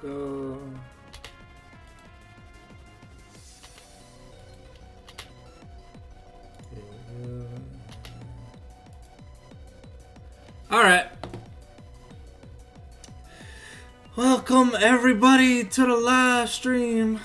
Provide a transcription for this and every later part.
go. All right. Welcome everybody to the live stream.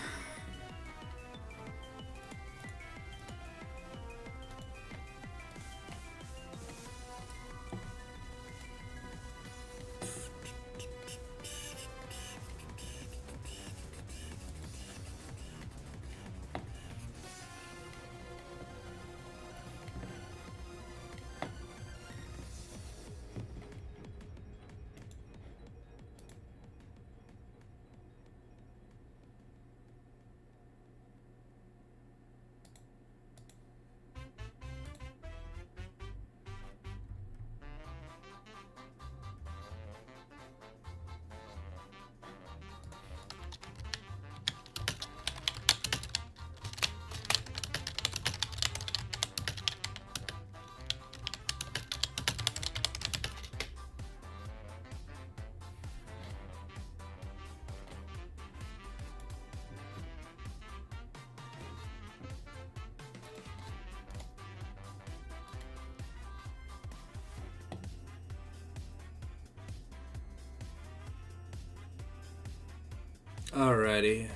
Alrighty.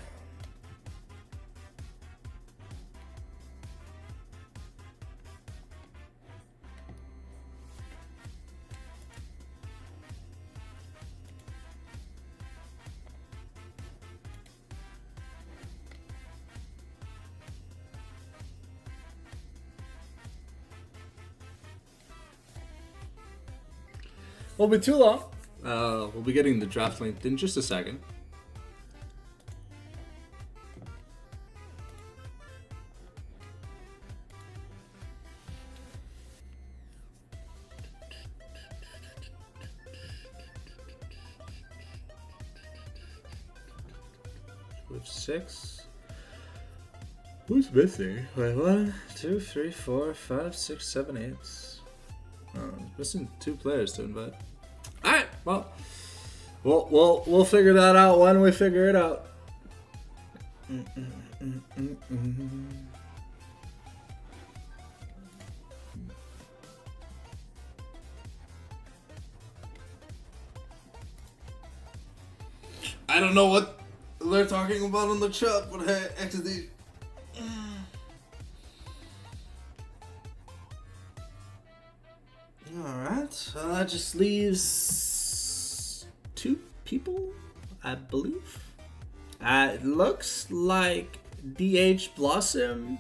Won't be too long. We'll be getting the draft linked in just a second. With 6. Who's missing? Wait, 1, 2, 3, 4, 5, 6, 7, 8. Oh, missing 2 players to invite. All right, well, we'll figure that out when we figure it out. I don't know what they're talking about on the chat, but hey, XD. Alright, so that just leaves 2 people, I believe. It looks like DH Blossom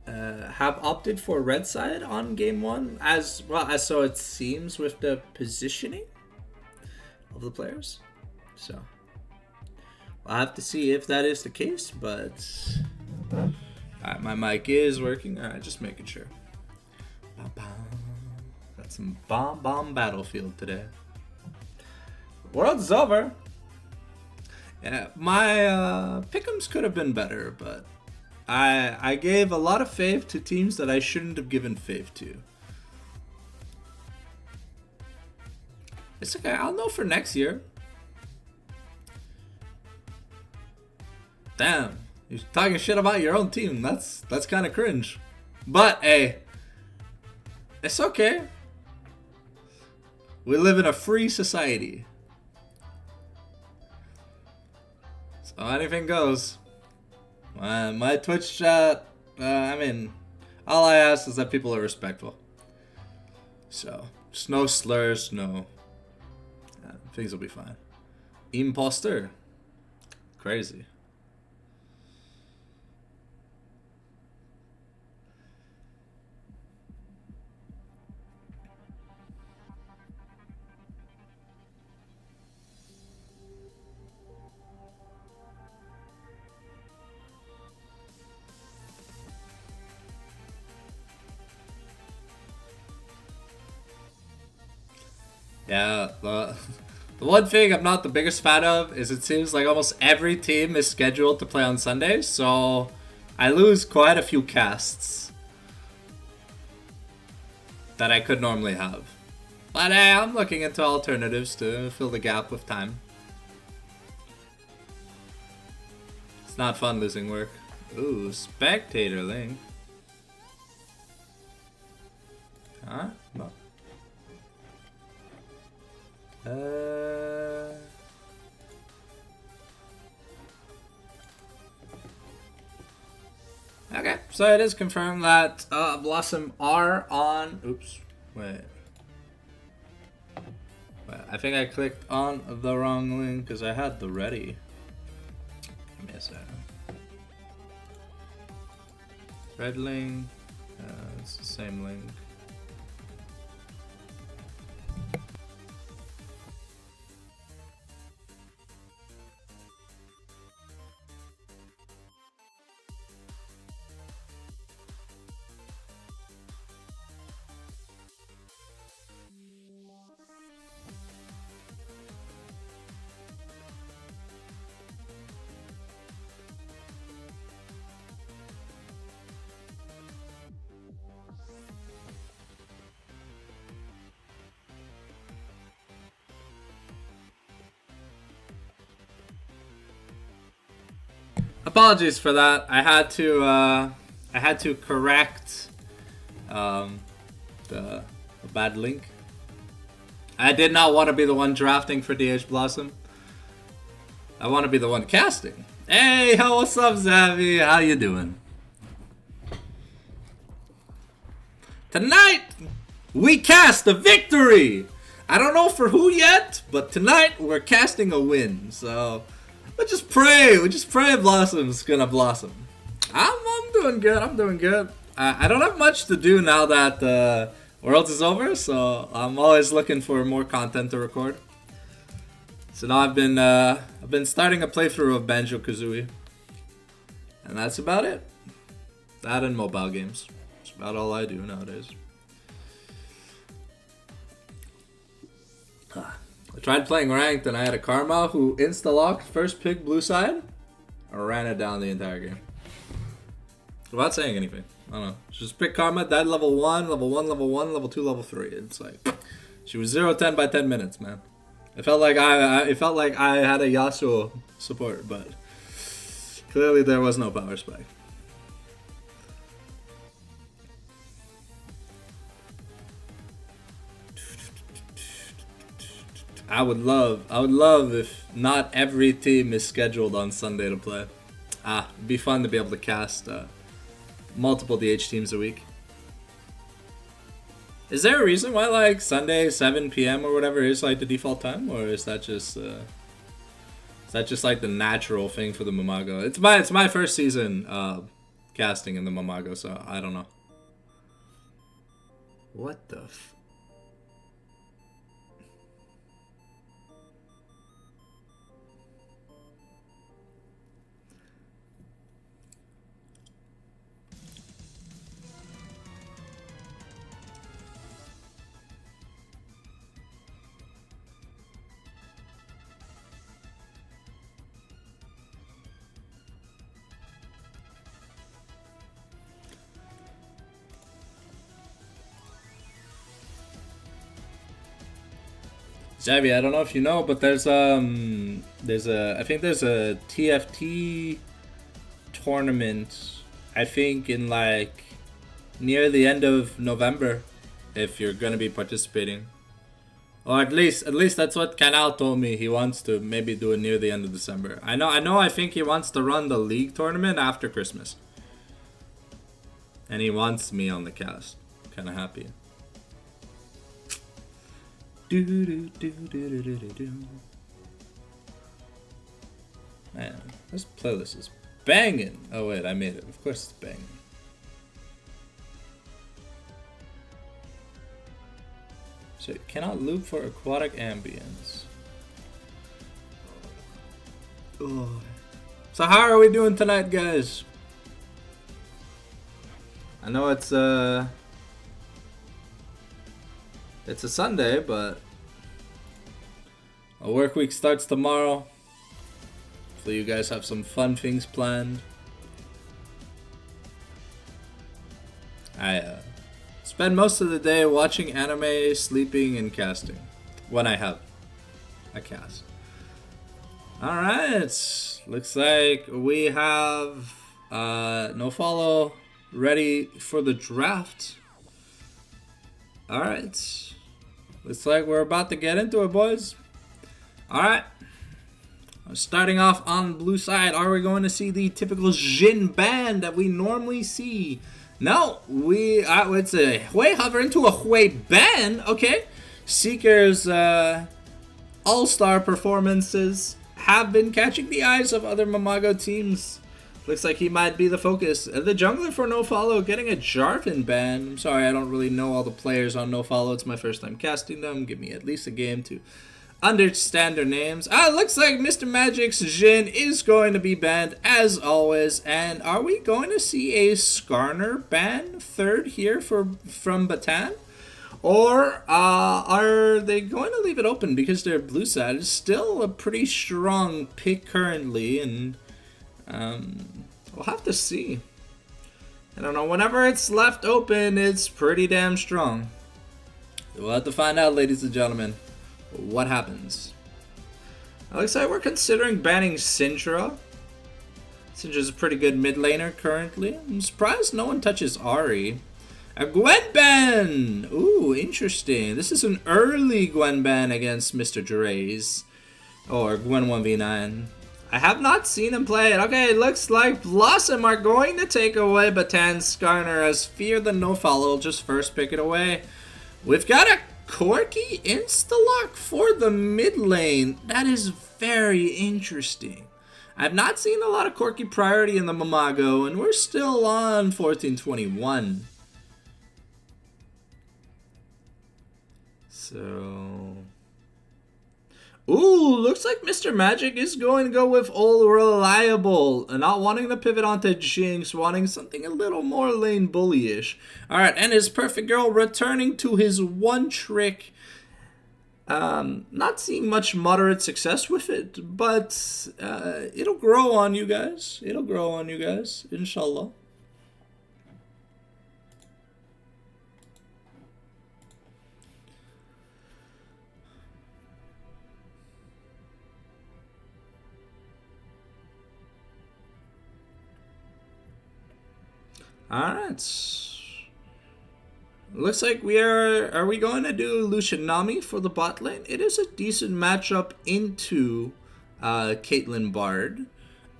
have opted for red side on game 1, as well as so it seems with the positioning of the players. So I'll have to see if that is the case, but alright, my mic is working. Alright, just making sure. Got some bomb Battlefield today. World's over. Yeah, my pick'ems could have been better, but I gave a lot of fave to teams that I shouldn't have given fave to. It's okay, I'll know for next year. Damn, you're talking shit about your own team. That's kind of cringe. But hey, it's okay. We live in a free society. So anything goes. My Twitch chat, I mean, all I ask is that people are respectful. So, just no slurs, no. Things will be fine. Imposter. Crazy. Yeah, the one thing I'm not the biggest fan of is it seems like almost every team is scheduled to play on Sundays, so I lose quite a few casts that I could normally have. But hey, I'm looking into alternatives to fill the gap with time. It's not fun losing work. Ooh, spectator link. Huh? No. Okay, so it is confirmed that Blossom are on. Oops, wait. I think I clicked on the wrong link because I had the ready. Give me a second. Red link. It's the same link. Apologies for that. I had to correct the bad link. I did not want to be the one drafting for DH Blossom. I want to be the one casting. Hey, what's up, Zavi? How you doing? Tonight we cast a victory. I don't know for who yet, but tonight we're casting a win. So. We just pray Blossom's gonna blossom. I'm doing good. I'm doing good. I don't have much to do now that Worlds is over, so I'm always looking for more content to record. So now I've been starting a playthrough of Banjo-Kazooie, and that's about it. That and mobile games. That's about all I do nowadays. I tried playing ranked and I had a Karma who insta-locked first pick blue side. I ran it down the entire game. Without saying anything. I don't know. Just pick Karma, died level 1, level 1, level 1, level 2, level 3. It's like, she was 0-10 by 10 minutes, man. It felt like I had a Yasuo support, but clearly there was no power spike. I would love if not every team is scheduled on Sunday to play. It'd be fun to be able to cast multiple DH teams a week. Is there a reason why like Sunday 7 p.m. or whatever is like the default time, or is that just like the natural thing for the Mamago? It's my first season casting in the Mamago, so I don't know. What the f... Xavi, I don't know if you know, but there's a TFT tournament, I think in like near the end of November, if you're gonna be participating. Or at least that's what Canal told me. He wants to maybe do it near the end of December. I think he wants to run the league tournament after Christmas. And he wants me on the cast. Kinda happy. Man, this playlist is banging. Oh wait, I made it. Of course it's banging. So it cannot loop for aquatic ambience. Oh. So how are we doing tonight, guys? I know it's a Sunday, but a work week starts tomorrow. Hopefully you guys have some fun things planned. I spend most of the day watching anime, sleeping, and casting. When I have a cast. Alright. Looks like we have No Fallow ready for the draft. Alright. Looks like we're about to get into it, boys. Alright. Starting off on the blue side, are we going to see the typical Jin ban that we normally see? No, it's a Hui hover into a Hui ban. Okay. Seeker's all-star performances have been catching the eyes of other Mamago teams. Looks like he might be the focus. The jungler for No Fallow getting a Jarvan ban. I'm sorry, I don't really know all the players on No Fallow. It's my first time casting them. Give me at least a game to understand their names. Looks like Mr. Magic's Jhin is going to be banned as always. And are we going to see a Skarner ban third here from Batan? Or are they going to leave it open because their blue side is still a pretty strong pick currently, and we'll have to see. I don't know, whenever it's left open, it's pretty damn strong. We'll have to find out, ladies and gentlemen, what happens. It looks like we're considering banning Syndra. Syndra's a pretty good mid laner currently. I'm surprised no one touches Ahri. A Gwen ban! Ooh, interesting. This is an early Gwen ban against Mr. Dres. Or Gwen 1v9. I have not seen him play it. Okay, it looks like Blossom are going to take away Batan's Skarner as Fear the No Fallow will just first pick it away. We've got a Corki insta-lock for the mid lane. That is very interesting. I've not seen a lot of Corki priority in the Mamago, and we're still on 1421. So, ooh, looks like Mr. Magic is going to go with All Reliable, not wanting to pivot onto Jinx, wanting something a little more lane bullyish. Alright, and his Perfect Girl returning to his one trick. Not seeing much moderate success with it, but it'll grow on you guys. It'll grow on you guys, inshallah. Alright. Looks like are we going to do Lucianami for the bot lane? It is a decent matchup into Caitlyn Bard.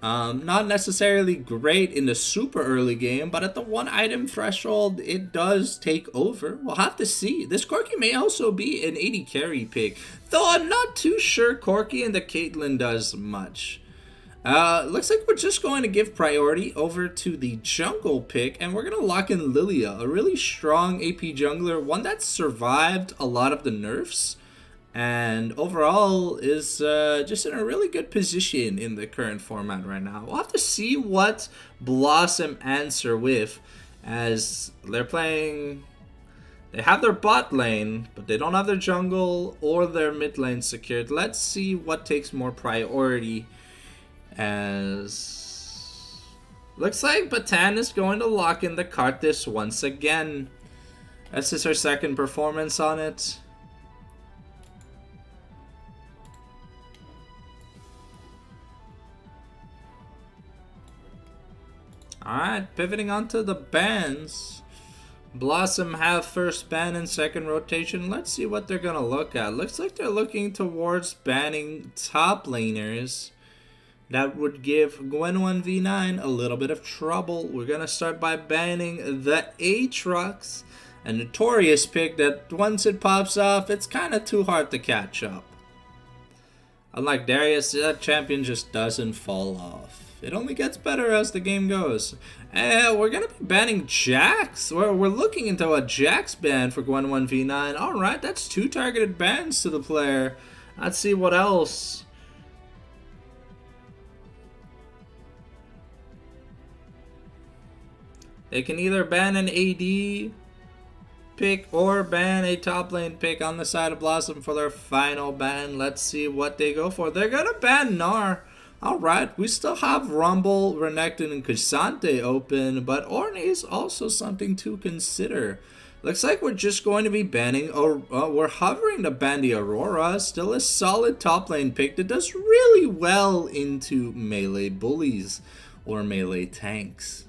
Not necessarily great in the super early game, but at the one item threshold, it does take over. We'll have to see. This Corki may also be an 80 carry pick, though I'm not too sure Corki and the Caitlyn does much. Looks like we're just going to give priority over to the jungle pick, and we're going to lock in Lilia, a really strong AP jungler, one that survived a lot of the nerfs, and overall is just in a really good position in the current format right now. We'll have to see what Blossom answer with, as they're playing. They have their bot lane, but they don't have their jungle or their mid lane secured. Let's see what takes more priority. As looks like Batan is going to lock in the Karthus once again. This is her second performance on it. Alright, pivoting onto the bans. Blossom have first ban and second rotation. Let's see what they're gonna look at. Looks like they're looking towards banning top laners. That would give Gwen 1v9 a little bit of trouble. We're going to start by banning the Aatrox, a notorious pick that once it pops off, it's kind of too hard to catch up. Unlike Darius, that champion just doesn't fall off. It only gets better as the game goes. We're going to be banning Jax. We're looking into a Jax ban for Gwen 1v9. Alright, that's 2 targeted bans to the player. Let's see what else. They can either ban an AD pick or ban a top lane pick on the side of Blossom for their final ban. Let's see what they go for. They're going to ban Gnar. Alright, we still have Rumble, Renekton, and Cassante open, but Ornn is also something to consider. Looks like we're just going to be banning, or we're hovering to ban the Aurora. Still a solid top lane pick that does really well into melee bullies or melee tanks.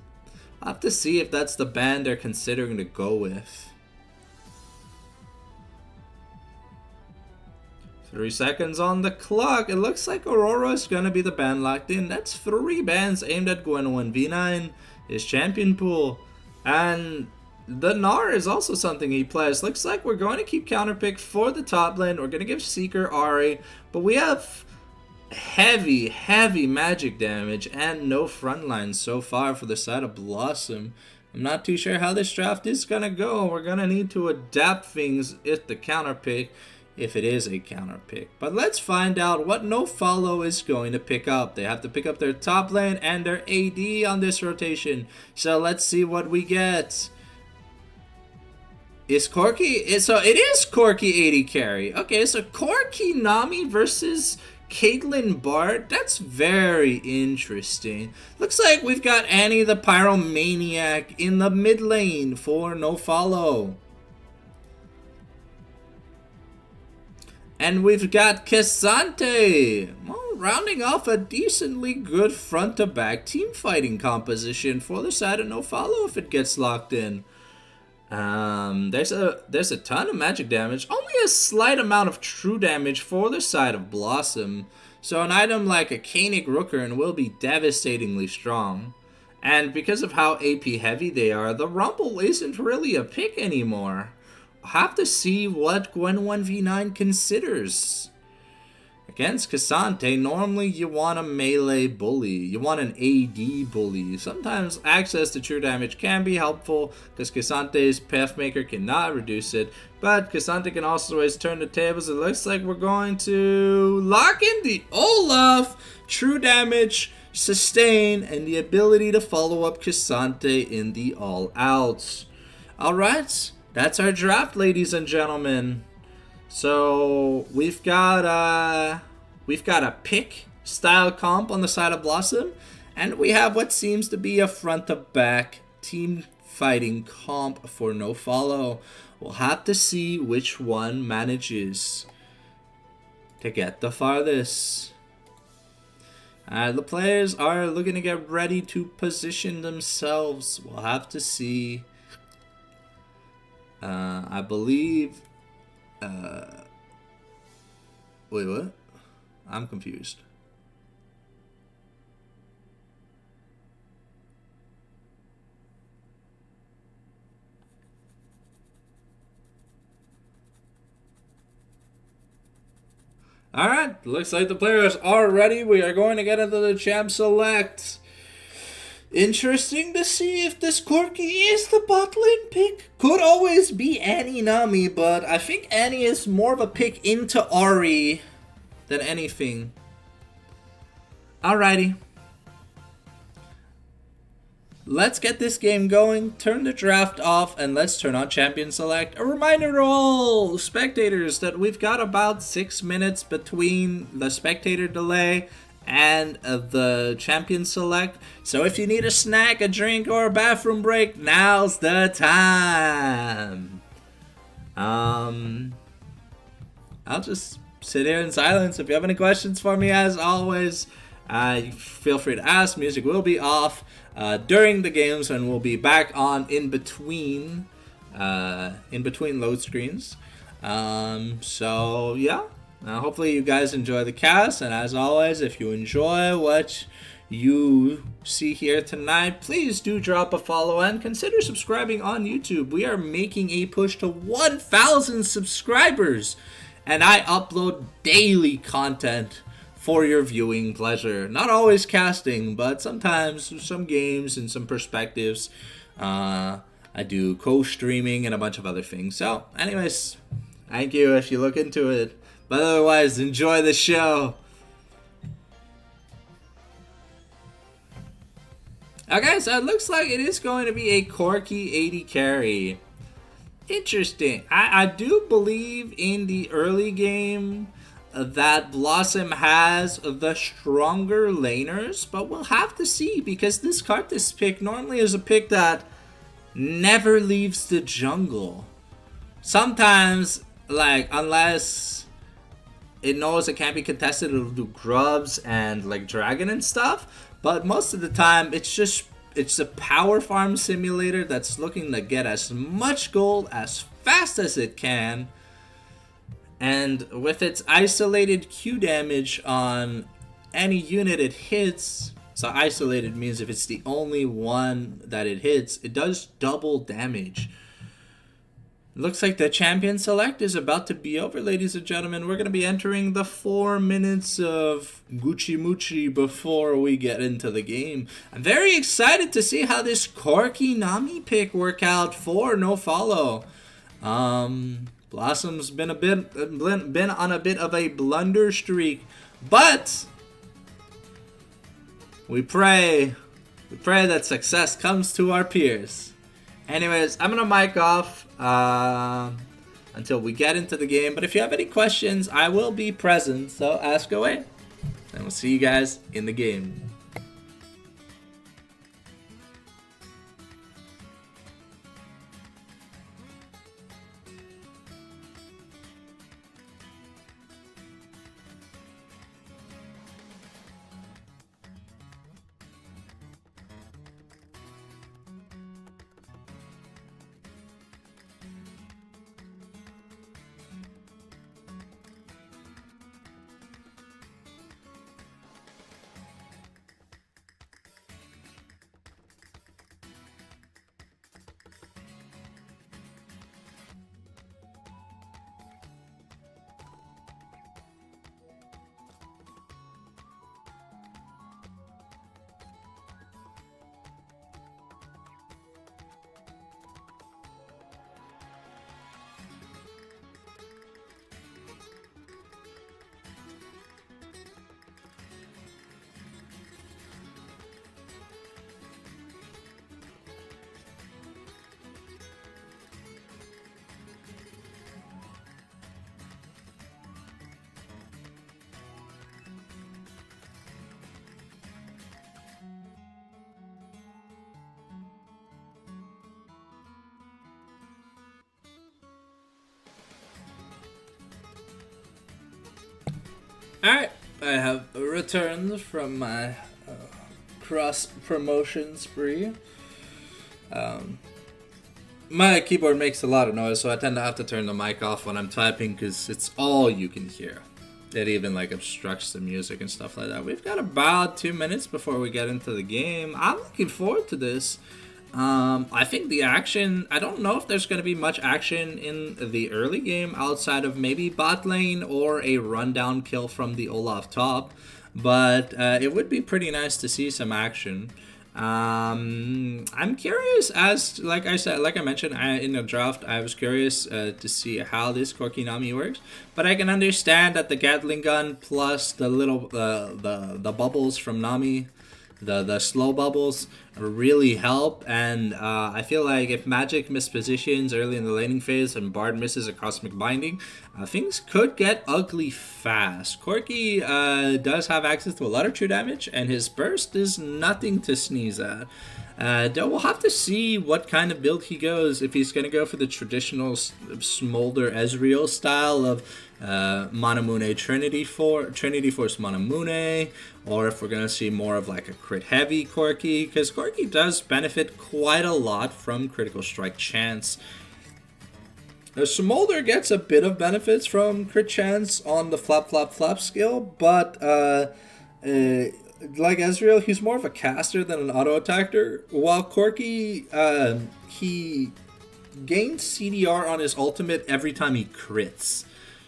I'll have to see if that's the ban they're considering to go with. 3 seconds on the clock. It looks like Aurora is going to be the ban locked in. That's 3 bans aimed at Gwen V9, his champion pool. And the Gnar is also something he plays. Looks like we're going to keep counterpick for the top lane. We're going to give Seeker Ahri. But we have heavy magic damage and no frontline so far for the side of Blossom. I'm not too sure how this draft is going to go. We're going to need to adapt things if the counterpick, if it is a counter pick. But let's find out what No Fallow is going to pick up. They have to pick up their top lane and their AD on this rotation. So let's see what we get. Is Corki? So it is Corki AD carry. Okay, so Corki Nami versus Caitlyn Bard. That's very interesting. Looks like we've got Annie the Pyromaniac in the mid lane for No Fallow. And we've got Cassante, well, rounding off a decently good front-to-back team fighting composition for the side of No Fallow if it gets locked in. There's a ton of magic damage, only a slight amount of true damage for the side of Blossom. So an item like a Canic Rookern will be devastatingly strong. And because of how AP heavy they are, the Rumble isn't really a pick anymore. Have to see what Gwen 1v9 considers. Against Cassante, normally you want a melee bully. You want an AD bully. Sometimes access to true damage can be helpful because Cassante's Pathmaker cannot reduce it. But Cassante can also always turn the tables. It looks like we're going to lock in the Olaf. True damage, sustain, and the ability to follow up Cassante in the all-outs. Alright. That's our draft, ladies and gentlemen. So we've got a pick style comp on the side of Blossom, and we have what seems to be a front to back team fighting comp for No Fallow. We'll have to see which one manages to get the farthest. The players are looking to get ready to position themselves. We'll have to see. I believe, wait, what? I'm confused. Alright, looks like the players are ready. We are going to get into the champ select. Interesting to see if this Corki is the bot lane pick. Could always be Annie Nami, but I think Annie is more of a pick into Ahri than anything. Alrighty. Let's get this game going, turn the draft off, and let's turn on Champion Select. A reminder to all spectators that we've got about 6 minutes between the spectator delay and the Champion Select. So if you need a snack, a drink, or a bathroom break, now's the time. I'll just sit here in silence. If you have any questions for me, as always, feel free to ask. Music will be off during the games, and we'll be back on in between load screens. So yeah. Hopefully you guys enjoy the cast, and as always, if you enjoy what you see here tonight, please do drop a follow and consider subscribing on YouTube. We are making a push to 1,000 subscribers, and I upload daily content for your viewing pleasure. Not always casting, but sometimes some games and some perspectives. I do co-streaming and a bunch of other things. So anyways, thank you if you look into it. But otherwise, enjoy the show. Okay, so it looks like it is going to be a Corki 80 carry. Interesting. I do believe in the early game that Blossom has the stronger laners, but we'll have to see because this Karthus pick normally is a pick that never leaves the jungle. Sometimes, like, unless it knows it can't be contested, it'll do grubs and like dragon and stuff. But most of the time, it's a power farm simulator that's looking to get as much gold as fast as it can. And with its isolated Q damage on any unit it hits, so isolated means if it's the only one that it hits, it does double damage. Looks like the champion select is about to be over, ladies and gentlemen. We're going to be entering the 4 minutes of Gucci Muchi before we get into the game. I'm very excited to see how this Corki Nami pick work out for No Fallow. Blossom's been on a bit of a blunder streak, but we pray that success comes to our peers. Anyways, I'm gonna mic off until we get into the game. But if you have any questions, I will be present, so ask away. And we'll see you guys in the game. Alright, I have returned from my cross-promotion spree. My keyboard makes a lot of noise, so I tend to have to turn the mic off when I'm typing because it's all you can hear. It even like obstructs the music and stuff like that. We've got about 2 minutes before we get into the game. I'm looking forward to this. I think the action, I don't know if there's going to be much action in the early game outside of maybe bot lane or a rundown kill from the Olaf top, but it would be pretty nice to see some action. I'm curious as, like I mentioned in the draft, I was curious to see how this Corki Nami works, but I can understand that the Gatling gun plus the little, the bubbles from Nami, the slow bubbles really help, and I feel like if Magic mispositions early in the laning phase and Bard misses a Cosmic Binding, things could get ugly fast. Corki does have access to a lot of true damage, and his burst is nothing to sneeze at. Though we'll have to see what kind of build he goes, if he's going to go for the traditional Smolder Ezreal style of Manamune Trinity Force Manamune, or if we're going to see more of like a crit heavy Corki, because Corki does benefit quite a lot from critical strike chance. Smolder gets a bit of benefits from crit chance on the flap skill, but like Ezreal, he's more of a caster than an auto attacker, while Corki, he gains CDR on his ultimate every time he crits.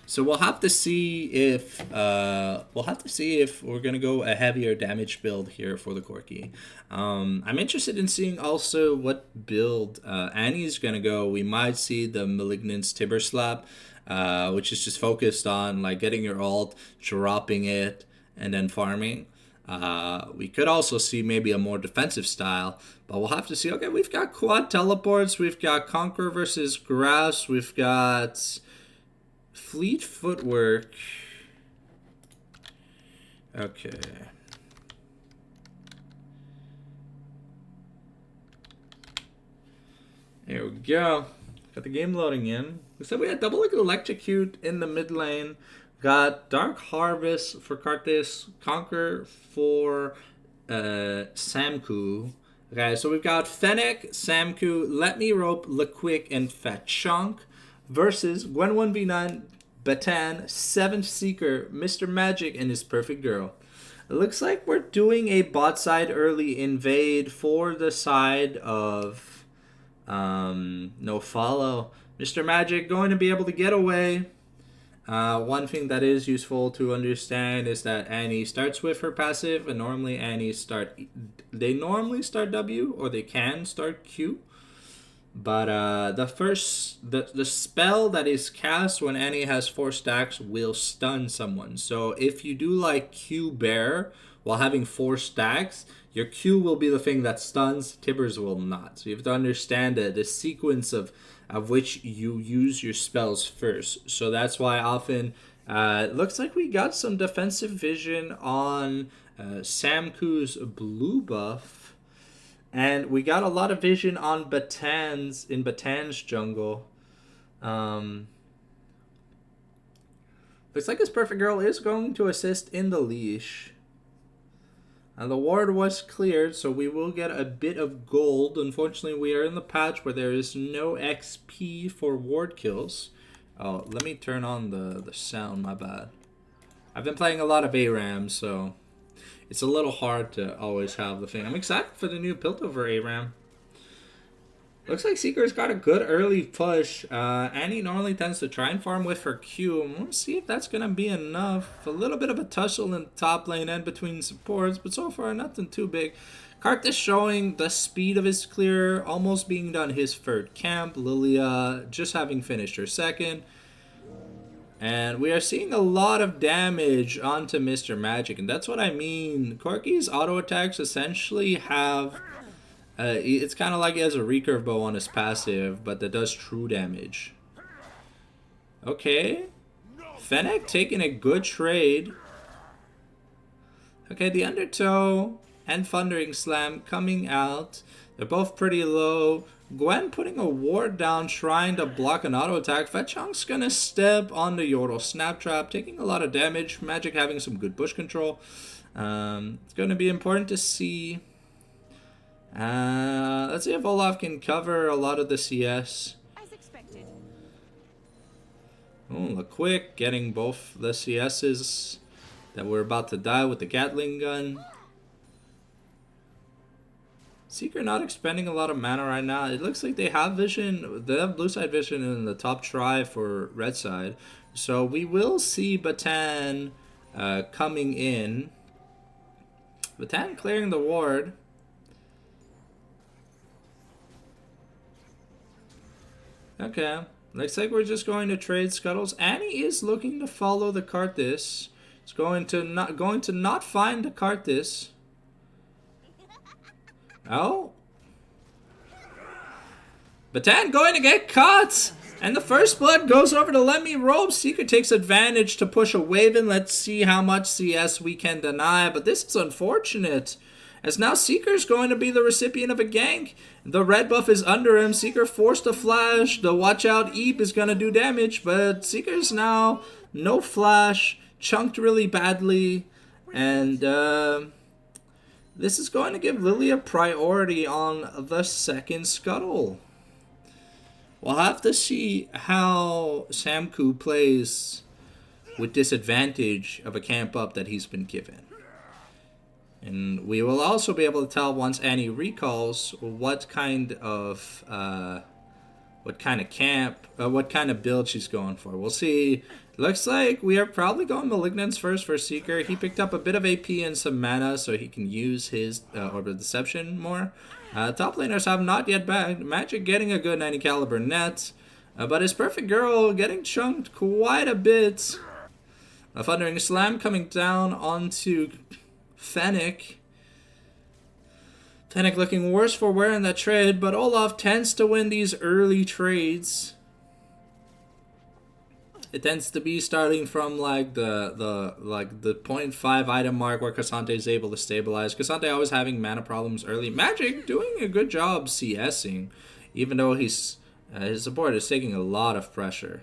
So we'll have to see if we're gonna go a heavier damage build here for the Corki. I'm interested in seeing also what build Annie's gonna go. We might see the Malignance Tibber Slap, which is just focused on like getting your ult, dropping it, and then farming. We could also see maybe a more defensive style, but we'll have to see. Okay, we've got quad teleports, we've got Conquer versus Grass, we've got Fleet Footwork. Okay. Here we go. Got the game loading in. We said we had double electrocute in the mid lane. Got Dark Harvest for Karthus, Conquer for Samku. Okay, so we've got Fennec, Samku, Let Me Rope, Lequick, and Fatchonk versus Gwen 1v9, Batan, 7th Seeker, Mr. Magic, and his perfect girl. It looks like we're doing a bot side early invade for the side of No Fallow. Mr. Magic going to be able to get away. One thing that is useful to understand is that Annie starts with her passive, and normally they normally start W, or they can start Q. But the spell that is cast when Annie has 4 stacks will stun someone. So if you do like Q Bear while having 4 stacks, your Q will be the thing that stuns, Tibbers will not. So you have to understand the sequence of which you use your spells first. So that's why often it looks like we got some defensive vision on Samku's blue buff. And we got a lot of vision on Batan's jungle. Looks like his perfect girl is going to assist in the leash. And the ward was cleared, so we will get a bit of gold. Unfortunately, we are in the patch where there is no XP for ward kills. Oh, let me turn on the sound, my bad. I've been playing a lot of ARAM, so it's a little hard to always have the thing. I'm excited for the new Piltover ARAM. Looks like Seeker's got a good early push. Annie normally tends to try and farm with her Q. We'll see if that's going to be enough. A little bit of a tussle in the top lane and between supports, but so far nothing too big. Karthus showing the speed of his clear, almost being done his third camp. Lilia just having finished her second. And we are seeing a lot of damage onto Mr. Magic, and that's what I mean. Corki's auto attacks essentially have... it's kind of like he has a recurve bow on his passive, but that does true damage. Okay. Fennec taking a good trade. Okay, the Undertow and Thundering Slam coming out. They're both pretty low. Gwen putting a ward down, trying to block an auto attack. Fatchonk's gonna step on the Yordle Snap Trap, taking a lot of damage. Magic having some good bush control. It's gonna be important to see. Let's see if Olaf can cover a lot of the CS. As expected. Oh, Lequick getting both the CSs that were about to die with the Gatling gun. Seeker not expending a lot of mana right now. It looks like they have vision. They have blue side vision in the top try for red side. So we will see Batan coming in. Batan clearing the ward. Okay. Looks like we're just going to trade scuttles. Annie is looking to follow the Karthus. It's going to not find the Karthus. Oh. Batan going to get caught. And the first blood goes over to Let Me Rope. Seeker takes advantage to push a Waven. Let's see how much CS we can deny. But this is unfortunate, as now Seeker's going to be the recipient of a gank. The red buff is under him. Seeker forced a flash. The watch out Eep is going to do damage. But Seeker's now no flash. Chunked really badly. And this is going to give Lily a priority on the second scuttle. We'll have to see how Samku plays with disadvantage of a camp up that he's been given. And we will also be able to tell once Annie recalls what kind of build she's going for. We'll see. Looks like we are probably going Malignance first for Seeker. He picked up a bit of AP and some mana so he can use his Orb of Deception more. Top laners have not yet bagged. Magic getting a good 90 caliber net. But his perfect girl getting chunked quite a bit. A Thundering Slam coming down onto Fennec. Fennec looking worse for wear in that trade, but Olaf tends to win these early trades. It tends to be starting from like the 0.5 item mark where Cassante is able to stabilize. Cassante always having mana problems early. Magic doing a good job CSing. even though his support is taking a lot of pressure.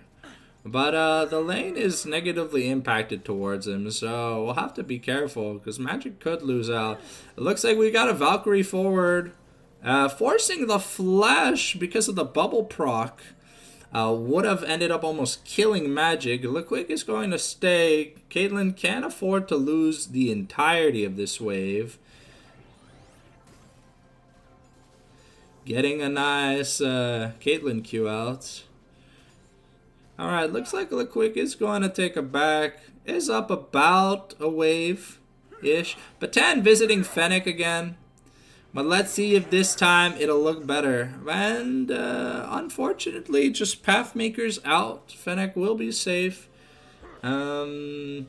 But the lane is negatively impacted towards him, so we'll have to be careful because Magic could lose out. It looks like we got a Valkyrie forward, forcing the flash because of the bubble proc. Would have ended up almost killing Magic. Liquick is going to stay. Caitlyn can't afford to lose the entirety of this wave. Getting a nice Caitlyn Q out. Alright, looks like Liquick is going to take a back. Is up about a wave-ish. Batan visiting Fennec again. But let's see if this time it'll look better. And unfortunately, just Pathmaker's out. Fennec will be safe. Karthus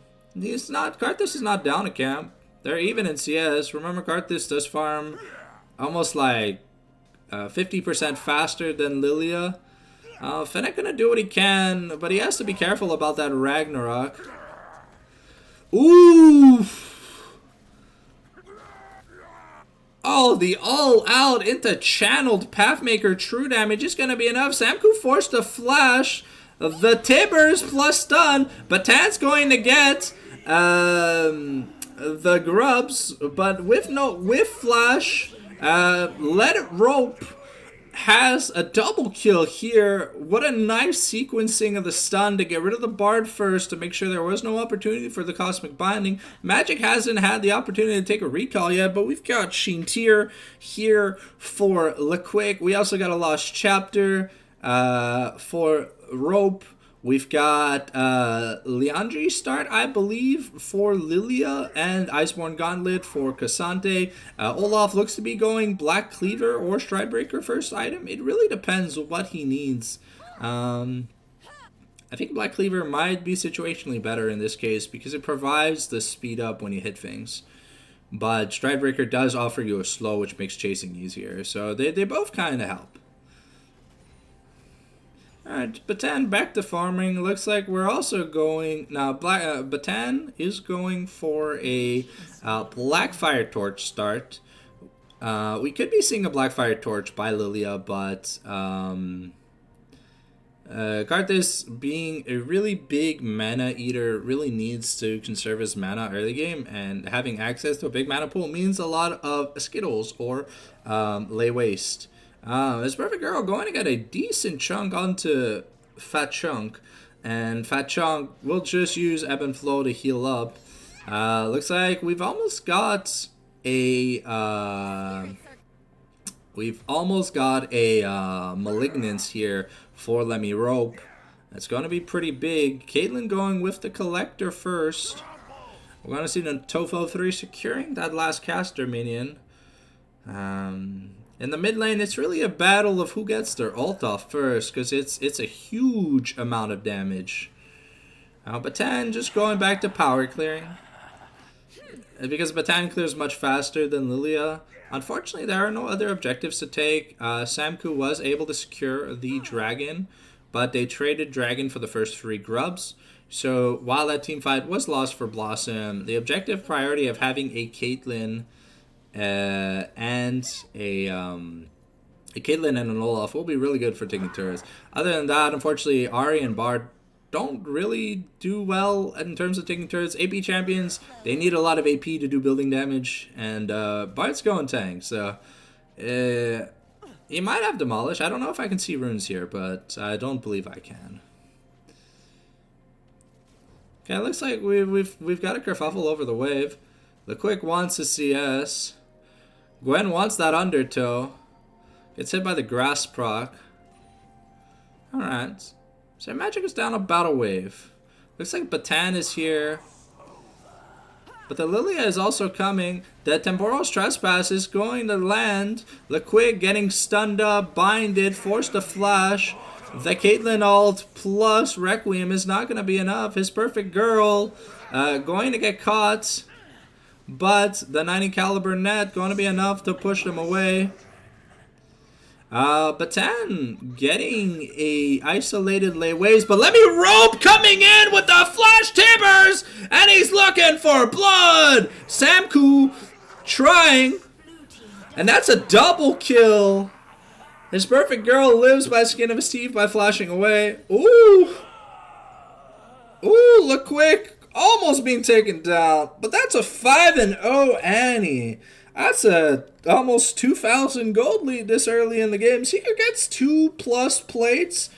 is not down a camp. They're even in CS. Remember, Karthus does farm almost like 50% faster than Lilia. Fennec gonna do what he can, but he has to be careful about that Ragnarok. Ooh! Oh, the all-out into channeled Pathmaker true damage is gonna be enough. Samku forced a flash. The Tibbers plus stun. Batan's going to get the grubs, but with flash. Let it rope. Has a double kill here. What a nice sequencing of the stun to get rid of the Bard first to make sure there was no opportunity for the Cosmic Binding. Magic hasn't had the opportunity to take a recall yet, but we've got Shintir here for Liquick. We also got a Lost Chapter for Rope. We've got Leandri start, I believe, for Lilia, and Iceborne Gauntlet for Cassante. Olaf looks to be going Black Cleaver or Stridebreaker first item. It really depends what he needs. I think Black Cleaver might be situationally better in this case because it provides the speed up when you hit things. But Stridebreaker does offer you a slow, which makes chasing easier. So they both kind of help. Alright, Batan back to farming. Looks like we're also going... Now, Batan is going for a Black Fire Torch start. We could be seeing a Black Fire Torch by Lilia, but... Karthus, being a really big mana eater, really needs to conserve his mana early game, and having access to a big mana pool means a lot of Skittles or Lay Waste. This Perfect Girl going to get a decent chunk onto Fat Chunk, and Fat Chunk will just use Ebb and Flow to heal up. Looks like we've almost got a Malignance here for Lemmy Rope. That's going to be pretty big. Caitlyn going with the Collector first. We're going to see the Tofo 3 securing that last caster minion. In the mid lane, it's really a battle of who gets their ult off first, because it's a huge amount of damage. Batan just going back to power clearing. Because Batan clears much faster than Lilia. Unfortunately, there are no other objectives to take. Samku was able to secure the dragon, but they traded dragon for the first 3 grubs. So while that team fight was lost for Blossom, the objective priority of having a Caitlyn and a Caitlyn and an Olaf will be really good for taking turrets. Other than that, unfortunately, Ahri and Bard don't really do well in terms of taking turrets. AP champions, they need a lot of AP to do building damage, and Bard's going tank, so he might have Demolish. I don't know if I can see runes here, but I don't believe I can. Okay, it looks like we've got a kerfuffle over the wave. Liquick wants a CS. Gwen wants that Undertow. Gets hit by the Grass proc. Alright. So Magic is down about a wave. Looks like Batan is here. But the Lilia is also coming. The Temporal's Trespass is going to land. Liquick getting stunned up, binded, forced to flash. The Caitlyn ult plus Requiem is not going to be enough. His Perfect Girl going to get caught. But the 90 caliber net going to be enough to push them away. Batan getting a isolated Lay Waves, but Lemmy Rope coming in with the Flash Timbers, and he's looking for blood. Samku trying, and that's a double kill. His perfect girl lives by the skin of his teeth by flashing away. Ooh. Ooh, look quick. Almost being taken down. But that's a 5-0 Annie. That's a almost 2,000 gold lead this early in the game. Seeker gets 2+ plates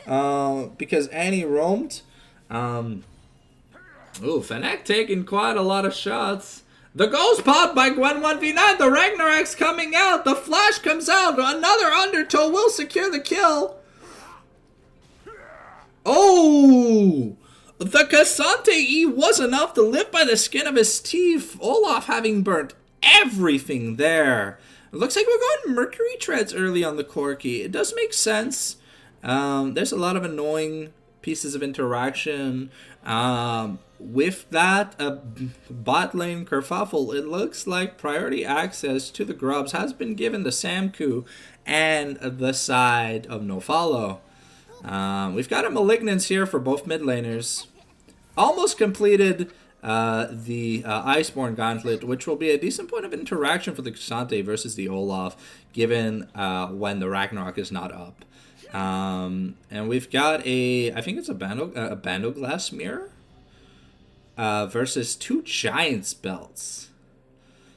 because Annie roamed. Ooh, Fennec taking quite a lot of shots. The ghost popped by Gwen 1v9. The Ragnarok's coming out. The flash comes out. Another undertow will secure the kill. Oh! The Cassante E was enough to live by the skin of his teeth. Olaf having burnt everything there. It looks like we're going Mercury Treads early on the Corki. It does make sense. There's a lot of annoying pieces of interaction. With that bot lane kerfuffle, it looks like priority access to the grubs has been given to Samku and the side of No Fallow. We've got a Malignance here for both mid laners. Almost completed the Iceborne Gauntlet, which will be a decent point of interaction for the Cassante versus the Olaf, given when the Ragnarok is not up. And we've got I think it's a Bando Glass Mirror versus 2 Giants Belts.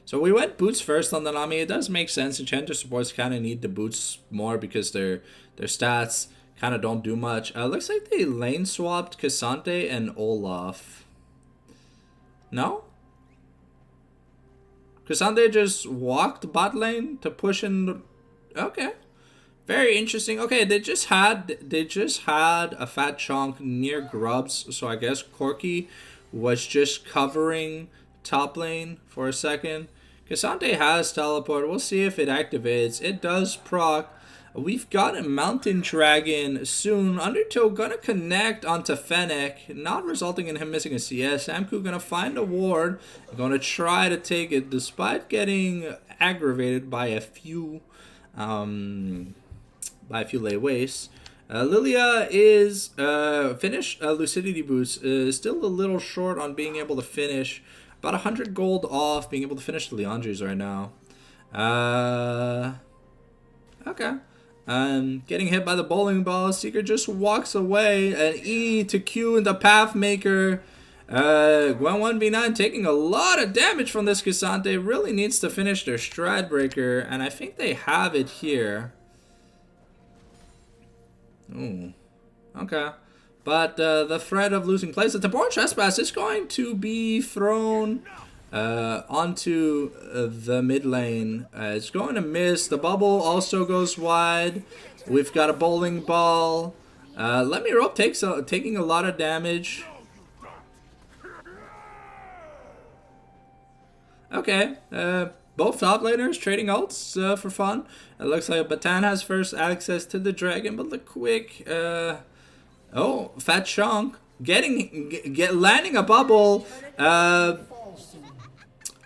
So we went boots first on the Nami. It does make sense. Enchanter supports kind of need the boots more because their stats kind of don't do much. Looks like they lane swapped Cassante and Olaf. No? Cassante just walked bot lane to push in. Okay. Very interesting. Okay, they just had a fat chunk near Grubs, so I guess Corki was just covering top lane for a second. Cassante has teleport. We'll see if it activates. It does proc. We've got a Mountain Dragon soon. Undertow gonna connect onto Fennec, not resulting in him missing a CS. Samku gonna find a ward, gonna try to take it despite getting aggravated by a few lay wastes. Lilia is finished. Lucidity boost is still a little short on being able to finish. About 100 gold off being able to finish the Leandres right now. Okay. Getting hit by the bowling ball. Seeker just walks away. An E to Q into Pathmaker. Gwen 1v9 taking a lot of damage from this Cassante. Really needs to finish their Stride Breaker. And I think they have it here. Ooh. Okay. But the threat of losing plays. The Taborn Trespass is going to be thrown onto the mid lane. It's going to miss. The bubble also goes wide. We've got a bowling ball. Let Me Rope taking a lot of damage. Okay. Both top laners trading ults for fun. It looks like Batan has first access to the dragon, but look quick. Oh, Fat Chunk landing a bubble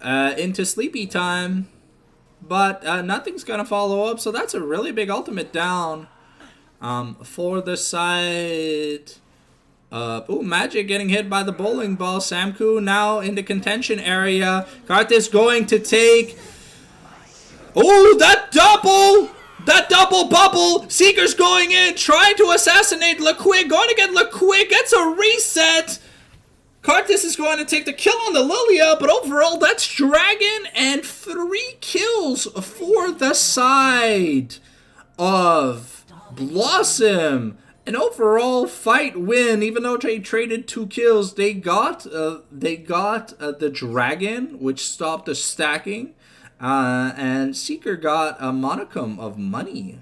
into sleepy time, but nothing's gonna follow up. So that's a really big ultimate down for the side. Ooh, Magic getting hit by the bowling ball. Samku now in the contention area. Karthus going to take. Oh, that double bubble. Seeker's going in, trying to assassinate Laquig. Going to get Laquig. Gets a reset. Karthus is going to take the kill on the Lilia, but overall that's Dragon and 3 kills for the side of Blossom. An overall fight win, even though they traded 2 kills. They got the Dragon, which stopped the stacking, and Seeker got a monicum of money.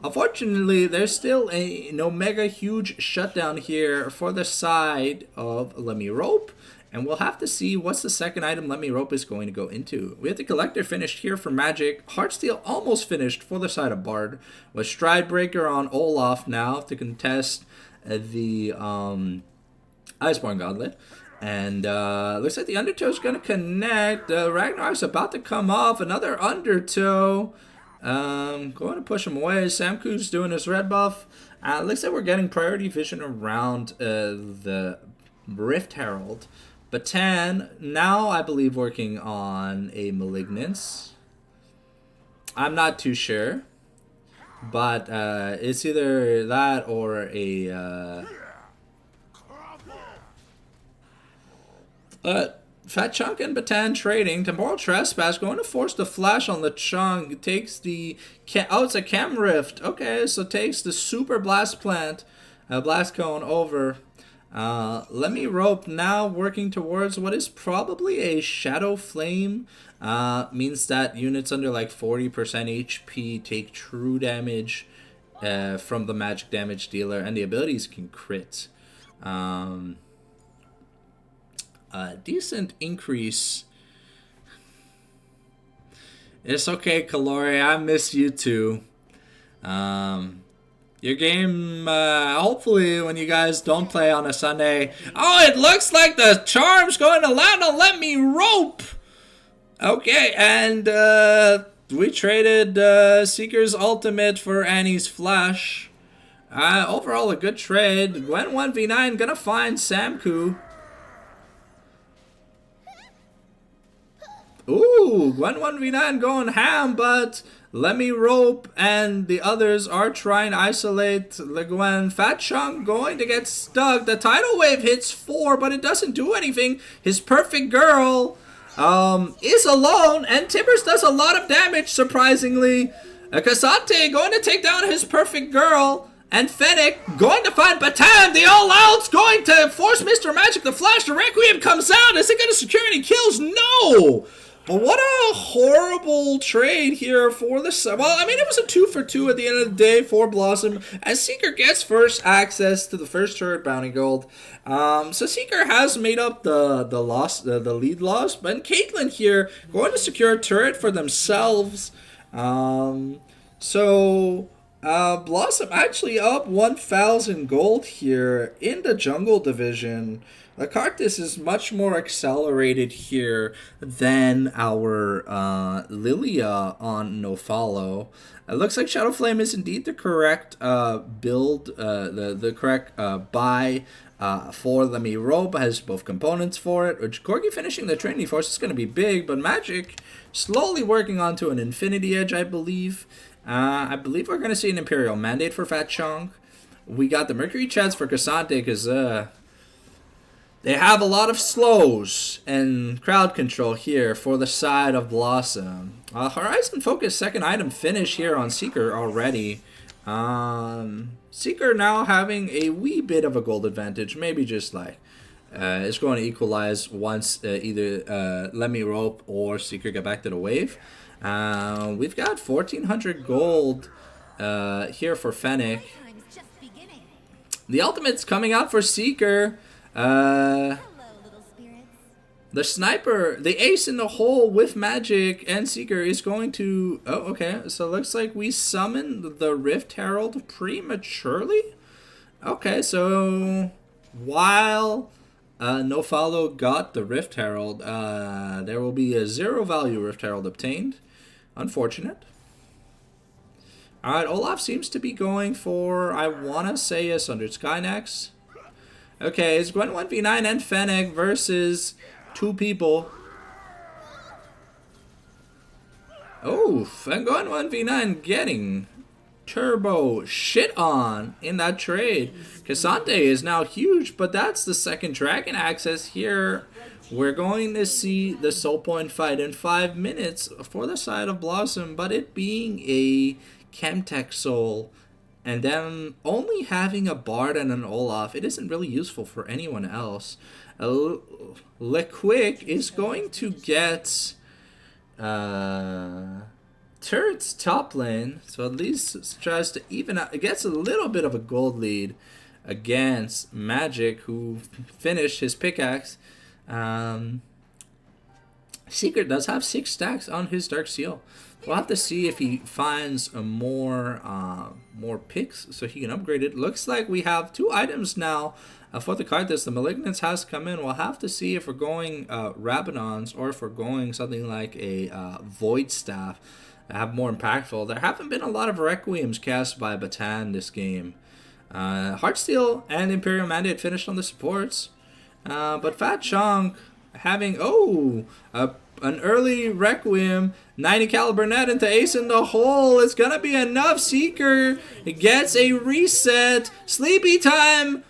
Unfortunately, there's still an Omega huge shutdown here for the side of Let Me Rope, and we'll have to see what's the second item Let Me Rope is going to go into. We have the Collector finished here for Magic. Heartsteel almost finished for the side of Bard. With Stride Breaker on Olaf now to contest the Iceborne Gauntlet. And looks like the Undertow's going to connect. Ragnarok's about to come off. Another Undertow. Going to push him away. Samku's doing his red buff. Looks like we're getting priority vision around the Rift Herald. Batan, now I believe working on a Malignance. I'm not too sure. but it's either that or a Fat Chunk and Batan trading. Temporal Trespass going to force the flash on the Chunk. Takes the oh, it's a Chem Rift. Okay, so takes the Super Blast Plant, Blast Cone over. Let me rope now, working towards what is probably a Shadow Flame. Means that units under like 40% HP take true damage from the magic damage dealer, and the abilities can crit. Decent increase. It's okay, Kalori. I miss you too. Your game, hopefully when you guys don't play on a Sunday. Oh, it looks like the charm's going to land on Let Me Rope. Okay, and we traded Seeker's Ultimate for Annie's Flash. Overall, a good trade. Gwen 1v9 gonna find Samku. Ooh, Gwen 1v9 going ham, but Let Me Rope and the others are trying to isolate the Gwen. Fat Chunk going to get stuck. The Tidal Wave hits 4, but it doesn't do anything. His Perfect Girl is alone, and Tibbers does a lot of damage, surprisingly. Cassante going to take down his Perfect Girl. And Fennec going to find Batan. The all-out's going to force Mr. Magic to flash. The Requiem comes out. Is it going to secure any kills? No! But what a horrible trade here for the... Well, I mean, it was a 2-for-2 at the end of the day for Blossom, as Seeker gets first access to the first turret bounty gold. So Seeker has made up the lead loss, but Caitlyn here going to secure a turret for themselves. Blossom actually up 1,000 gold here in the jungle division. Lacartis is much more accelerated here than our Lilia on No Fallow. It looks like Shadow Flame is indeed the correct build, the correct buy for Let Me Rope. Has both components for it. Which Corgi finishing the Trinity Force is going to be big, but Magic slowly working onto an Infinity Edge, I believe. I believe we're going to see an Imperial Mandate for Fat Chunk. We got the Mercury Chats for Cassante because they have a lot of slows and crowd control here for the side of Blossom. Horizon Focus second item finish here on Seeker already. Seeker now having a wee bit of a gold advantage. Maybe just like it's going to equalize once either Let Me Rope or Seeker get back to the wave. We've got 1,400 gold here for Fennec. The ultimate's coming out for Seeker. The sniper, the ace in the hole with Magic and Seeker is going to... Oh, okay. So it looks like we summoned the Rift Herald prematurely. Okay, so while No Fallow got the Rift Herald, there will be a 0 value Rift Herald obtained. Unfortunate. Alright, Olaf seems to be going for, I want to say, a Sundered Skynex. Okay, it's Gwen 1v9 and Fennec versus 2 people. Oh, and Gwen 1v9 getting turbo shit on in that trade. Cassante is now huge, but that's the second Dragon access here. We're going to see the Soul Point fight in 5 minutes for the side of Blossom, but it being a Chemtech Soul and then only having a Bard and an Olaf, it isn't really useful for anyone else. LeQuick is going to get Turret's top lane, so at least tries to even out. It gets a little bit of a gold lead against Magic, who finished his pickaxe. Secret does have 6 stacks on his Dark Seal. We'll have to see if he finds more picks so he can upgrade it. Looks like we have 2 items now for the card list. The Malignance has come in. We'll have to see if we're going Rabadons or if we're going something like a Void Staff that have more impactful. There haven't been a lot of Requiems cast by Batan this game. Heartsteel and Imperial Mandate finished on the supports. But Fat Chunk having, An early Requiem, 90 caliber net into ace in the hole. It's gonna be enough. Seeker gets a reset. Sleepy time,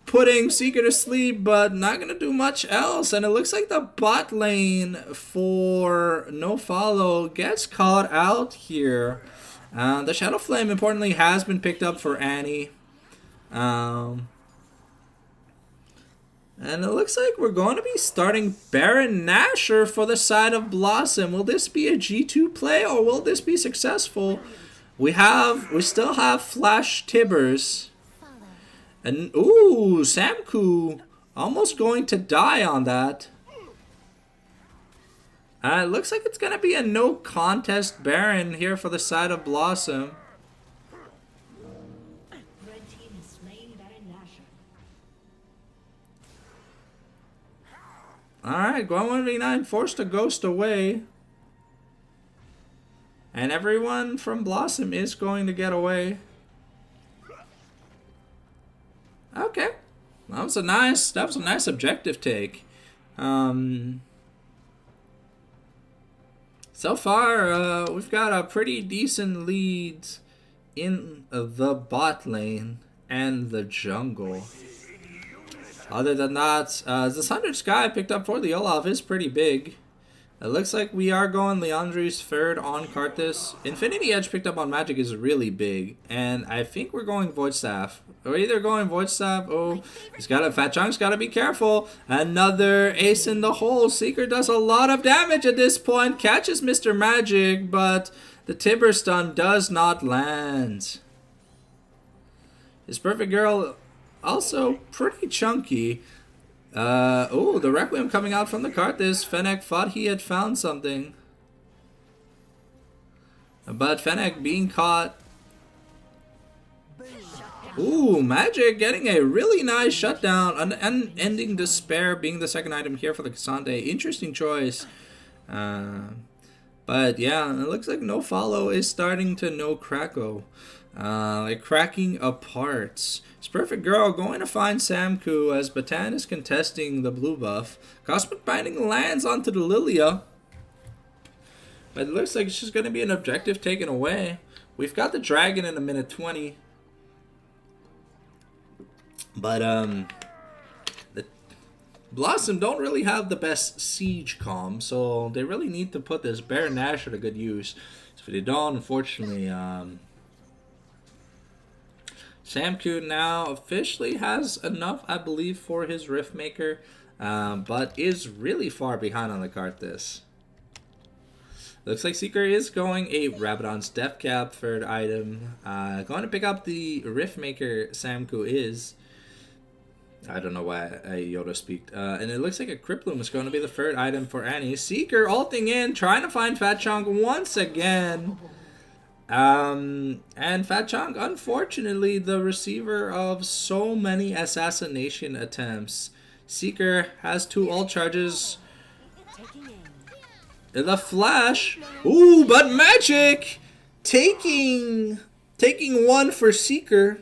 putting Seeker to sleep, but not gonna do much else. And it looks like the bot lane for No Fallow gets caught out here. The Shadow Flame, importantly, has been picked up for Annie. And it looks like we're going to be starting Baron Nashor for the side of Blossom. Will this be a G2 play, or will this be successful? We still have Flash Tibbers. And ooh, Samku almost going to die on that. It looks like it's going to be a no contest Baron here for the side of Blossom. Alright, Gwen 1v9 forced a ghost away. And everyone from Blossom is going to get away. Okay. That was a nice objective take. So far, we've got a pretty decent lead in the bot lane and the jungle. Other than that, this 100 Sky picked up for the Olaf is pretty big. It looks like we are going Leandri's third on Karthus. Infinity Edge picked up on Magic is really big. And I think we're going Void Staff. We're either going Void Staff. Oh, Fat Chunk's got to be careful. Another ace in the hole. Seeker does a lot of damage at this point. Catches Mr. Magic, but the Tibber stun does not land. His Perfect Girl also pretty chunky. Oh, the Requiem coming out from the Karthus. Fennec thought he had found something. But Fennec being caught. Ooh, Magic getting a really nice shutdown. Unending Despair being the second item here for the Cassandre. Interesting choice. But yeah, it looks like No Fallow is starting to no Krako. Like cracking apart. It's Perfect Girl going to find Samku as Batan is contesting the blue buff. Cosmic Binding lands onto the Lilia. But it looks like it's just going to be an objective taken away. We've got the dragon in a minute 20. But the Blossom don't really have the best siege comm, so they really need to put this Baron Nashor to good use. So if they don't, unfortunately, Samku now officially has enough, I believe, for his Riftmaker, but is really far behind on the Karthus. Looks like Seeker is going a Rabadon's Death Cap third item. Going to pick up the Riftmaker Samku is. I don't know why I Yoda speak. And it looks like a Cripploom is going to be the third item for Annie. Seeker ulting in, trying to find Fat Chunk once again. And Fat Chunk, unfortunately, the receiver of so many assassination attempts. Seeker has 2 ult charges. The flash. Ooh, but Magic taking one for Seeker.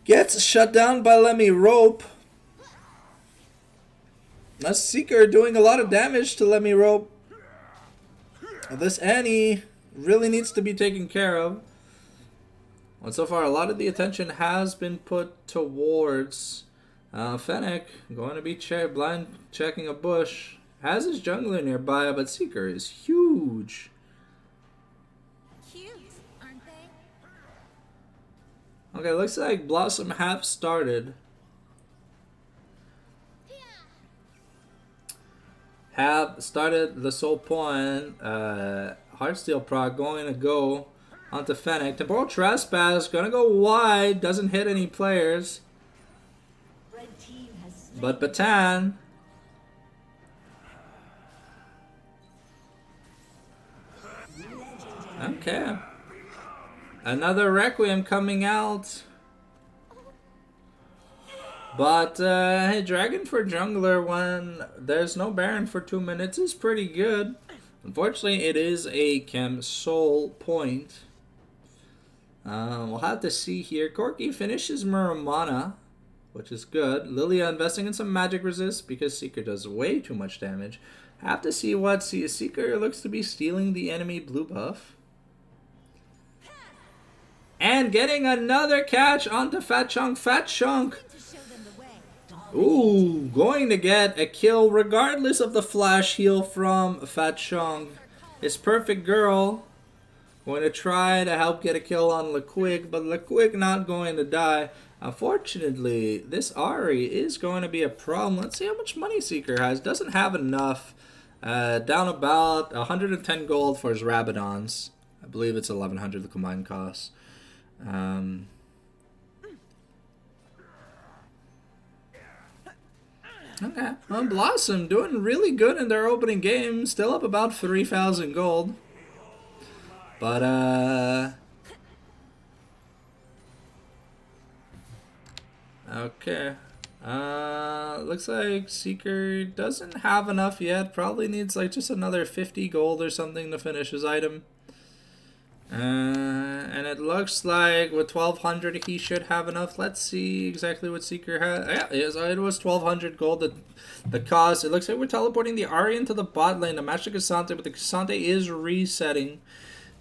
Gets shut down by Lemmy Rope. That's Seeker doing a lot of damage to Lemmy Rope. This Annie really needs to be taken care of. Well, so far, a lot of the attention has been put towards Fennec. Going to be blind checking a bush. Has his jungler nearby, but Seeker is huge. Cute, aren't they? Okay, looks like Blossom have started. Have started the Soul Point. Heartsteel proc going to go onto Fennec. Temporal Trespass going to go wide. Doesn't hit any players. But Batan. Okay. Another Requiem coming out. But hey, Dragon for jungler when there's no Baron for 2 minutes is pretty good. Unfortunately, it is a Chem Soul point. We'll have to see here. Corki finishes Muramana, which is good. Lilia investing in some magic resist because Seeker does way too much damage. Have to see what Seeker looks to be stealing the enemy blue buff. And getting another catch onto Fat Chunk. Fat Chunk. Ooh, going to get a kill regardless of the flash heal from Fat Chunk. His perfect girl going to try to help get a kill on Liquig, but Liquig not going to die. Unfortunately, this Ahri is going to be a problem. Let's see how much money Seeker has. Doesn't have enough. Down about 110 gold for his Rabadons. I believe it's 1100 the combined cost. Okay, well, Blossom doing really good in their opening game. Still up about 3,000 gold. But, okay. Looks like Seeker doesn't have enough yet. Probably needs like just another 50 gold or something to finish his item. And it looks like with 1200 he should have enough. Let's see exactly what Seeker has. Yeah, it was 1200 gold the cost. It looks like we're teleporting the Ahri into the bot lane to match the Cassante, but the Cassante is resetting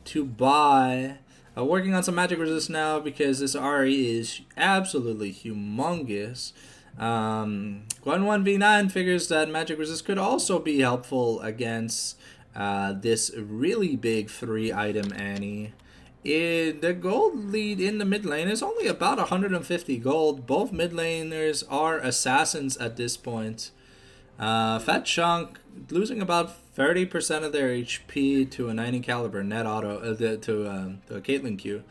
to buy. Working on some magic resist now because this Ahri is absolutely humongous. Gwen 1v9 figures that magic resist could also be helpful against this really big 3-item Annie. The gold lead in the mid lane is only about 150 gold. Both mid laners are assassins at this point. Fat Chunk losing about 30% of their HP to a 90 caliber net auto to a Caitlyn Q.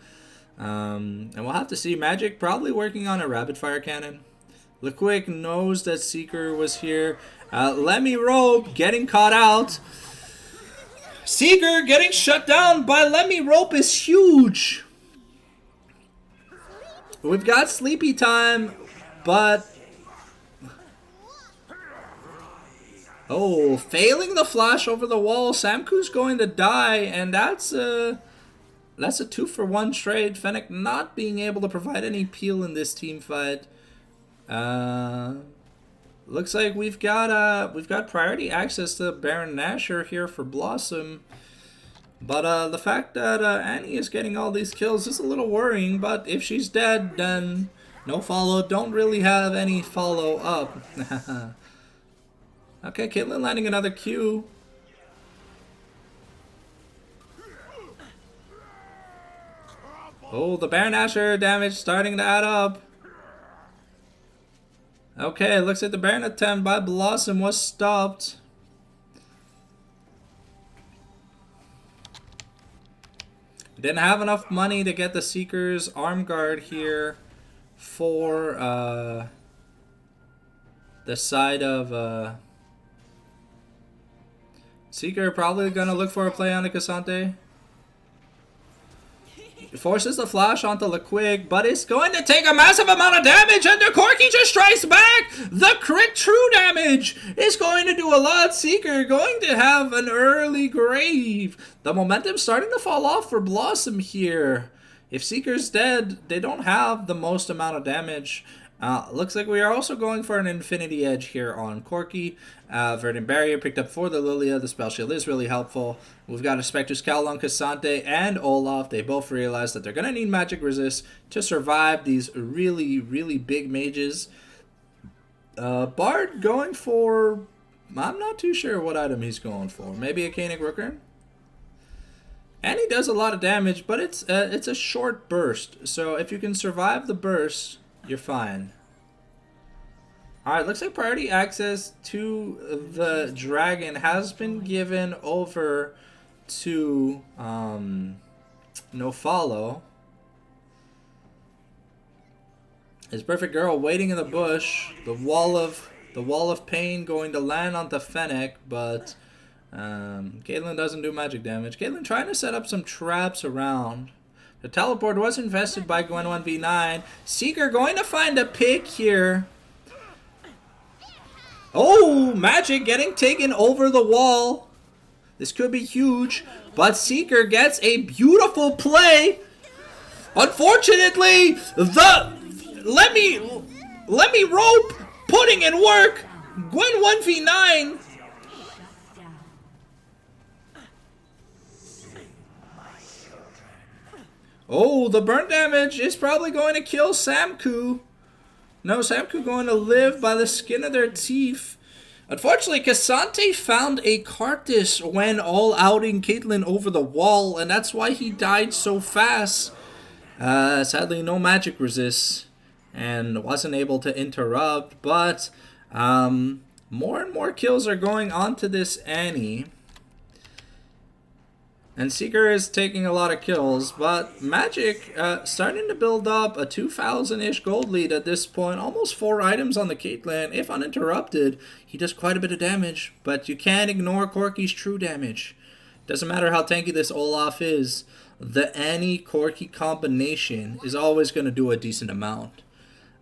And we'll have to see. Magic probably working on a rapid fire cannon. Liquig knows that Seeker was here. Lemmy Rope getting caught out. Seeker getting shut down by Lemmy Rope is huge. We've got sleepy time, but oh, failing the flash over the wall. Samku's going to die, and that's a 2-for-1 trade. Fennec not being able to provide any peel in this team fight. Looks like we've got priority access to Baron Nashor here for Blossom. But the fact that Annie is getting all these kills is a little worrying. But if she's dead, then No Fallow don't really have any follow up. Okay, Caitlyn landing another Q. Oh, the Baron Nashor damage starting to add up. Okay, looks like the Baron attempt by Blossom was stopped. Didn't have enough money to get the Seeker's arm guard here for the side of Seeker probably gonna look for a play on the Cassante. Forces the flash onto Liquig, but it's going to take a massive amount of damage, and the Corki just strikes back! The crit true damage is going to do a lot. Seeker going to have an early grave. The momentum's starting to fall off for Blossom here. If Seeker's dead, they don't have the most amount of damage. Looks like we are also going for an Infinity Edge here on Corki. Verdant Barrier picked up for the Lilia. The Spell Shield is really helpful. We've got a Spectre's Cowl on Cassante and Olaf. They both realize that they're going to need Magic Resist to survive these really, really big mages. Bard going for... I'm not too sure what item he's going for. Maybe a Canic Rooker? And he does a lot of damage, but it's a short burst. So if you can survive the burst, you're fine. Alright, looks like priority access to the dragon has been given over to No Fallow. His perfect girl waiting in the bush. The wall of pain going to land onto Fennec, but Caitlyn doesn't do magic damage. Caitlyn trying to set up some traps around. The teleport was infested by Gwen 1v9. Seeker going to find a pick here. Oh, Magic getting taken over the wall. This could be huge, but Seeker gets a beautiful play. Unfortunately, let me rope putting in work. Gwen 1v9 Oh, the burn damage is probably going to kill Samku. No, Samku going to live by the skin of their teeth. Unfortunately, Cassante found a Cartus when all outing Caitlyn over the wall, and that's why he died so fast. Sadly, no magic resist, and wasn't able to interrupt, but more and more kills are going on to this Annie. And Seeker is taking a lot of kills, but Magic starting to build up a 2,000-ish gold lead at this point. Almost 4 items on the Caitlyn. If uninterrupted, he does quite a bit of damage, but you can't ignore Corki's true damage. Doesn't matter how tanky this Olaf is. The Annie-Corki combination is always going to do a decent amount.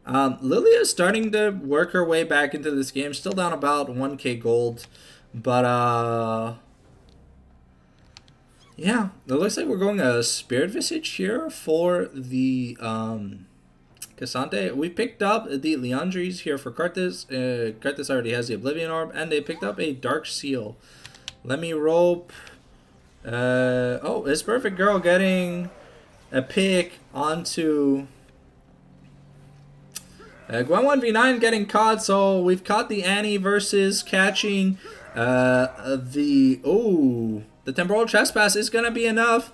Lilia is starting to work her way back into this game. Still down about 1k gold, but yeah, it looks like we're going a Spirit Visage here for the Cassante. We picked up the Leandries here for Carthus. Carthus already has the Oblivion Orb, and they picked up a Dark Seal. Let me rope. Oh, it's Perfect Girl getting a pick onto Gwen 1v9 getting caught. So we've caught the Annie versus catching the Temporal Trespass is going to be enough.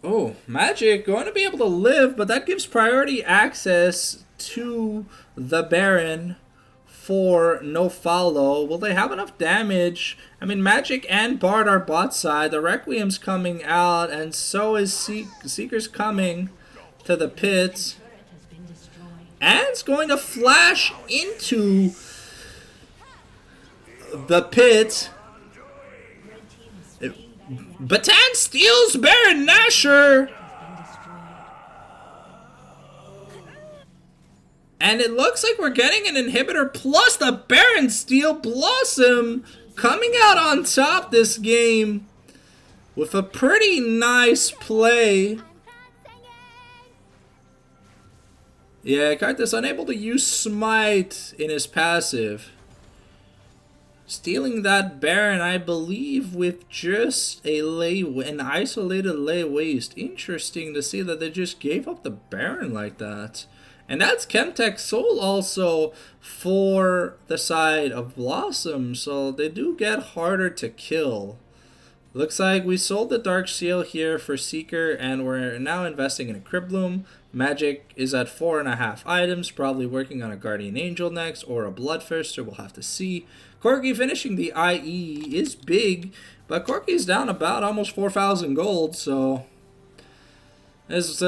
Oh, Magic going to be able to live, but that gives priority access to the Baron for No Fallow. Will they have enough damage? I mean, Magic and Bard are bot side. The Requiem's coming out, and so is Seeker's coming to the pit. And it's going to flash into the pit. Batan steals Baron Nashor. And it looks like we're getting an inhibitor plus the Baron Steel Blossom coming out on top this game with a pretty nice play. Yeah, Carthus unable to use Smite in his passive. Stealing that Baron, I believe, with just an isolated lay waste. Interesting to see that they just gave up the Baron like that. And that's Chemtech Soul also for the side of Blossom, so they do get harder to kill. Looks like we sold the Dark Seal here for Seeker, and we're now investing in a Cribloom. Magic is at 4.5 items, probably working on a Guardian Angel next, or a Bloodthirster, we'll have to see. Corki finishing the IE is big, but Corki's down about almost 4,000 gold, so his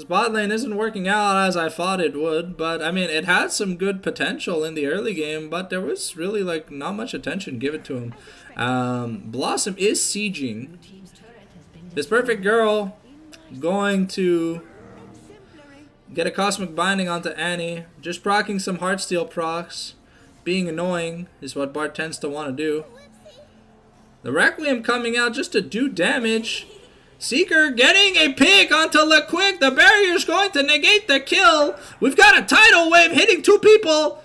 bot lane isn't working out as I thought it would. But I mean, it had some good potential in the early game, but there was really like not much attention given to him. Blossom is sieging. This Perfect Girl going to get a Cosmic Binding onto Annie, just proccing some Heartsteel procs. Being annoying is what Bart tends to want to do. The Requiem coming out just to do damage. Seeker getting a pick onto LeQuick. The barrier's going to negate the kill. We've got a tidal wave hitting 2 people.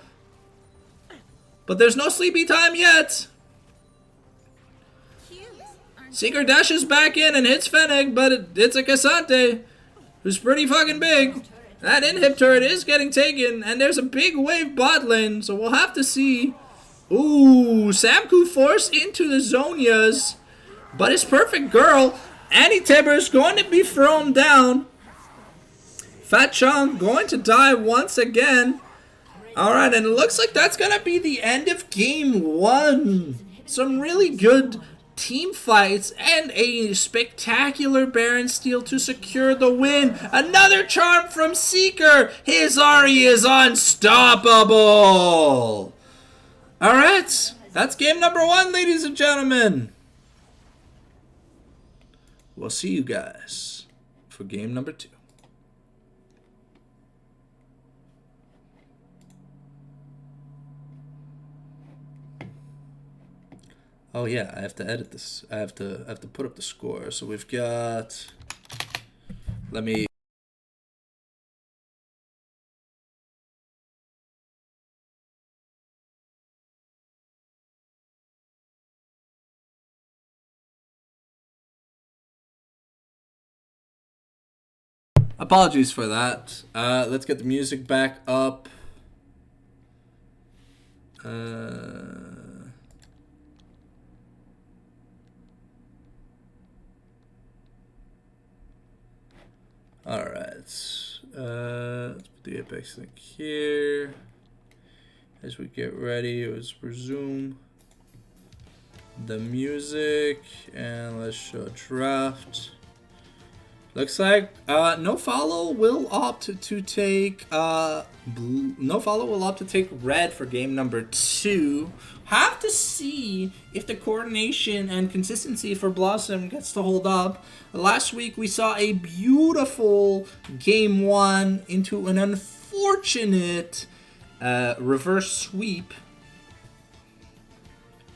But there's no sleepy time yet. Seeker dashes back in and hits Fennec, but it's a Cassante who's pretty fucking big. That inhib turret is getting taken, and there's a big wave bot lane, so we'll have to see. Ooh, Samku forced into the Zonias, but his Perfect Girl, Annie Tibbers going to be thrown down. Fat Chunk going to die once again. Alright, and it looks like that's going to be the end of game 1. Some really good team fights and a spectacular Baron Steel to secure the win. Another charm from Seeker. His Ahri is unstoppable. Alright, that's game number 1, ladies and gentlemen. We'll see you guys for game number 2. Oh yeah, I have to edit this. I have to put up the score. So we've got, let me Apologies for that. Let's get the music back up. Alright. Let's put the Apex link here. As we get ready, let's resume the music and let's show draft. Looks like No Fallow will opt to take No Fallow will opt to take red for game number 2. Have to see if the coordination and consistency for Blossom gets to hold up. Last week we saw a beautiful game 1 into an unfortunate reverse sweep.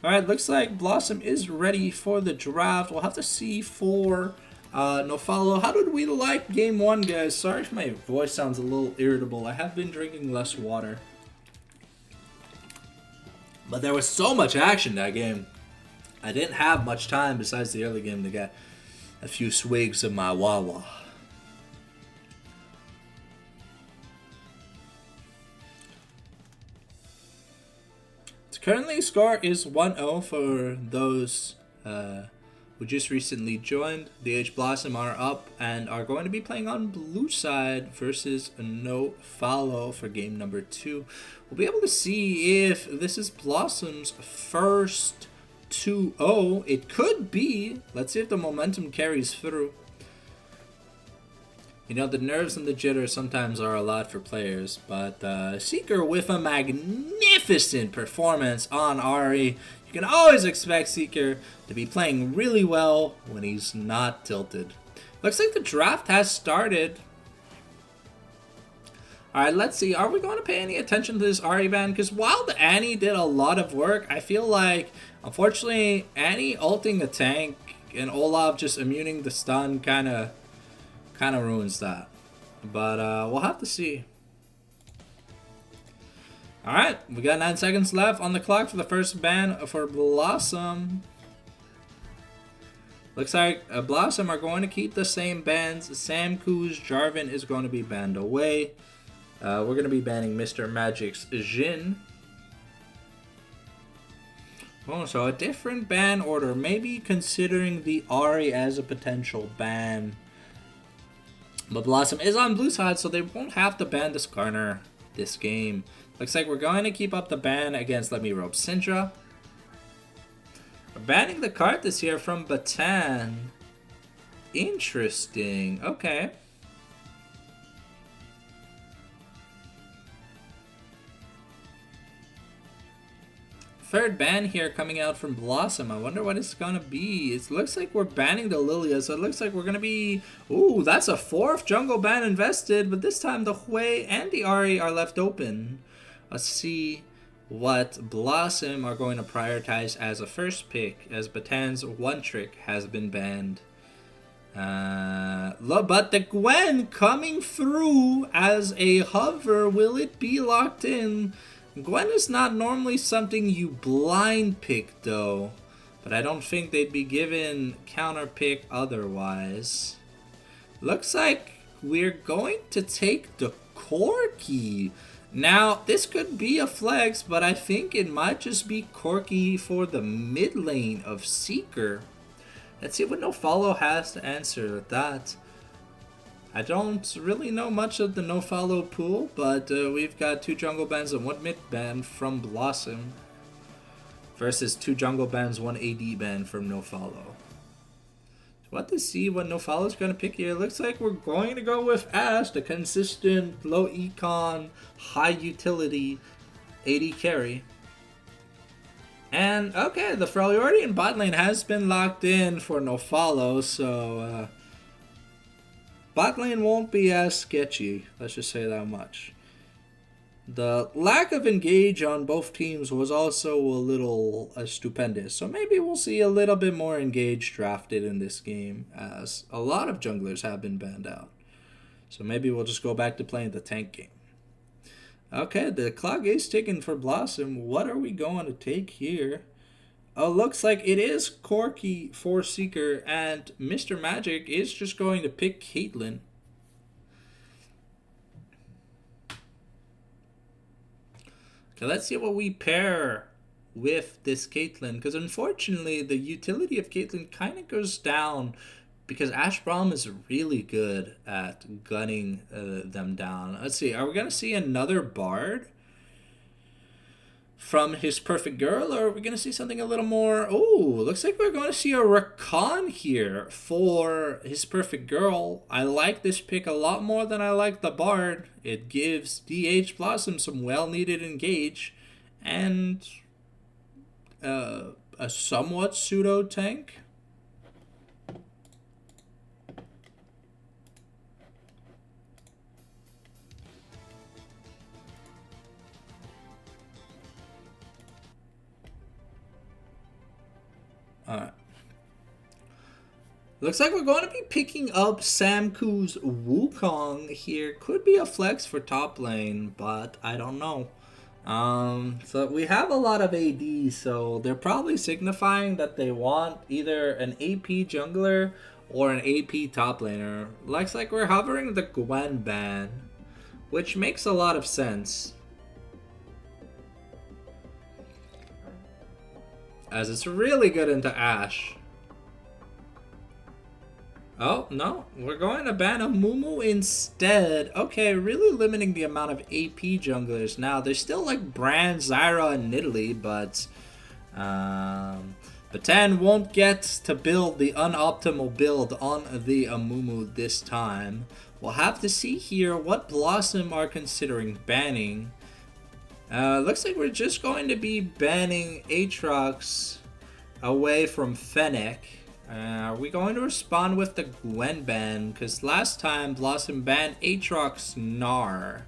Alright, looks like Blossom is ready for the draft. We'll have to see for No Fallow. How did we like game 1, guys? Sorry if my voice sounds a little irritable. I have been drinking less water. But there was so much action that game. I didn't have much time besides the early game to get a few swigs of my Wawa. Currently, score is 1-0 for those who just recently joined. DH Blossom are up and are going to be playing on blue side versus No Fallow for game number 2. We'll be able to see if this is Blossom's first 2-0. It could be. Let's see if the momentum carries through. You know, the nerves and the jitters sometimes are a lot for players, but Seeker with a magnificent performance on Ari. You can always expect Seeker to be playing really well when he's not tilted. Looks like the draft has started. Alright, let's see. Are we going to pay any attention to this Ari ban? Because while the Annie did a lot of work, I feel like, unfortunately, Annie ulting a tank and Olaf just immuning the stun kind of ruins that. But we'll have to see. Alright, we got 9 seconds left on the clock for the first ban for Blossom. Looks like Blossom are going to keep the same bans. Sam Koo's Jarvan is going to be banned away. We're going to be banning Mr. Magic's Jhin. Oh, so a different ban order. Maybe considering the Ari as a potential ban. But Blossom is on blue side, so they won't have to ban this Garner this game. Looks like we're going to keep up the ban against Let Me Rope Syndra. We're banning the card this year from Batan. Interesting. Okay. Third ban here coming out from Blossom. I wonder what it's gonna be. It looks like we're banning the Lilia, so it looks like we're gonna be... Ooh, that's a 4th jungle ban invested, but this time the Hui and the Ari are left open. Let's see what Blossom are going to prioritize as a first pick, as Batan's One Trick has been banned. But the Gwen coming through as a hover. Will it be locked in? Gwen is not normally something you blind pick though, but I don't think they'd be given counter pick otherwise. Looks like we're going to take the Corki. Now, this could be a flex, but I think it might just be Corki for the mid lane of Seeker. Let's see what No Fallow has to answer with that. I don't really know much of the No Fallow pool, but we've got 2 jungle bans and 1 mid ban from Blossom versus 2 jungle bans, 1 AD ban from No Fallow. What to see what No Fallow is going to pick here. Looks like we're going to go with Ash, the consistent, low econ, high utility AD carry. And okay, the priority in bot lane has been locked in for No Fallow, so bot lane won't be as sketchy, let's just say that much. The lack of engage on both teams was also a little stupendous, so maybe we'll see a little bit more engage drafted in this game, as a lot of junglers have been banned out. So maybe we'll just go back to playing the tank game. Okay, the clock is ticking for Blossom. What are we going to take here? Oh, looks like it is Corki for Seeker, and Mr. Magic is just going to pick Caitlyn. Okay, let's see what we pair with this Caitlyn, because unfortunately the utility of Caitlyn kind of goes down because Ash Braum is really good at gunning them down. Let's see, are we going to see another Bard from his Perfect Girl, or are we going to see something a little more... Oh, looks like we're going to see a Rakan here for his Perfect Girl. I like this pick a lot more than I like the Bard. It gives DH Blossom some well-needed engage and a somewhat pseudo tank. Alright. Looks like we're going to be picking up Samku's Wukong here. Could be a flex for top lane, but I don't know. So we have a lot of AD, so they're probably signifying that they want either an AP jungler or an AP top laner. Looks like we're hovering the Gwen ban, which makes a lot of sense, as it's really good into Ashe. Oh, no. We're going to ban a Mumu instead. Okay, really limiting the amount of AP junglers. Now, there's still like Bran, Zyra, and Nidalee, but Batan won't get to build the unoptimal build on the Amumu this time. We'll have to see here what Blossom are considering banning. Looks like we're just going to be banning Aatrox away from Fennec. Are we going to respond with the Gwen ban? Because last time Blossom banned Aatrox Gnar.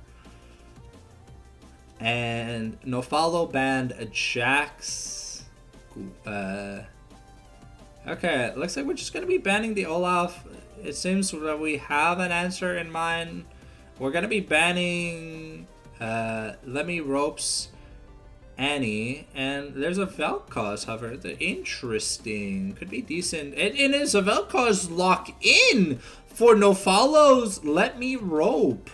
And No Fallow banned Jax. Okay, looks like we're just going to be banning the Olaf. It seems that we have an answer in mind. We're going to be banning Lemmy Ropes Annie, and there's a Vel'Koz hover. Interesting. Could be decent. It is a Vel'Koz lock in for No Follows Let Me Rope.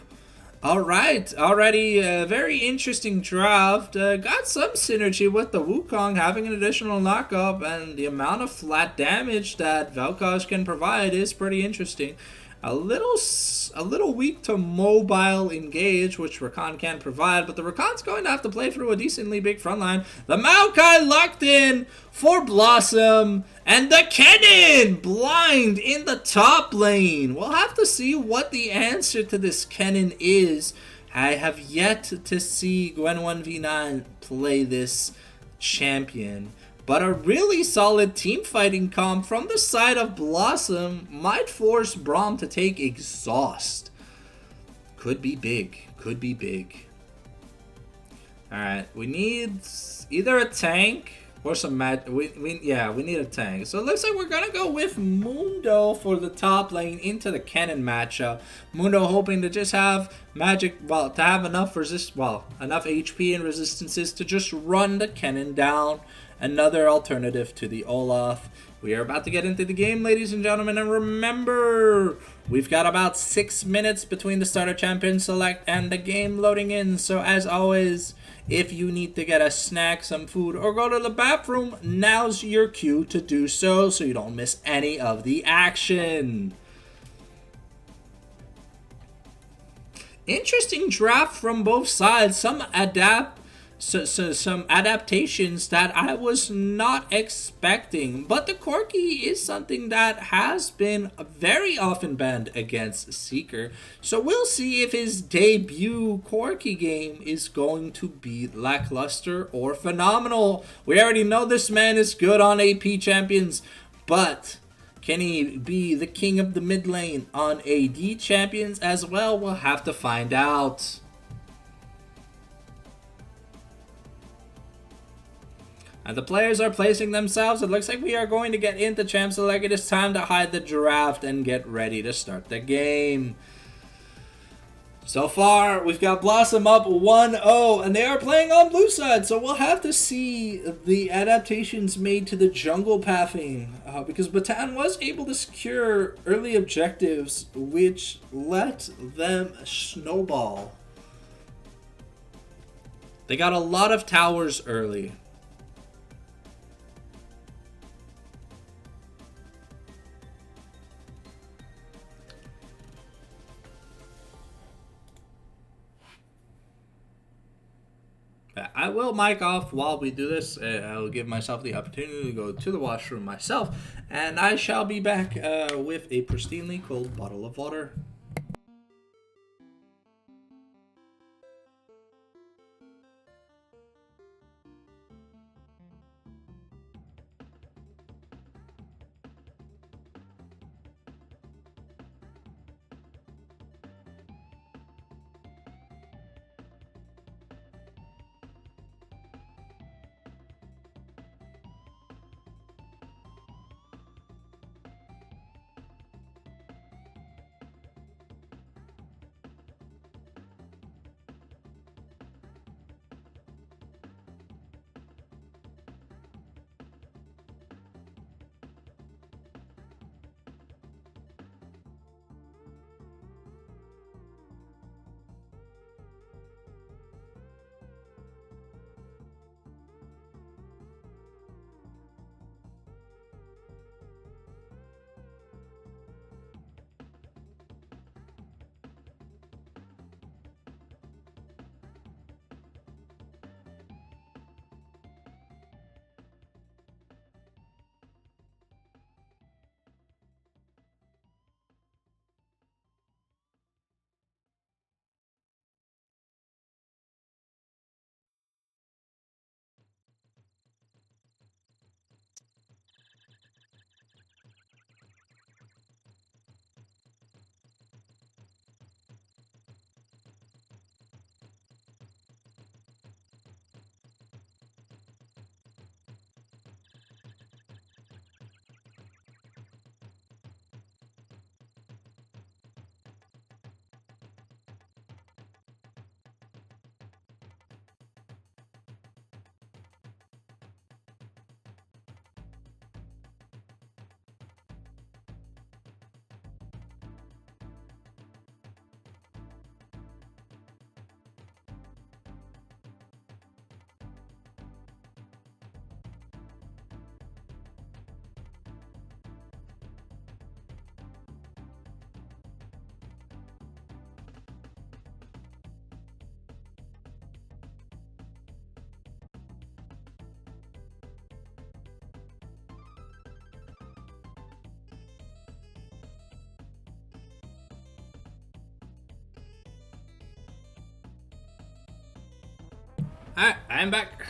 Alright, already a very interesting draft. Got some synergy with the Wukong having an additional knockup, and the amount of flat damage that Vel'Koz can provide is pretty interesting. A little weak to mobile engage, which Rakan can provide, but the Rakan's going to have to play through a decently big front line. The Maokai locked in for Blossom, and the Kennen blind in the top lane. We'll have to see what the answer to this Kennen is. I have yet to see Gwen 1v9 play this champion. But a really solid team fighting comp from the side of Blossom might force Braum to take Exhaust. Could be big. Could be big. Alright, we need either a tank or some we need a tank. So it looks like we're gonna go with Mundo for the top lane into the Kennen matchup. Mundo hoping to just have magic, to have enough enough HP and resistances to just run the Kennen down. Another alternative to the Olaf. We are about to get into the game, ladies and gentlemen, and remember, we've got about 6 minutes between the starter champion select and the game loading in. So as always, if you need to get a snack, some food, or go to the bathroom, now's your cue to do so you don't miss any of the action. Interesting draft from both sides. Some adaptations that I was not expecting, but the Corki is something that has been very often banned against Seeker, so we'll see if his debut Corki game is going to be lackluster or phenomenal. We already know this man is good on AP champions, but can he be the king of the mid lane on AD champions as well? We'll have to find out. And the players are placing themselves. It looks like we are going to get into Champ Select. It is time to hide the draft and get ready to start the game. So far, we've got Blossom up 1-0, and they are playing on blue side. So we'll have to see the adaptations made to the jungle pathing, because Batan was able to secure early objectives, which let them snowball. They got a lot of towers early. I will mic off while we do this. I will give myself the opportunity to go to the washroom myself, and I shall be back with a pristinely cold bottle of water. Alright, I'm back.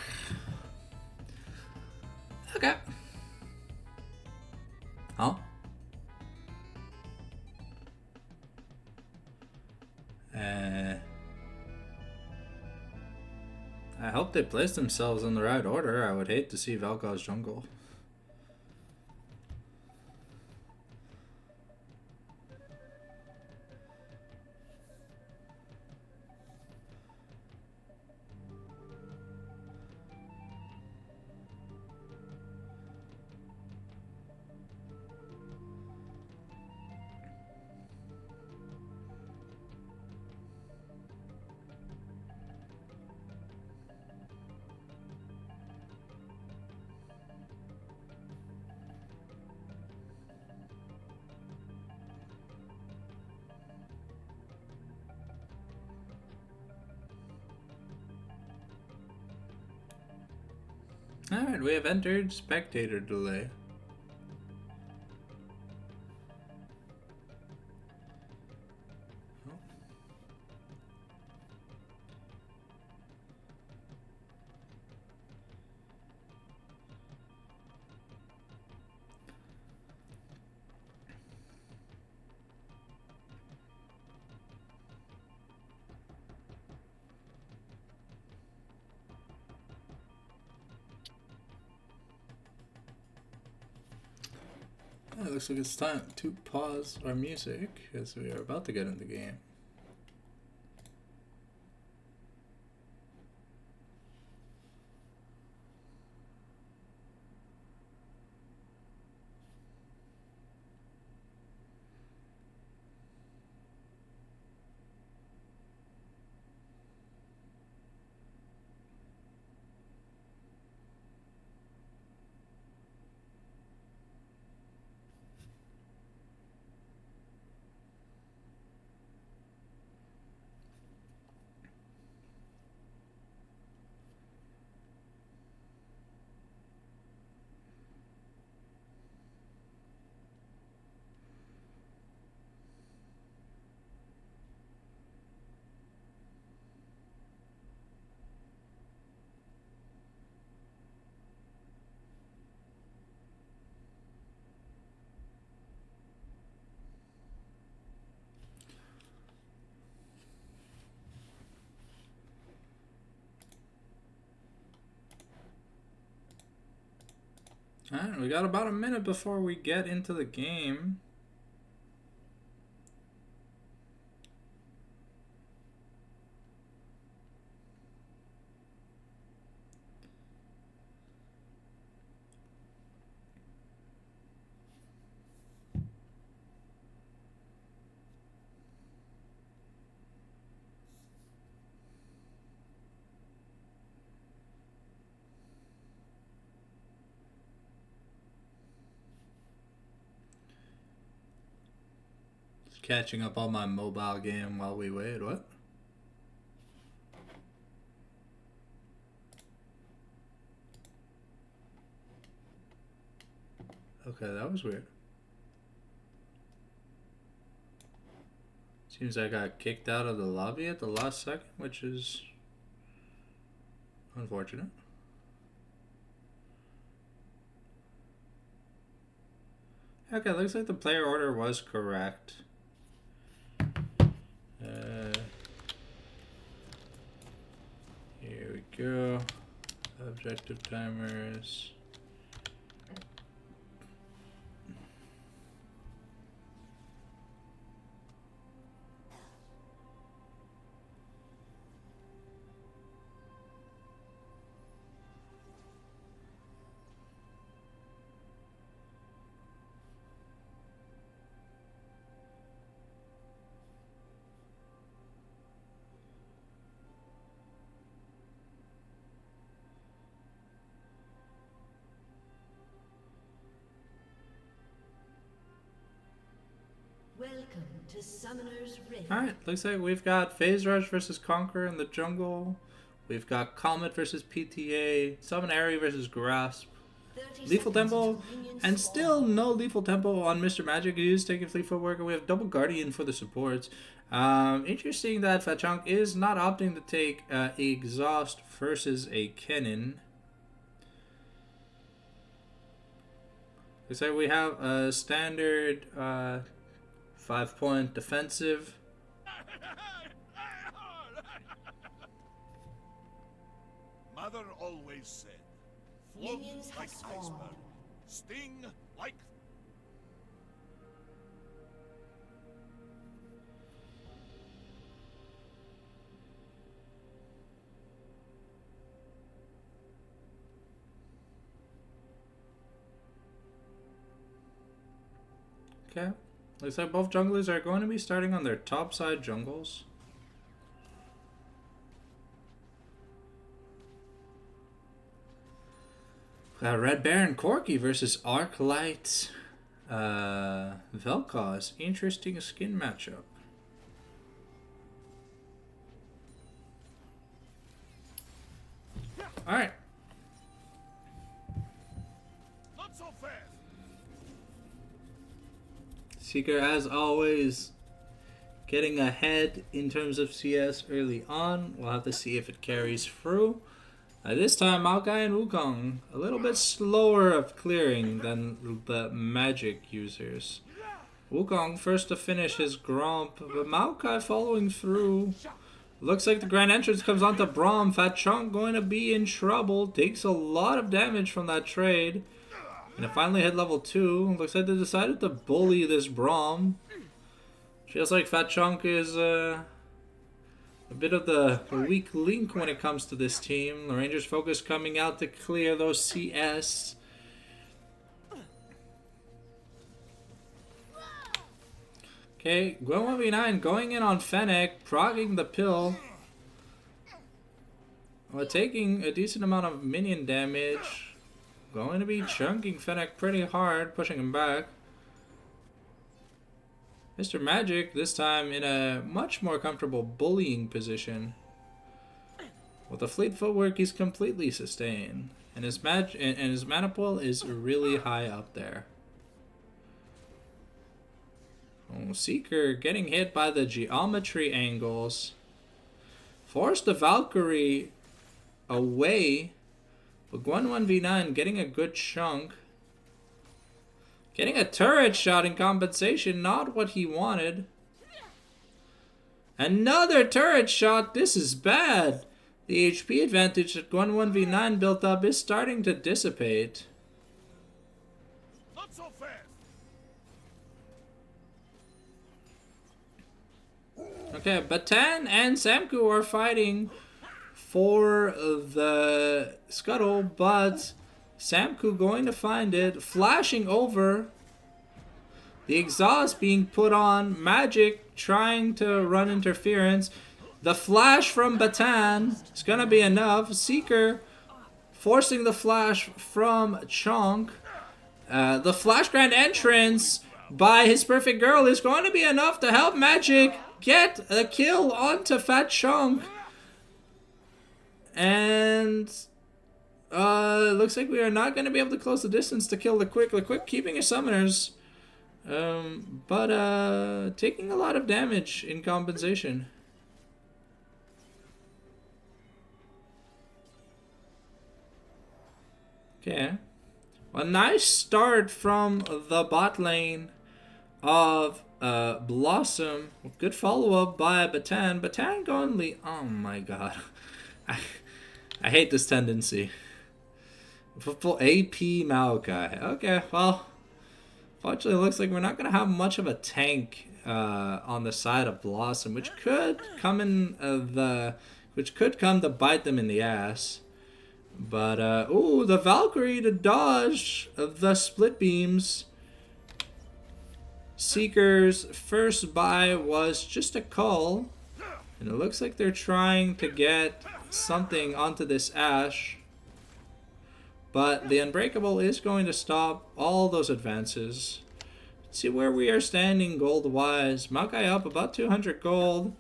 Okay. Huh? I hope they place themselves in the right order. I would hate to see Valkos jungle. Alright, we have entered spectator delay. It looks like it's time to pause our music as we are about to get in the game. Alright, we got about a minute before we get into the game. Catching up on my mobile game while we wait. What? Okay, that was weird. Seems I got kicked out of the lobby at the last second, which is unfortunate. Okay, looks like the player order was correct. Here we go. Objective timers. Welcome to Summoner's Rift. Alright, looks like we've got Phase Rush versus Conquer in the jungle. We've got Comet versus PTA, Summon Airy versus Grasp, Lethal Tempo, and still no Lethal Tempo on Mr. Magic. He is taking Fleet Footwork, and we have Double Guardian for the supports. Interesting that Fat Chunk is not opting to take Exhaust versus a Kennen. Looks like we have a standard 5-point defensive. Mother always said, float Minions have like spawned. iceberg, sting like... Okay. Looks like both junglers are going to be starting on their top side jungles. Red Baron Corki versus Arclight Vel'Koz. Interesting skin matchup. Alright. Not so fast! Seeker, as always, getting ahead in terms of CS early on. We'll have to see if it carries through. This time, Maokai and Wukong a little bit slower of clearing than the Magic users. Wukong first to finish his Gromp, but Maokai following through. Looks like the Grand Entrance comes onto Braum. Fat Chunk going to be in trouble. Takes a lot of damage from that trade. And it finally hit level 2. Looks like they decided to bully this Braum. Feels like Fat Chunk is a bit of the weak link when it comes to this team. The Rangers focus coming out to clear those CS. Okay, Gwen 1v9 going in on Fennec, progging the pill. Well, taking a decent amount of minion damage. Going to be chunking Fennec pretty hard, pushing him back. Mr. Magic, this time in a much more comfortable bullying position. With the Fleet Footwork, he's completely sustained. And his mana pool is really high up there. Oh, Seeker getting hit by the geometry angles. Forced the Valkyrie away. But Gwen 1v9 getting a good chunk. Getting a turret shot in compensation, not what he wanted. Another turret shot, this is bad. The HP advantage that Gwen 1v9 built up is starting to dissipate. so fast. Okay, Batan and Samku are fighting for the scuttle, but Samku going to find it, flashing over. The exhaust being put on, Magic trying to run interference. The flash from Batan is going to be enough. Seeker forcing the flash from Chonk. The Flash Grand Entrance by his Perfect Girl is going to be enough to help Magic get a kill onto Fat Chonk. And looks like we are not going to be able to close the distance to kill the Quick. The Quick keeping his summoners, but taking a lot of damage in compensation. Okay. A nice start from the bot lane of Blossom. Good follow-up by Batan. Batan going lead. Oh my god. I hate this tendency. Full AP Maokai. Okay, well, fortunately it looks like we're not going to have much of a tank on the side of Blossom, which could come to bite them in the ass. But, ooh, the Valkyrie to dodge the split beams. Seeker's first buy was just a call. And it looks like they're trying to get something onto this Ashe. But the Unbreakable is going to stop all those advances. Let's see where we are standing gold-wise. Maokai up about 200 gold.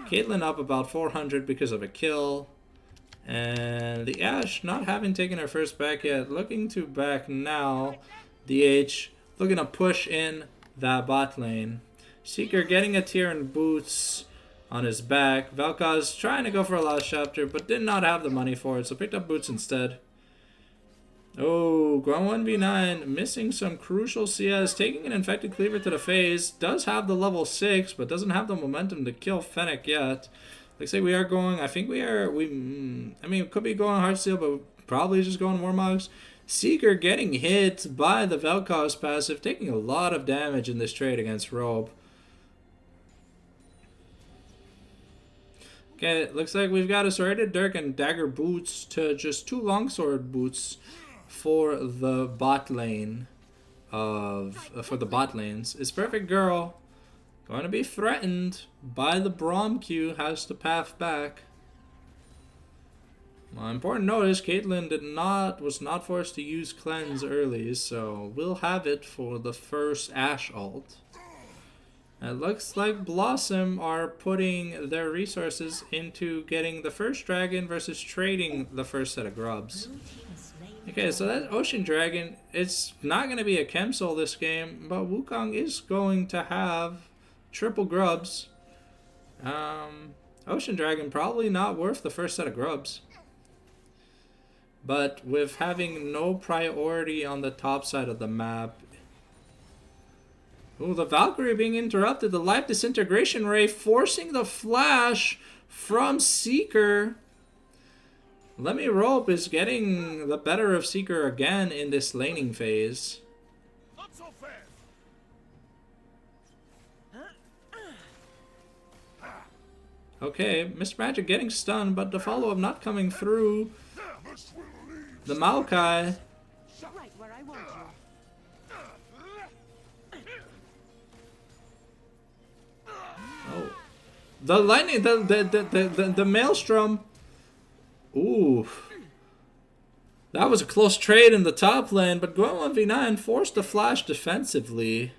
Caitlyn up about 400 because of a kill. And the Ashe not having taken her first back yet, looking to back now. DH looking to push in that bot lane. Seeker getting a tier in boots on his back. Vel'Koz trying to go for a last chapter, but did not have the money for it, so picked up boots instead. Oh, Guan 1v9 missing some crucial CS, taking an infected cleaver to the face. Does have the level 6, but doesn't have the momentum to kill Fennec yet. Looks like we are going, I think we are, I mean, it could be going Heartsteel, but probably just going Warmogs. Seeker getting hit by the Vel'Koz passive, taking a lot of damage in this trade against Robe. Okay, looks like we've got a Serrated Dirk and Dagger boots to just 2 Longsword boots for the bot lane for the bot lanes. It's Perfect Girl going to be threatened by the Braum Q, has to path back. Well, important notice, Caitlyn was not forced to use Cleanse early, so we'll have it for the first Ashe ult. It looks like Blossom are putting their resources into getting the first dragon versus trading the first set of grubs. Okay, so that Ocean Dragon, it's not going to be a Chem Soul this game, but Wukong is going to have triple grubs. Ocean Dragon probably not worth the first set of grubs. But with having no priority on the top side of the map. Ooh, the Valkyrie being interrupted. The Life Disintegration Ray forcing the flash from Seeker. Lemmy Rope is getting the better of Seeker again in this laning phase. Not so fast. Okay, Mr. Magic getting stunned, but the follow-up not coming through. The Maokai. Right where I want you. Oh. The lightning, the Maelstrom. Ooh. That was a close trade in the top lane, but Gwen 1v9 forced the flash defensively.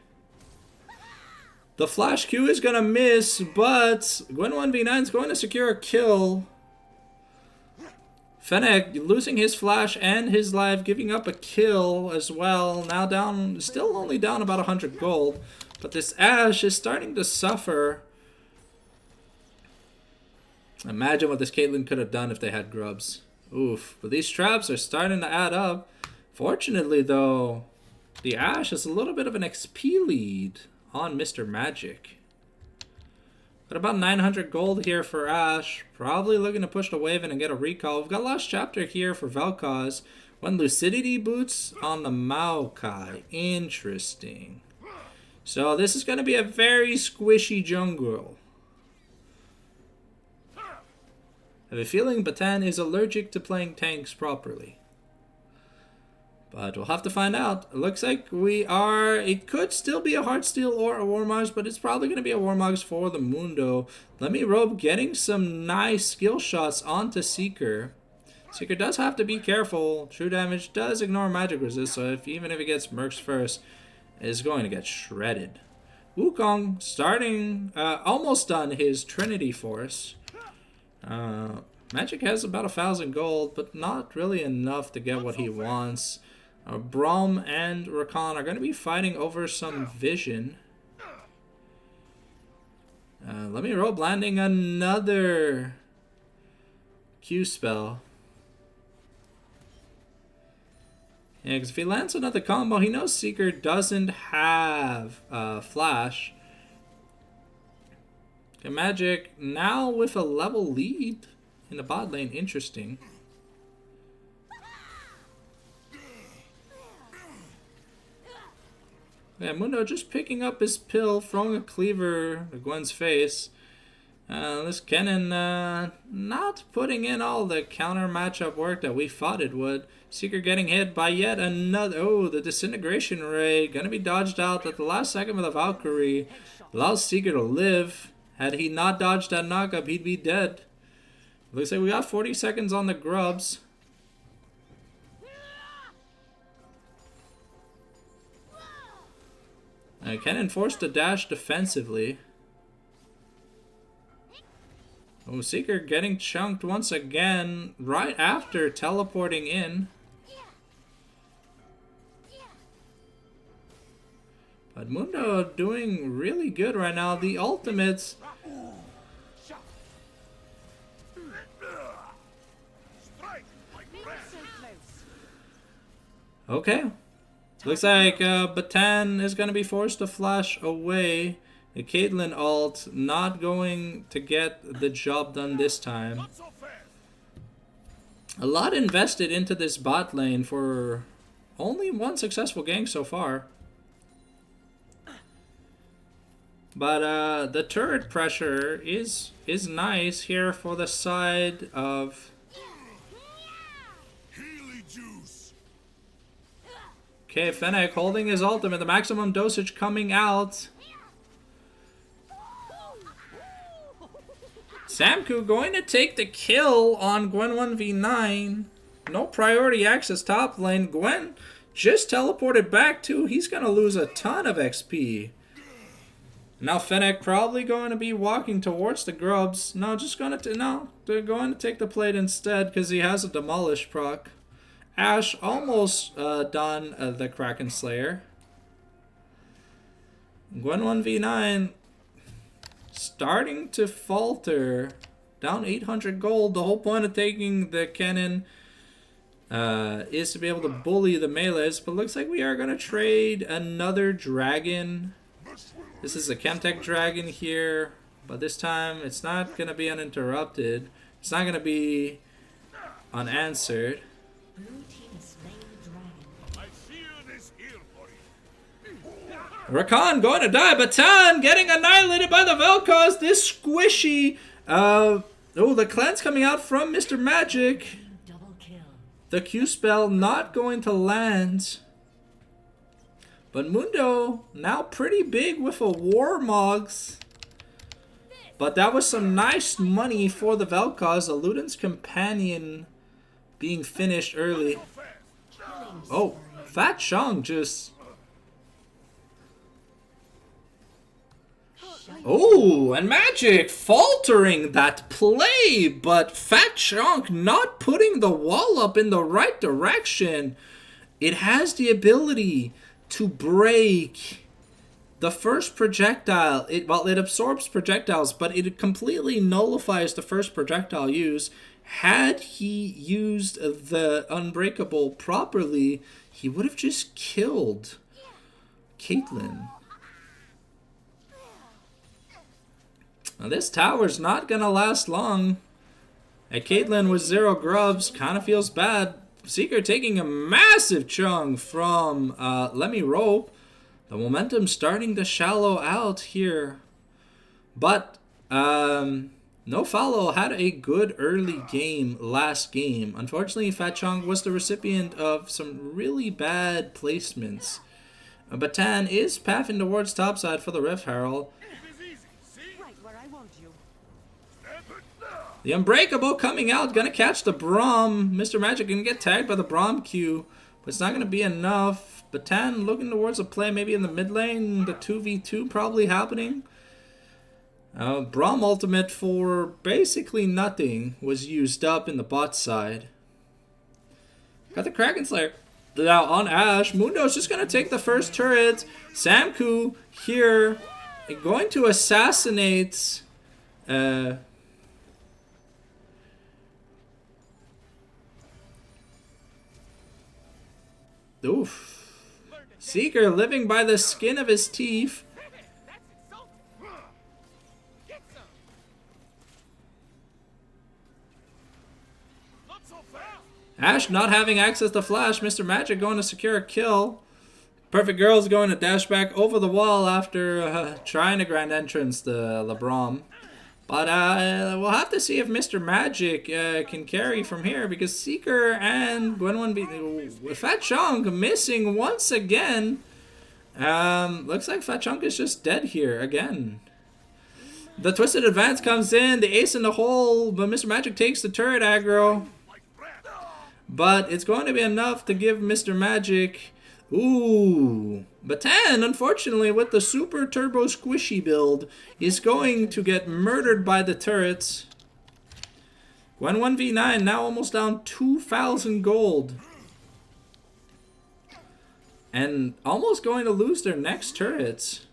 The flash Q is going to miss, but Gwen 1v9 is going to secure a kill. Fennec losing his flash and his life, giving up a kill as well. Now down, still only down about 100 gold. But this Ashe is starting to suffer. Imagine what this Caitlyn could have done if they had grubs. Oof. But these traps are starting to add up. Fortunately, though, the Ashe has a little bit of an XP lead on Mr. Magic. Got about 900 gold here for Ashe. Probably looking to push the wave in and get a recall. We've got last chapter here for Vel'Koz. One lucidity boots on the Maokai. Interesting. So this is going to be a very squishy jungle. I have a feeling Batan is allergic to playing tanks properly. But we'll have to find out. It looks like we are... It could still be a Heartsteel or a Warmogs, but it's probably going to be a Warmogs for the Mundo. Let me rope getting some nice skill shots onto Seeker. Seeker does have to be careful. True damage does ignore magic resist, so even if it gets Mercs first, it's going to get shredded. Wukong starting... almost done his Trinity Force. Magic has about 1,000 gold, but not really enough to get what he wants. Braum and Rakan are going to be fighting over some vision. Let me rope landing another Q spell. Yeah, because if he lands another combo, he knows Seeker doesn't have Flash. Okay, Magic now with a level lead in the bot lane. Interesting. Yeah, Mundo just picking up his pill, throwing a cleaver at Gwen's face. This Kennen not putting in all the counter matchup work that we thought it would. Seeker getting hit by yet another... Oh, the Disintegration Ray. Gonna be dodged out at the last second with a Valkyrie. Allows Seeker to live. Had he not dodged that knockup, he'd be dead. Looks like we got 40 seconds on the grubs. Kennen forced to dash defensively. Oh, Seeker getting chunked once again right after teleporting in. But Mundo doing really good right now. The ultimates... Okay. Looks like Batan is going to be forced to flash away. The Caitlyn ult not going to get the job done this time. A lot invested into this bot lane for only one successful gank so far. But the turret pressure is nice here for the side of... Okay, Fennec holding his ultimate, the maximum dosage coming out. Samku going to take the kill on Gwen 1v9. No priority access top lane. Gwen just teleported back too. He's going to lose a ton of XP. Now Fennec probably going to be walking towards the grubs. No, just going to... No, they're going to take the plate instead because he has a Demolish proc. Ashe almost done the Kraken Slayer. Gwen 1v9 starting to falter. Down 800 gold. The whole point of taking the Kennen is to be able to bully the melees. But looks like we are going to trade another dragon. This is a Chemtech dragon here. But this time it's not going to be uninterrupted. It's not going to be unanswered. Rakan going to die. Batan getting annihilated by the Vel'Koz. This squishy... oh, the cleanse coming out from Mr. Magic. Double kill. The Q spell not going to land. But Mundo now pretty big with a Warmogs. But that was some nice money for the Vel'Koz. The Luden's Companion being finished early. Oh, Fat Chong just... Oh, and Magic faltering that play, but Fat Chunk not putting the wall up in the right direction. It has the ability to break the first projectile. It absorbs projectiles, but it completely nullifies the first projectile use. Had he used the Unbreakable properly, he would have just killed Caitlyn. Now this tower's not gonna last long. And Caitlyn with 0 grubs kind of feels bad. Seeker taking a massive chunk from Let Me Rope. The momentum starting to shallow out here. But No Fallow had a good early game last game. Unfortunately, Fat Chunk was the recipient of some really bad placements. Batan is pathing towards topside for the Rift Herald. Right where I want you. The Unbreakable coming out, gonna catch the Braum. Mr. Magic gonna get tagged by the Braum Q, but it's not gonna be enough. Batan looking towards a play maybe in the mid lane. The 2v2 probably happening. Braum ultimate for basically nothing was used up in the bot side. Got the Kraken Slayer now on Ash. Mundo's just gonna take the first turret. Samku here going to assassinate oof. Seeker living by the skin of his teeth. Ash not having access to flash. Mr. Magic going to secure a kill. Perfect Girl's going to dash back over the wall after trying a grand entrance to LeBron. But we'll have to see if Mr. Magic can carry from here, because Seeker and Gwen Fat Chunk missing once again. Looks like Fat Chunk is just dead here again. The Twisted Advance comes in, the ace in the hole, but Mr. Magic takes the turret aggro. But it's going to be enough to give Mr. Magic... Ooh. Batan, unfortunately, with the super turbo squishy build, is going to get murdered by the turrets. Gwen 1v9, now almost down 2,000 gold. And almost going to lose their next turrets.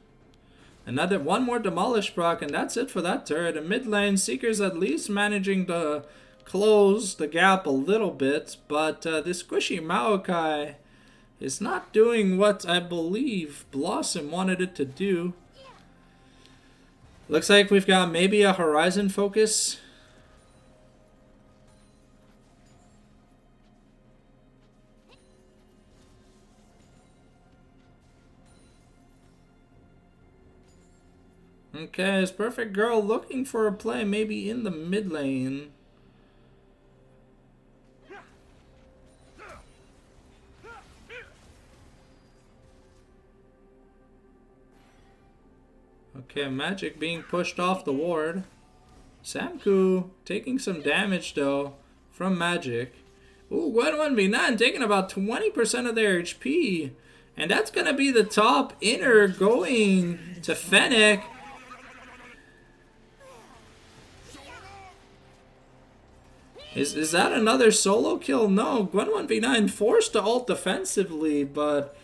One more Demolish proc, and that's it for that turret. In mid lane, Seeker's at least managing to close the gap a little bit, but this squishy Maokai is not doing what I believe Blossom wanted it to do. Looks like we've got maybe a Horizon focus. Okay, is Perfect Girl looking for a play maybe in the mid lane? Okay, Magic being pushed off the ward. Samku taking some damage though from Magic. Ooh, Gwen 1v9 taking about 20% of their HP. And that's going to be the top inner going to Fennec. Is that another solo kill? No, Gwen 1v9 forced to ult defensively, but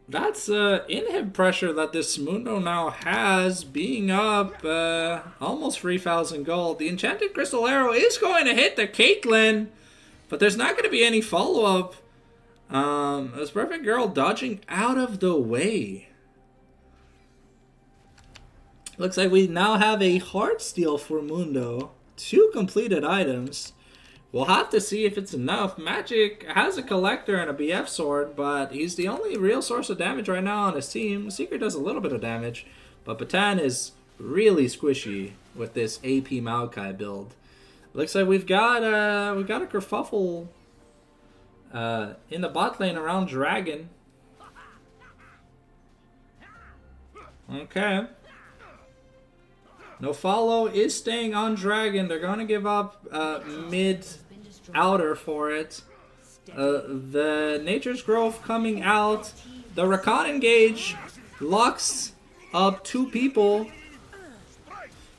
that's inhib pressure that this Mundo now has, being up almost 3,000 gold. The Enchanted Crystal Arrow is going to hit the Caitlyn, but there's not going to be any follow-up. This Perfect Girl dodging out of the way. Looks like we now have a Heartsteel for Mundo. 2 completed items. We'll have to see if it's enough. Magic has a Collector and a BF Sword, but he's the only real source of damage right now on his team. Seeker does a little bit of damage, but Batan is really squishy with this AP Maokai build. Looks like we've got a kerfuffle in the bot lane around Dragon. Okay. No Fallow is staying on Dragon. They're going to give up mid outer for it. The Nature's Grove coming out. The Rakan engage locks up 2 people.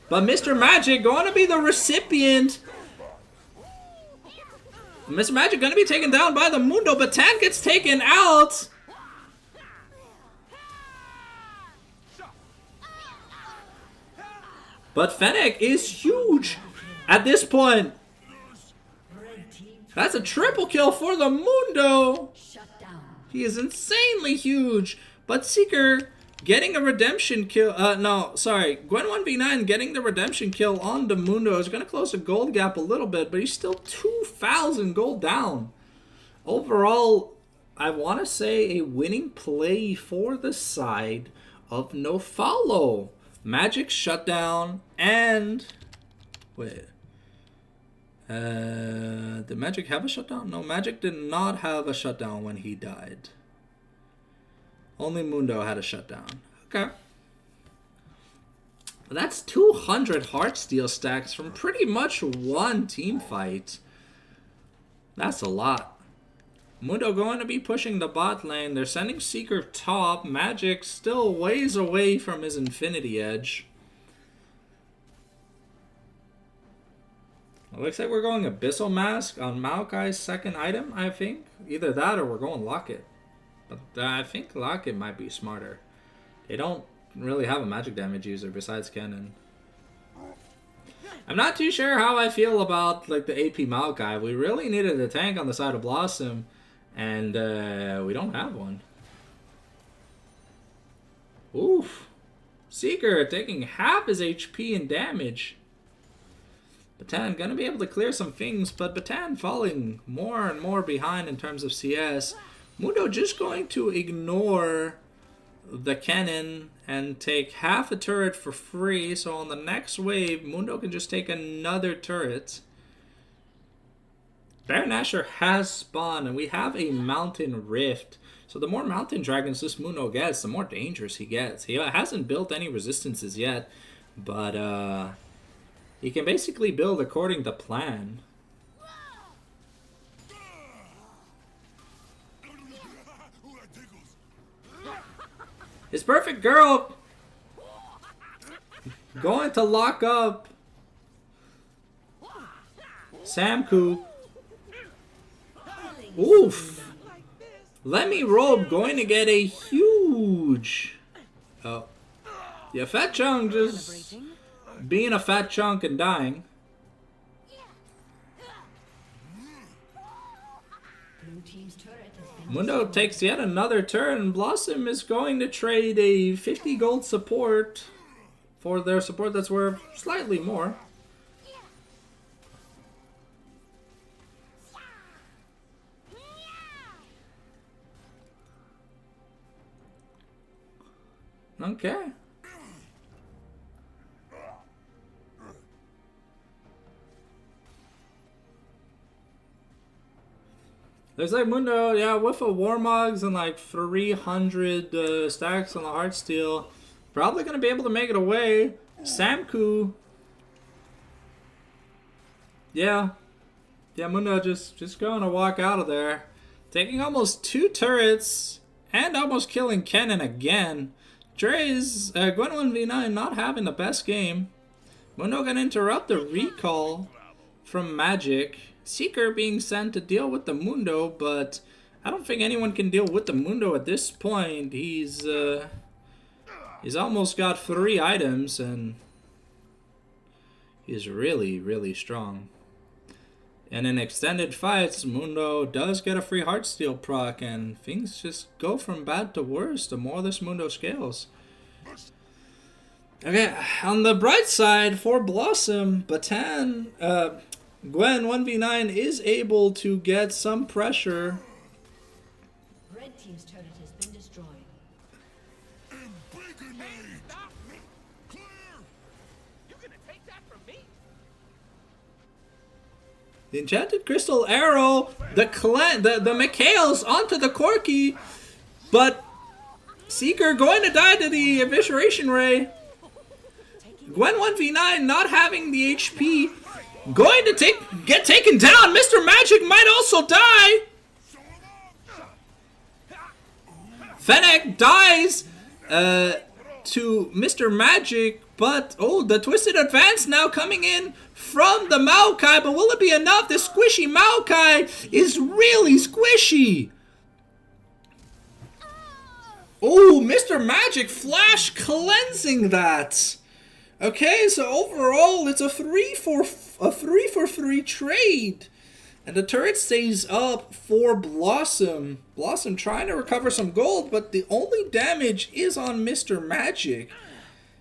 But Mr. Magic going to be the recipient. Mr. Magic going to be taken down by the Mundo. Batan gets taken out. But Fennec is huge at this point. That's a triple kill for the Mundo. He is insanely huge. But Seeker getting a redemption kill. No, sorry. Gwen 1v9 getting the redemption kill on the Mundo is going to close the gold gap a little bit, but he's still 2,000 gold down. Overall, I want to say a winning play for the side of No Fallow. Magic shutdown and... Wait. Did Magic have a shutdown? No, Magic did not have a shutdown when he died. Only Mundo had a shutdown. Okay. That's 200 Heartsteel stacks from pretty much one team fight. That's a lot. Mundo going to be pushing the bot lane. They're sending Seeker top. Magic still ways away from his Infinity Edge. It looks like we're going Abyssal Mask on Maokai's second item, I think. Either that or we're going Locket. But I think Locket might be smarter. They don't really have a magic damage user besides Kennen. I'm not too sure how I feel about like the AP Maokai. We really needed a tank on the side of Blossom. And we don't have one. Oof. Seeker taking half his HP in damage. Batan gonna be able to clear some things, but Batan falling more and more behind in terms of CS. Mundo just going to ignore the cannon and take half a turret for free. So on the next wave, Mundo can just take another turret. Baron Nashor has spawned, and we have a Mountain Rift. So the more Mountain Dragons this Mundo gets, the more dangerous he gets. He hasn't built any resistances yet, but he can basically build according to plan. His perfect girl going to lock up Samku. Oof. Let me robe going to get a huge... Oh. Yeah, Fat Chunk just being a fat chunk and dying. Mundo takes yet another turn, and Blossom is going to trade a 50 gold support for their support that's worth slightly more. Okay. There's like Mundo, yeah, with a Warmogs and like 300 stacks on the Heartsteel. Probably going to be able to make it away. Samku. Yeah. Yeah, Mundo just going to walk out of there. Taking almost 2 turrets and almost killing Kennen again. Dre's Gwen 1v9 not having the best game. Mundo going to interrupt the recall from Magic. Seeker being sent to deal with the Mundo, but I don't think anyone can deal with the Mundo at this point. He's almost got 3 items, and he's really, really strong. And in extended fights, Mundo does get a free Heartsteel proc, and things just go from bad to worse the more this Mundo scales. Okay, on the bright side for Blossom, Batan, Gwen 1v9 is able to get some pressure. Red team's turret has been destroyed. The Enchanted Crystal Arrow, the Mikhails onto the Corki, but Seeker going to die to the Evisceration Ray. Gwen 1v9 not having the HP, going to get taken down. Mr. Magic might also die. Fennec dies to Mr. Magic, but oh, the Twisted Advance now coming in from the Maokai, but will it be enough? This squishy Maokai is really squishy. Oh, Mr. Magic flash cleansing that. Okay, so overall it's a 3 for 3 trade. And the turret stays up for Blossom. Blossom trying to recover some gold, but the only damage is on Mr. Magic.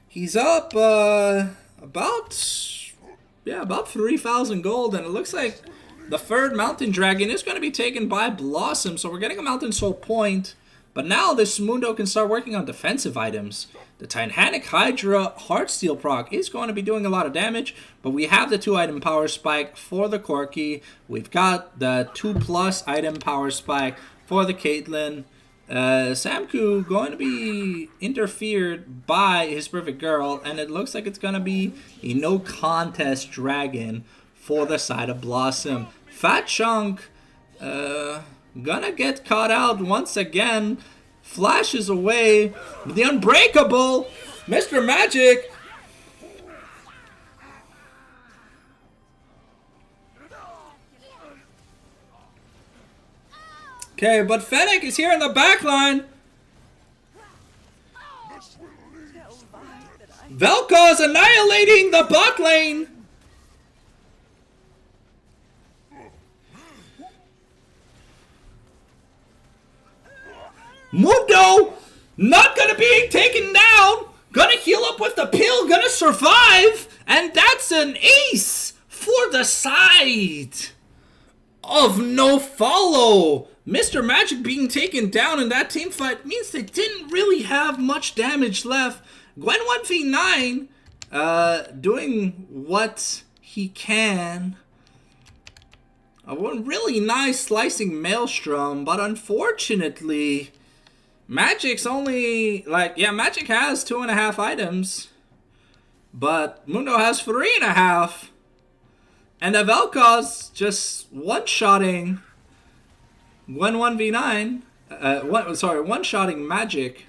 He's up about 3,000 gold, and it looks like the third Mountain Dragon is going to be taken by Blossom, so we're getting a Mountain Soul point. But now this Mundo can start working on defensive items. The Titanic Hydra Heartsteel proc is going to be doing a lot of damage, but we have the 2-item power spike for the Corki. We've got the 2+ item power spike for the Caitlyn. Samku going to be interfered by his perfect girl, and it looks like it's going to be a no contest dragon for the side of Blossom. Fat Chunk gonna get caught out once again. Flashes away. The Unbreakable Mr. Magic. Okay, but Fennec is here in the back line. Vel'Koz annihilating the bot lane. Mundo not gonna be taken down. Gonna heal up with the pill. Gonna survive. And that's an ace for the side of No Fallow. Mr. Magic being taken down in that team fight means they didn't really have much damage left. Gwen 1v9 doing what he can. A really nice slicing Maelstrom, but unfortunately, Magic's only, Magic has 2.5 items, but Mundo has 3.5. And the Vel'Koz just one-shotting Gwen 1v9, one-shotting Magic.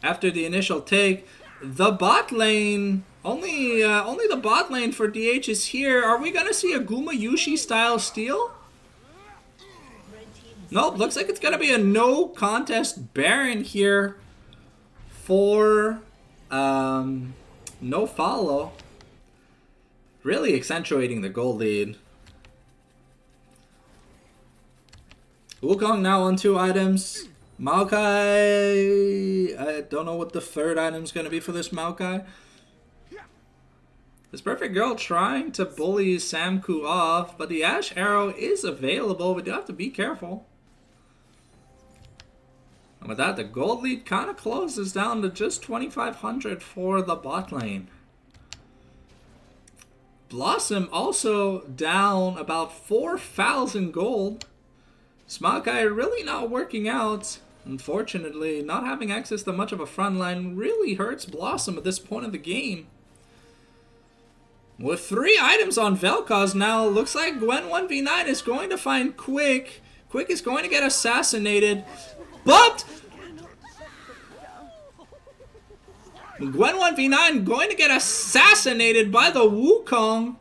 After the initial take, the bot lane, only the bot lane for DH is here. Are we gonna see a Gumayushi style steal? Nope, looks like it's gonna be a no contest Baron here for No Fallow. Really accentuating the gold lead. Wukong now on 2 items. Maokai, I don't know what the 3rd item is going to be for this Maokai. This perfect girl trying to bully Samku off, but the Ash Arrow is available. We do have to be careful. And with that, the gold lead kind of closes down to just 2,500 for the bot lane. Blossom also down about 4,000 gold. Smakai really not working out. Unfortunately, not having access to much of a front line really hurts Blossom at this point of the game. With 3 items on Vel'Koz now, looks like Gwen 1v9 is going to find Quick. Quick is going to get assassinated, but Gwen 1v9 going to get assassinated by the Wukong.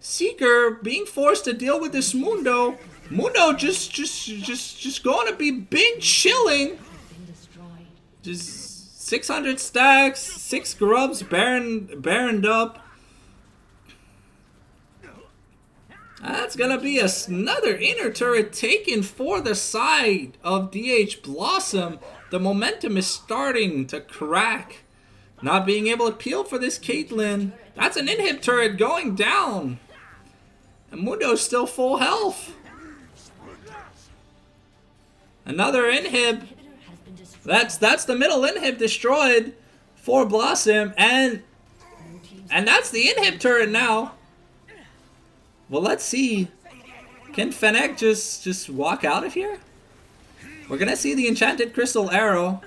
Seeker being forced to deal with this Mundo. Mundo just going to be big chilling. Just 600 stacks, 6 grubs baroned up. That's going to be another inner turret taken for the side of DH Blossom. The momentum is starting to crack. Not being able to peel for this Caitlyn. That's an inhib turret going down. And Mundo's still full health. Another inhib. That's the middle inhib destroyed for Blossom, and that's the inhib turret now. Well, let's see. Can Fennec just walk out of here? We're gonna see the enchanted crystal arrow.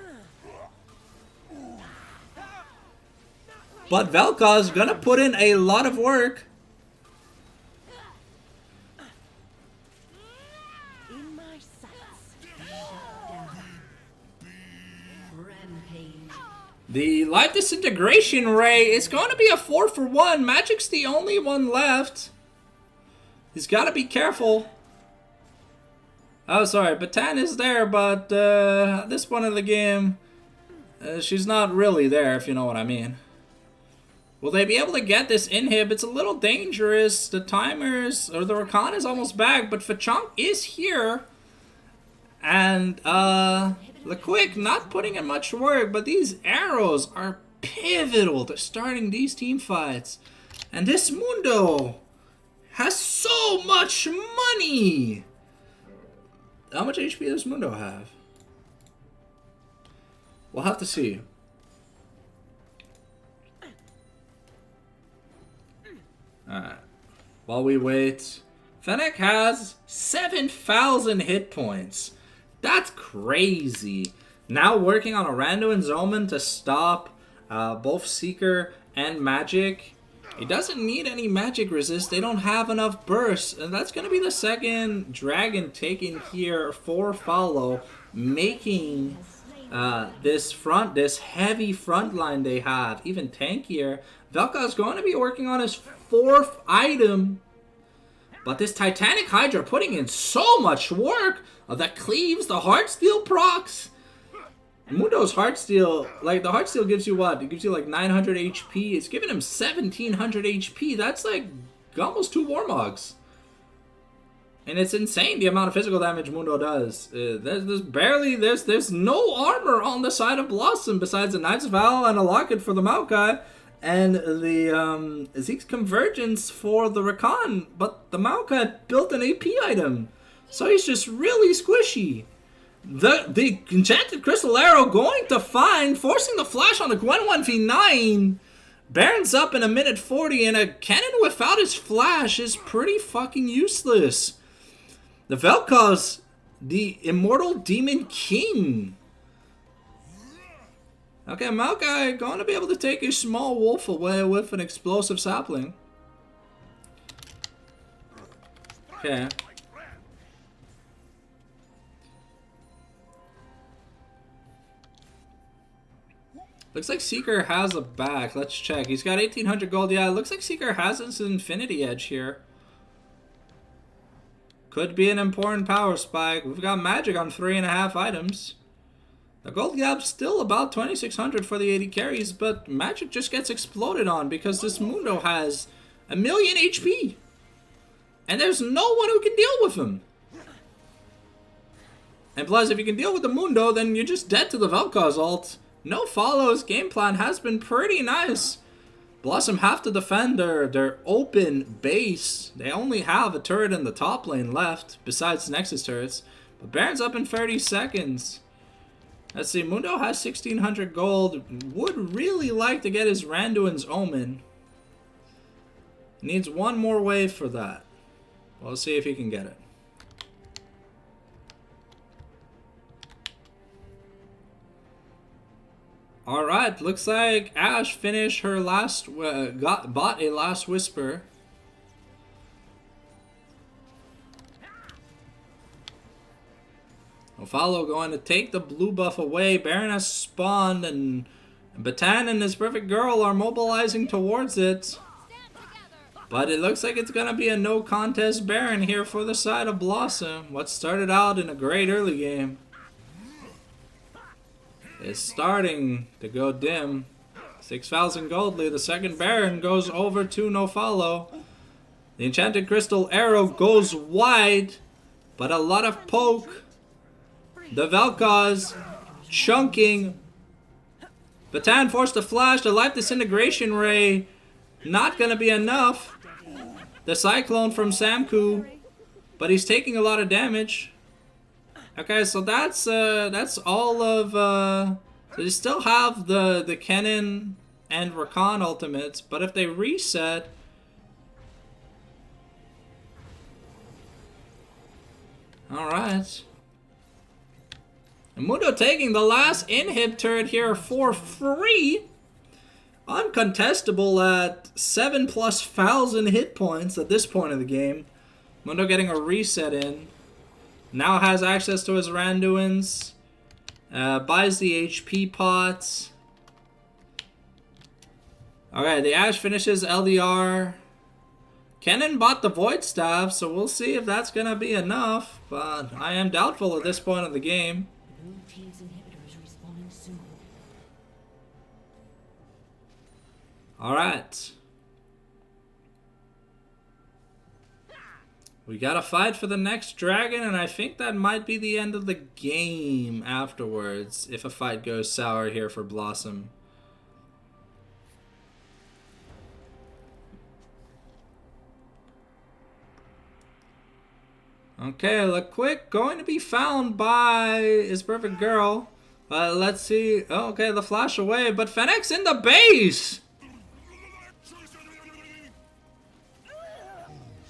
But Vel'Koz gonna put in a lot of work. The Life Disintegration Ray is going to be a 4-for-1. Magic's the only one left. He's got to be careful. Oh, sorry. Batan is there, but at this point of the game, she's not really there, if you know what I mean. Will they be able to get this inhib? It's a little dangerous. The timers, or the Rakan is almost back, but Fachonk is here. And, LeQuick not putting in much work, but these arrows are pivotal to starting these team fights. And this Mundo has so much money. How much HP does Mundo have? We'll have to see. Alright. While we wait, Fennec has 7,000 hit points. That's crazy. Now working on a Randuin's Omen to stop both Seeker and Magic. He doesn't need any magic resist. They don't have enough bursts. And that's going to be the second dragon taken here for Fallow, making this heavy front line they have even tankier. Velka is going to be working on his 4th item. But this Titanic Hydra putting in so much work. The cleaves, the Heartsteel procs. Mundo's Heartsteel, like the Heartsteel gives you what? It gives you like 900 HP. It's giving him 1700 HP. That's like almost 2 Warmogs. And it's insane the amount of physical damage Mundo does. There's no armor on the side of Blossom besides a Knight's Vow and a Locket for the Maokai. And the Zeke's Convergence for the Rakan. But the Maokai built an AP item. So he's just really squishy. The Enchanted Crystal Arrow going to find, forcing the flash on the Gwen 1v9. Baron's up in a minute 40, and a cannon without his flash is pretty fucking useless. The Vel'Koz, the Immortal Demon King. Okay, Maokai going to be able to take a small wolf away with an explosive sapling. Okay. Looks like Seeker has a back. Let's check. He's got 1,800 gold. Yeah, it looks like Seeker has his Infinity Edge here. Could be an important power spike. We've got magic on 3.5 items. The gold gap's still about 2,600 for the 80 carries, but magic just gets exploded on because this Mundo has 1,000,000 HP. And there's no one who can deal with him. And plus, if you can deal with the Mundo, then you're just dead to the Vel'Koz ult. No Fallow's game plan has been pretty nice. Blossom have to defend their open base. They only have a turret in the top lane left, besides Nexus turrets. But Baron's up in 30 seconds. Let's see, Mundo has 1,600 gold. Would really like to get his Randuin's Omen. Needs one more wave for that. We'll see if he can get it. Alright, looks like Ashe finished her last, bought a Last Whisper. Fallow going to take the blue buff away. Baron has spawned, and Batan and his perfect girl are mobilizing towards it. But it looks like it's going to be a no contest Baron here for the side of Blossom. What started out in a great early game is starting to go dim. 6,000 gold lead. The second Baron goes over to No Fallow. The Enchanted Crystal Arrow goes wide, but a lot of poke. The Vel'Koz chunking. Batan forced to flash. The Life Disintegration Ray not going to be enough. The Cyclone from Samku, but he's taking a lot of damage. Okay, so that's all of. So they still have the Kennen and Rakan ultimates, but if they reset, all right. And Mundo taking the last inhib turret here for free. Uncontestable at 7,000+ hit points at this point of the game. Mundo getting a reset in. Now has access to his Randuins. Buys the HP pots. Alright, the Ashe finishes LDR. Kennen bought the Void Staff, so we'll see if that's going to be enough. But I am doubtful at this point of the game. Blue team's inhibitor is respawning soon. Alright. We gotta fight for the next dragon, and I think that might be the end of the game afterwards, if a fight goes sour here for Blossom. Okay, look quick, going to be found by his perfect girl. Let's see. Oh, okay, the flash away, but Fennec's in the base!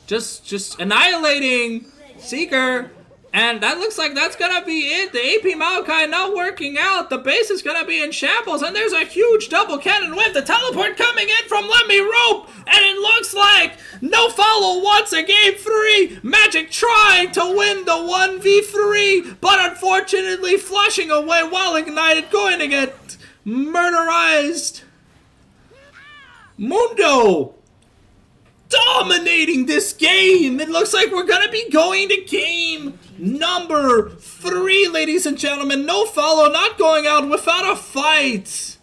Just annihilating Seeker, and that looks like that's gonna be it. The AP Maokai not working out. The base is gonna be in shambles, and there's a huge double cannon with the teleport coming in from Let Me Rope, and it looks like No Fallow wants a game 3. Magic trying to win the 1v3, but unfortunately flashing away while ignited, going to get murderized. Mundo dominating this game. It looks like we're gonna be going to game number 3, ladies and gentlemen. No Fallow not going out without a fight.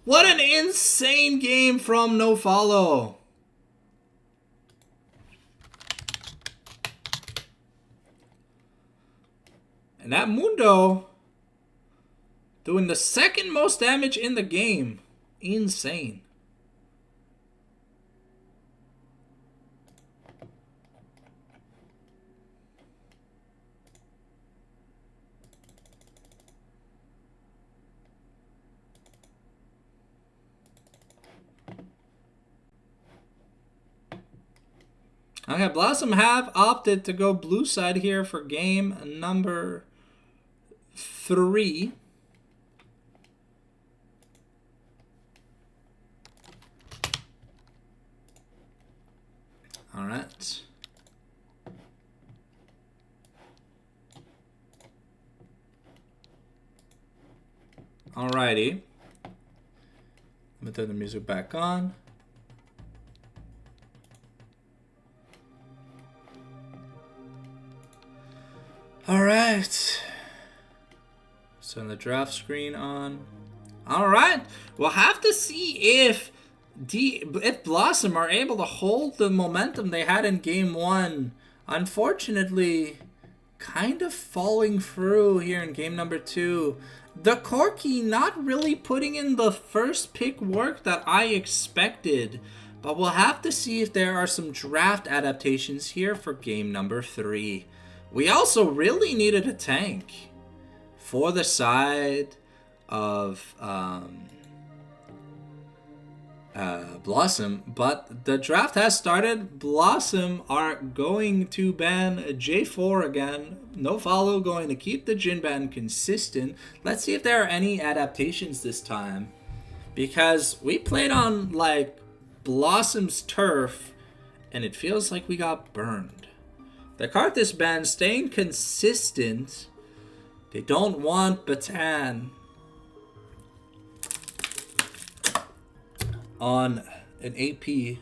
What an insane game from No Fallow. And that Mundo doing the second most damage in the game. Insane. Okay, Blossom have opted to go blue side here for game number 3. All right. Alrighty. Let me turn the music back on. Alright. Turn the draft screen on. Alright. We'll have to see if Blossom are able to hold the momentum they had in game 1. Unfortunately, kind of falling through here in game number 2. The Corki not really putting in the first pick work that I expected. But we'll have to see if there are some draft adaptations here for game number 3. We also really needed a tank for the side of Blossom, but the draft has started. Blossom are going to ban J4 again. No Fallow going to keep the Jin ban consistent. Let's see if there are any adaptations this time, because we played on like Blossom's turf and it feels like we got burned. The Karthus band staying consistent. They don't want Batan on an AP.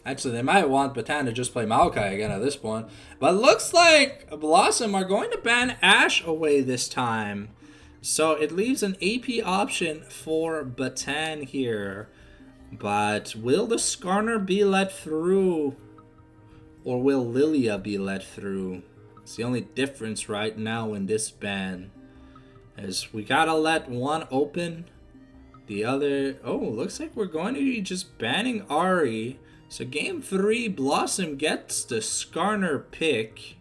Actually, they might want Batan to just play Maokai again at this point. But looks like Blossom are going to ban Ashe away this time. So it leaves an AP option for Batan here. But will the Skarner be let through? Or will Lilia be let through? It's the only difference right now in this ban. Is we gotta let one open. The other... Oh, looks like we're going to be just banning Ari. So game 3, Blossom gets the Skarner pick.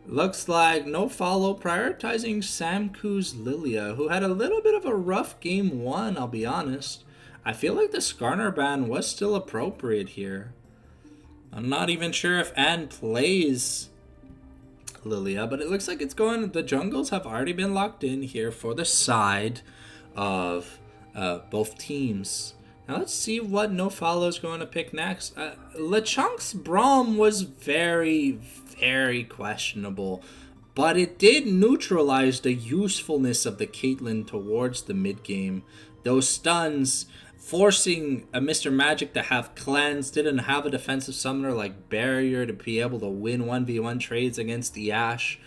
Looks like No Fallow prioritizing Samku's Lilia, who had a little bit of a rough game 1, I'll be honest. I feel like the Skarner ban was still appropriate here. I'm not even sure if Anne plays Lilia, but it looks like it's going... The jungles have already been locked in here for the side of both teams. Now let's see what No Fallow is going to pick next. Lechunk's Braum was very, very questionable, but it did neutralize the usefulness of the Caitlyn towards the mid game. Those stuns forcing a Mr. Magic to have cleanse, didn't have a defensive summoner like Barrier to be able to win 1v1 trades against the Ashe.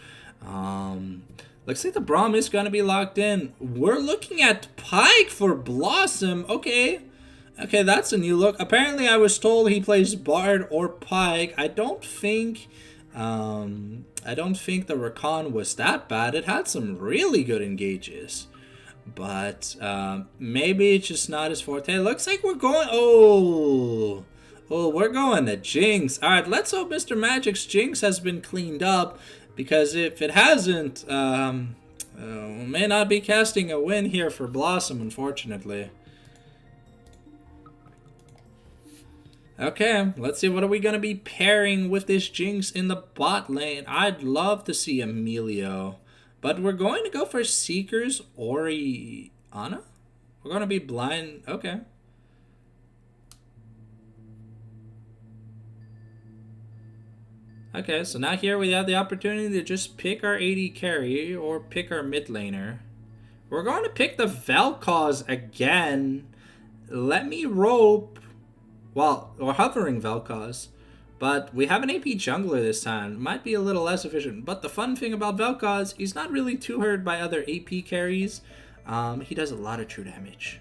Looks like the Braum is going to be locked in. We're looking at Pike for Blossom. Okay. Okay, that's a new look. Apparently, I was told he plays Bard or Pike. I don't think the Rakan was that bad. It had some really good engages. But maybe it's just not his forte. Looks like we're going... Oh, we're going to Jinx. All right, let's hope Mr. Magic's Jinx has been cleaned up. Because if it hasn't, we may not be casting a win here for Blossom, unfortunately. Okay, let's see. What are we going to be pairing with this Jinx in the bot lane? I'd love to see Emilio. But we're going to go for Seekers Oriana? We're going to be blind. Okay. Okay, so now here we have the opportunity to just pick our AD carry or pick our mid laner. We're going to pick the Vel'Koz again. Let me rope. Well, we're hovering Vel'Koz. But we have an AP jungler this time. Might be a little less efficient. But the fun thing about Vel'Koz, he's not really too hurt by other AP carries. He does a lot of true damage.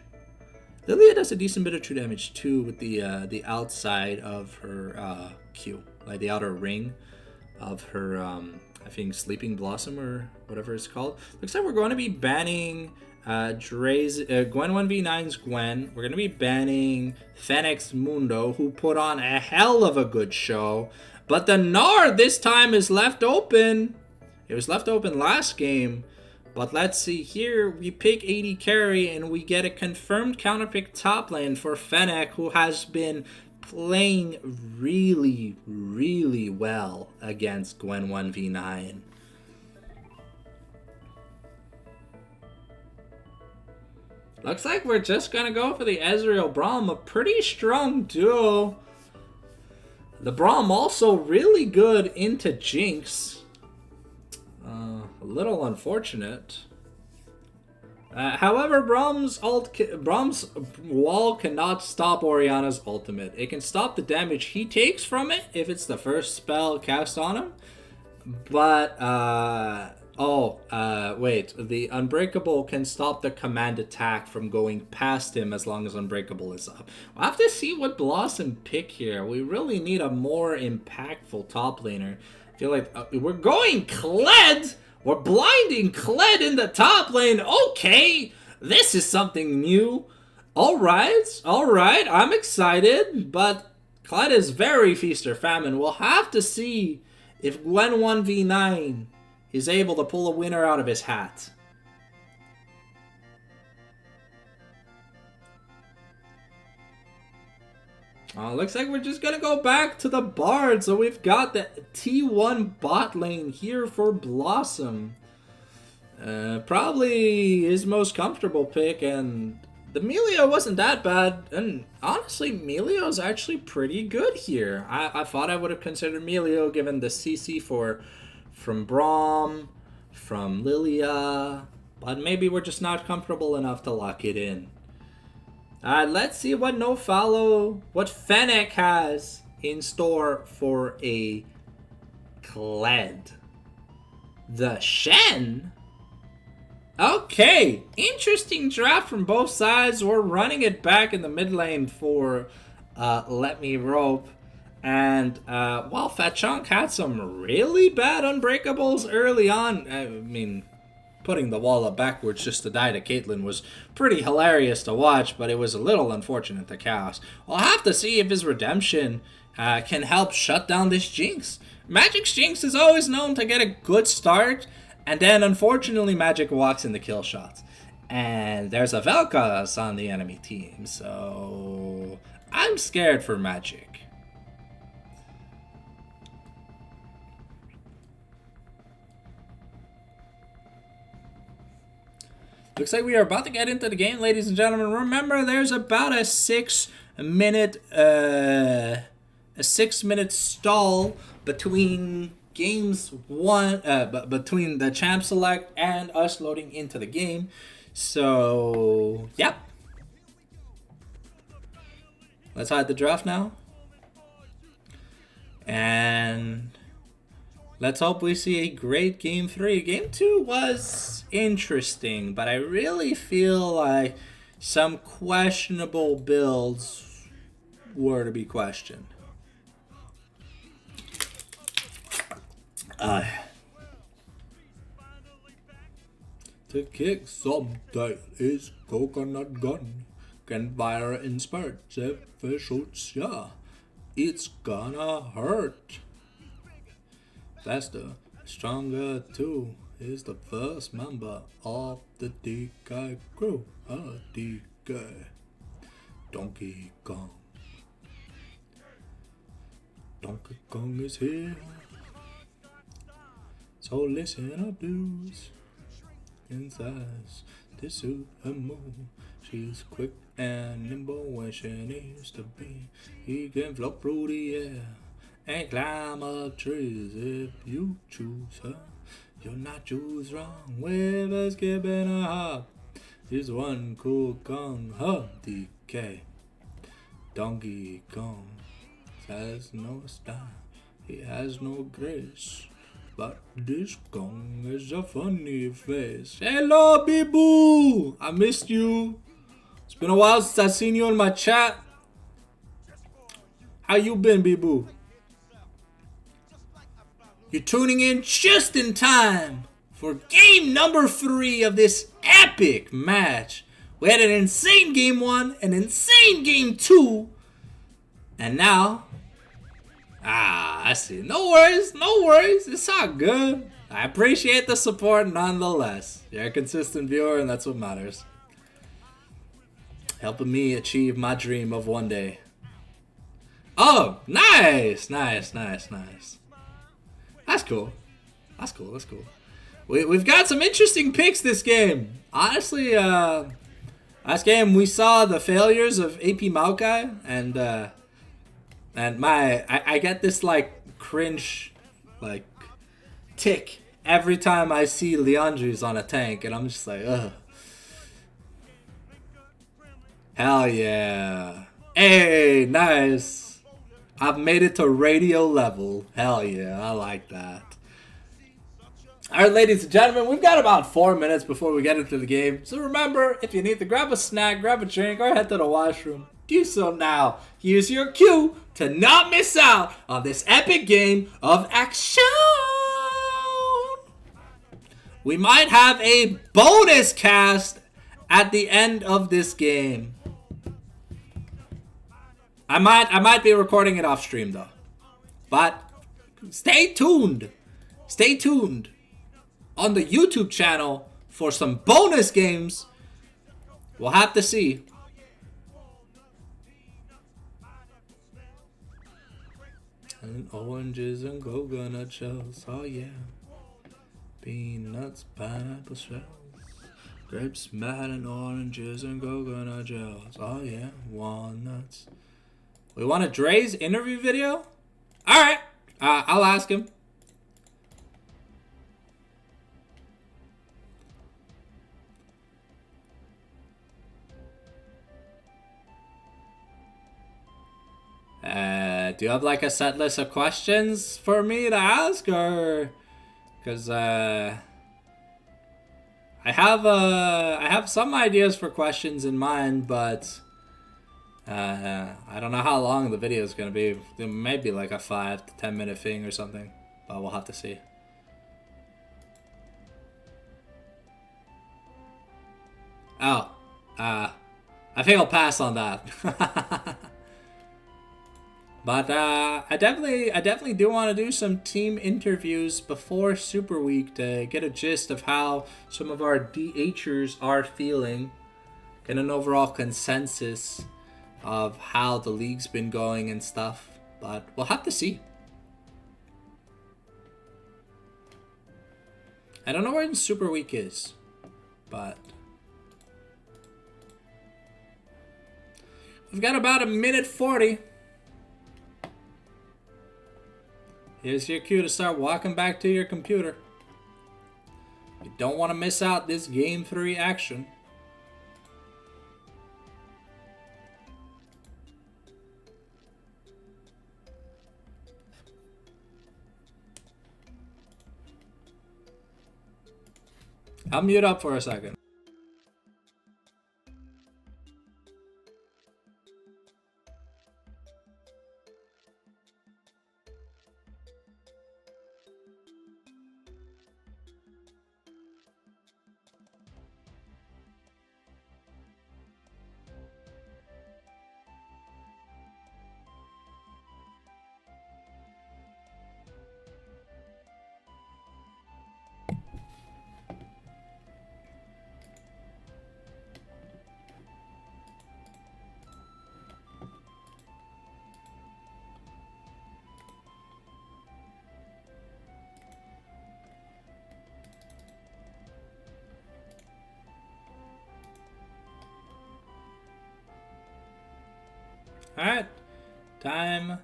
Lilia does a decent bit of true damage too with the outside of her Q. Like the outer ring of her, I think, Sleeping Blossom or whatever it's called. Looks like we're going to be banning Gwen 1v9's Gwen. We're going to be banning Fenix Mundo, who put on a hell of a good show. But the Gnar this time is left open. It was left open last game. But let's see here. We pick AD carry and we get a confirmed counterpick top lane for Fennec, who has been playing really, really well against Gwen 1v9. Looks like we're just gonna go for the Ezreal Braum, a pretty strong duo. The Braum also really good into Jinx. A little unfortunate. However, Braum's wall cannot stop Oriana's ultimate. It can stop the damage he takes from it if it's the first spell cast on him. But, wait. The Unbreakable can stop the command attack from going past him as long as Unbreakable is up. We'll have to see what Blossom pick here. We really need a more impactful top laner. I feel like we're going Kled! We're blinding Kled in the top lane. Okay, this is something new. All right, I'm excited, but Kled is very feast or famine. We'll have to see if Gwen 1v9 is able to pull a winner out of his hat. Looks like we're just gonna go back to the Bard. So we've got the T1 bot lane here for Blossom. Probably his most comfortable pick, and the Melio wasn't that bad. And honestly, Melio's actually pretty good here. I thought I would have considered Melio given the CC from Braum, from Lilia, but maybe we're just not comfortable enough to lock it in. Let's see what No Fallow, what Fennec has in store for a Kled. The Shen? Okay, interesting draft from both sides. We're running it back in the mid lane for Let Me Rope. And while Fat Chunk had some really bad Unbreakables early on, I mean, putting the wall up backwards just to die to Caitlyn was pretty hilarious to watch, but it was a little unfortunate to Chaos. We'll have to see if his redemption can help shut down this Jinx. Magic's Jinx is always known to get a good start, and then unfortunately Magic walks into kill shots. And there's a Vel'Koz on the enemy team, so I'm scared for Magic. Looks like we are about to get into the game, ladies and gentlemen. Remember, there's about a 6-minute stall between games between the champ select and us loading into the game. So, yeah. Let's hide the draft now. And Let's hope we see a great Game 3. Game 2 was interesting, but I really feel like some questionable builds were to be questioned. To kick some tail is coconut gun. Can fire in spurts if it shoots ya. It's gonna hurt. Faster, stronger too is the first member of the DK crew. DK. Donkey Kong. Donkey Kong is here. So listen up, dudes. Inside to suit her move. She's quick and nimble when she needs to be. He can float through the air and climb up trees if you choose her. You'll not choose wrong with a skip and a hop. He's one cool Kong, DK. Donkey Kong has no style, he has no grace. But this Kong is a funny face. Hello, Bibu! I missed you. It's been a while since I've seen you in my chat. How you been, Bibu? You're tuning in just in time for game number 3 of this epic match. We had an insane game 1, an insane game 2, and now... I see. No worries, no worries. It's all good. I appreciate the support nonetheless. You're a consistent viewer, and that's what matters. Helping me achieve my dream of one day. Oh, nice, nice, nice, nice. That's cool. That's cool, that's cool. We've got some interesting picks this game. Honestly, last game we saw the failures of AP Maokai, and I get this like cringe like tick every time I see Leandri's on a tank, and I'm just like, ugh. Hell yeah. Hey, nice. I've made it to radio level. Hell yeah, I like that. Alright, ladies and gentlemen, we've got about 4 minutes before we get into the game. So remember, if you need to grab a snack, grab a drink, or head to the washroom, do so now. Use your cue to not miss out on this epic game of action. We might have a bonus cast at the end of this game. I might be recording it off stream though. But stay tuned. Stay tuned on the YouTube channel for some bonus games. We'll have to see. And oranges and coconut shells, oh yeah. Peanuts, pineapple shells. Grapes, melon, oranges, and coconut shells, oh yeah. Walnuts. We want a Dre's interview video? Alright, I'll ask him. Do you have like a set list of questions for me to ask, or because I have some ideas for questions in mind, but I don't know how long the video is gonna be. It may be like a 5 to 10 minute thing or something, but we'll have to see. Oh, I think I'll pass on that. But I definitely do want to do some team interviews before Super Week to get a gist of how some of our DHers are feeling, get an overall consensus of how the league's been going and stuff. But we'll have to see. I don't know where Super Week is, but we've got about 1:40. Here's your cue to start walking back to your computer. You don't want to miss out this Game 3 action. I'll mute up for a second. Alright, time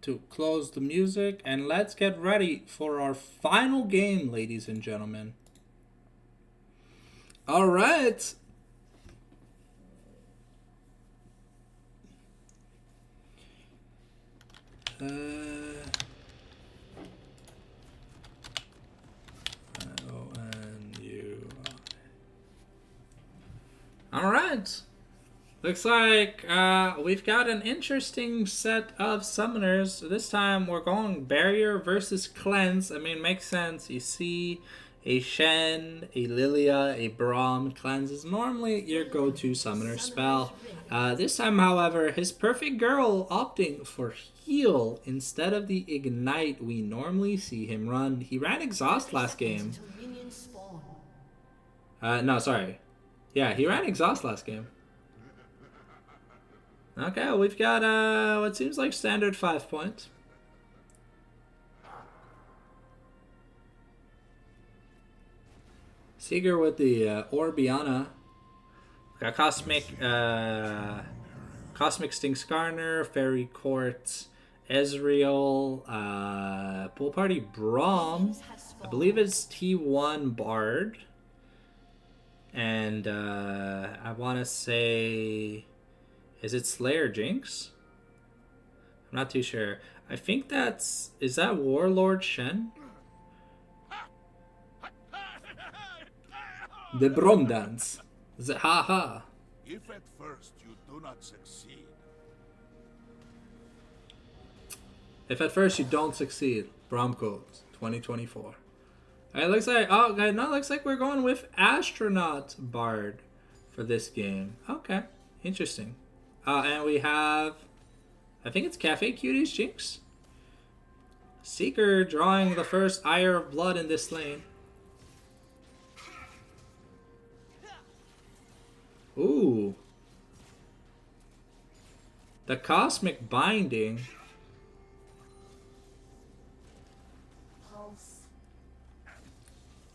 to close the music and let's get ready for our final game, ladies and gentlemen. Alright. Alright. Looks like we've got an interesting set of summoners. This time we're going Barrier versus Cleanse. I mean, makes sense. You see a Shen, a Lilia, a Braum. Cleanse is normally your go-to summoner spell. This time, however, his Perfect Girl opting for Heal instead of the Ignite we normally see him run. He ran Exhaust last game. No, sorry. Yeah, he ran Exhaust last game. Okay, we've got what seems like standard 5 points. Seeger with the Orbiana. Got Cosmic Sting Skarner, Fairy Court, Ezreal, Pool Party Braum. I believe it's T1 Bard. And I want to say... Is it Slayer Jinx? I'm not too sure. I think that's... Is that Warlord Shen? The Brom Dance. The ha-ha. If at first you do not succeed, If at first you don't succeed, Brom Codes 2024. It looks like... Oh, no, it looks like we're going with Astronaut Bard for this game. Okay, interesting. And we have, I think it's Cafe Cuties Jinx. Seeker drawing the first Ire of Blood in this lane. Ooh. The Cosmic Binding.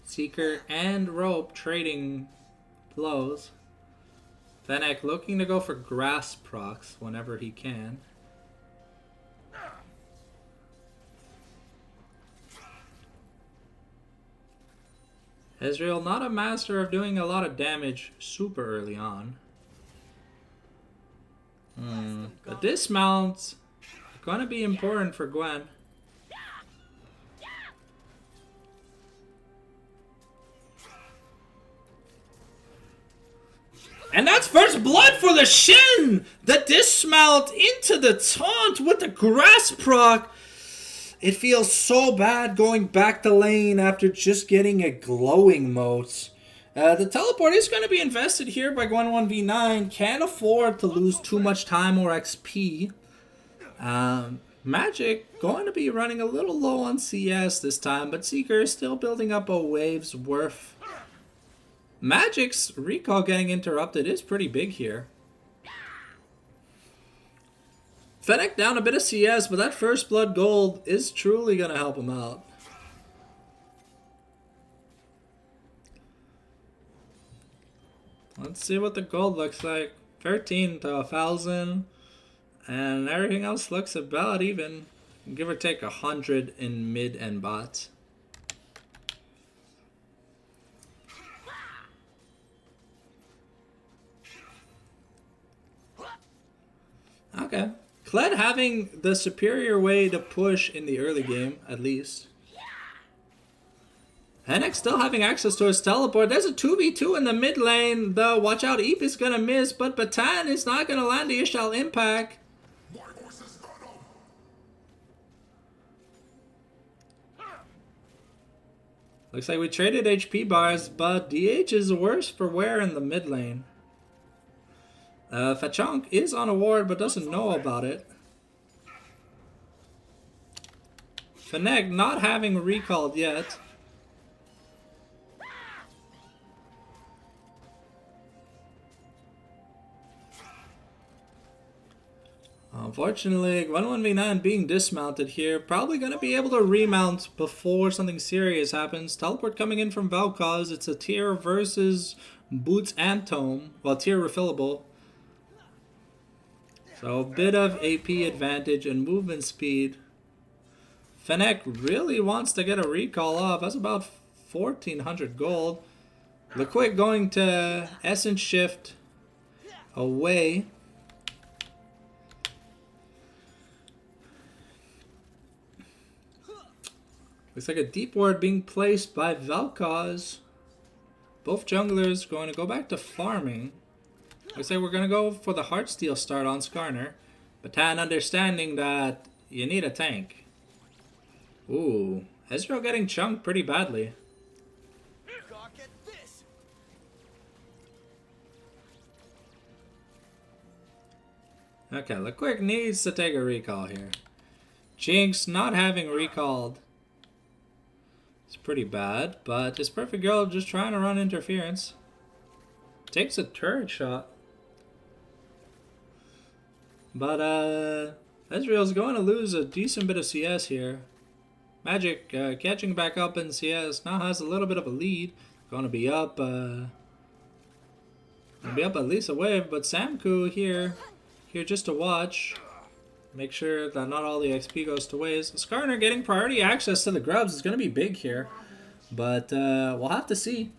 Seeker and Rope trading blows. Fennec looking to go for grass procs whenever he can. Ezreal not a master of doing a lot of damage super early on. The dismounts gonna be important for Gwen. And that's first blood for the Shen! The dismount into the taunt with the grass proc. It feels so bad going back to lane after just getting a glowing moat. The teleport is going to be invested here by Gwen 1v9. Can't afford to lose too much time or XP. Magic going to be running a little low on CS this time, but Seeker is still building up a wave's worth. Magic's recall getting interrupted is pretty big here. Fennec down a bit of CS, but that first blood gold is truly going to help him out. Let's see what the gold looks like. 13 to 1,000. And everything else looks about even. Give or take 100 in mid and bot. Okay. Kled having the superior way to push in the early game, at least. Fennec still having access to his teleport. There's a 2v2 in the mid lane, though. Watch out, Eep is gonna miss, but Batan is not gonna land the Ishal impact. Looks like we traded HP bars, but DH is worse for wear in the mid lane. Fachonk is on a ward, but doesn't know about it. Fennec not having recalled yet. Unfortunately, 1v9 being dismounted here. Probably going to be able to remount before something serious happens. Teleport coming in from Valkaz. It's a tier versus Boots and Tome. Well, tier refillable. So a bit of AP advantage and movement speed. Fennec really wants to get a recall off. That's about 1,400 gold. Liquid going to Essence Shift away. Looks like a deep ward being placed by Valkaz. Both junglers going to go back to farming. Looks like we're going to go for the Heartsteel start on Skarner. Batan understanding that you need a tank. Ooh, Ezreal getting chunked pretty badly. Okay, Liquick needs to take a recall here. Jinx not having recalled. It's pretty bad, but his perfect girl just trying to run interference. Takes a turret shot. But Ezreal's going to lose a decent bit of CS here. Magic catching back up in CS now has a little bit of a lead. Going to be up at least a wave, but Samku here just to watch. Make sure that not all the XP goes to waste. Skarner getting priority access to the grubs is going to be big here. But we'll have to see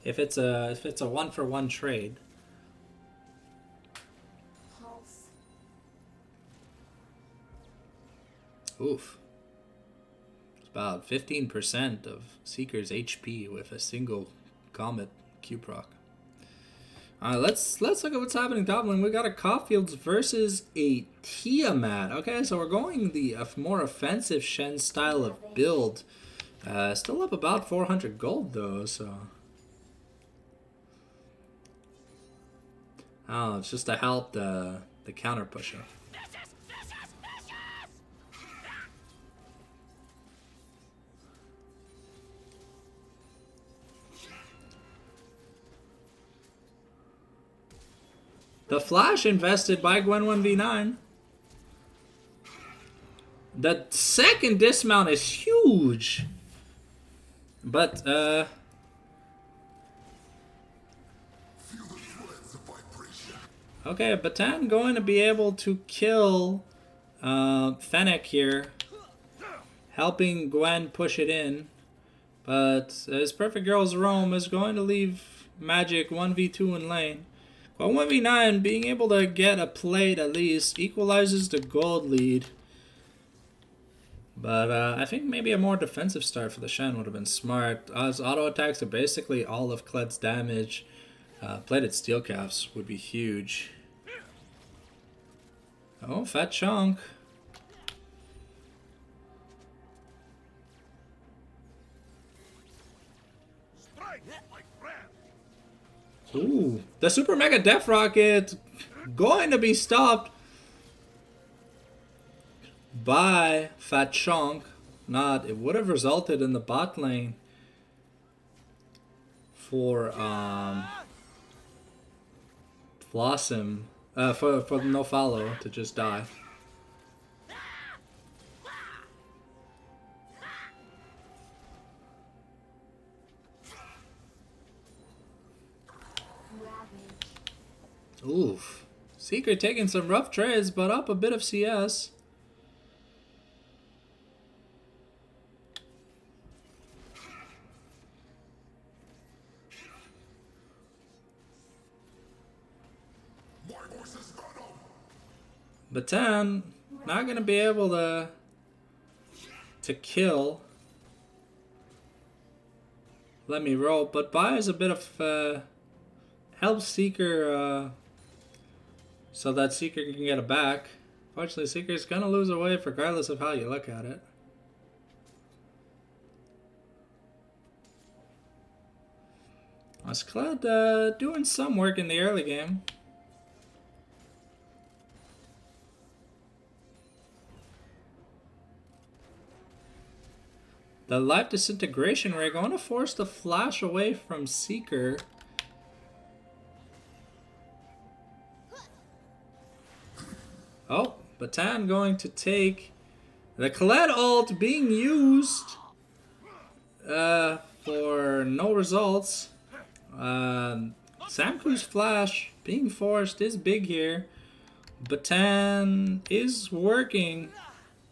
if it's a 1-for-1 trade. Oof. It's about 15% of Seeker's HP with a single Comet Q proc. Let's look at what's happening top lane. We got a Caulfields versus a Tiamat. Okay, so we're going the more offensive Shen style of build. Still up about 400 gold though, so. Oh, it's just to help the counter pusher. The flash invested by Gwen 1v9. The second dismount is huge. But, okay, Batan going to be able to kill Fennec here. Helping Gwen push it in. But his Perfect Girl's Roam is going to leave Magic 1v2 in lane. But 1v9, being able to get a plate at least, equalizes the gold lead. But I think maybe a more defensive start for the Shen would have been smart. As auto attacks are basically all of Kled's damage. Plated steel caps would be huge. Oh, fat chunk. Ooh, the Super Mega Death Rocket going to be stopped by Fat Chunk. Not, it would have resulted in the bot lane for Blossom, for No Fallow to just die. Oof. Seeker taking some rough trades, but up a bit of CS. Batan not gonna be able to kill. let me roll, but buys a bit of help Seeker so that Seeker can get it back. Fortunately, Seeker's gonna lose a wave regardless of how you look at it. Asclad doing some work in the early game. The Life Disintegration Ray going to force the flash away from Seeker. Oh, Batan going to take the Colette ult being used for no results. Samku's flash being forced is big here. Batan is working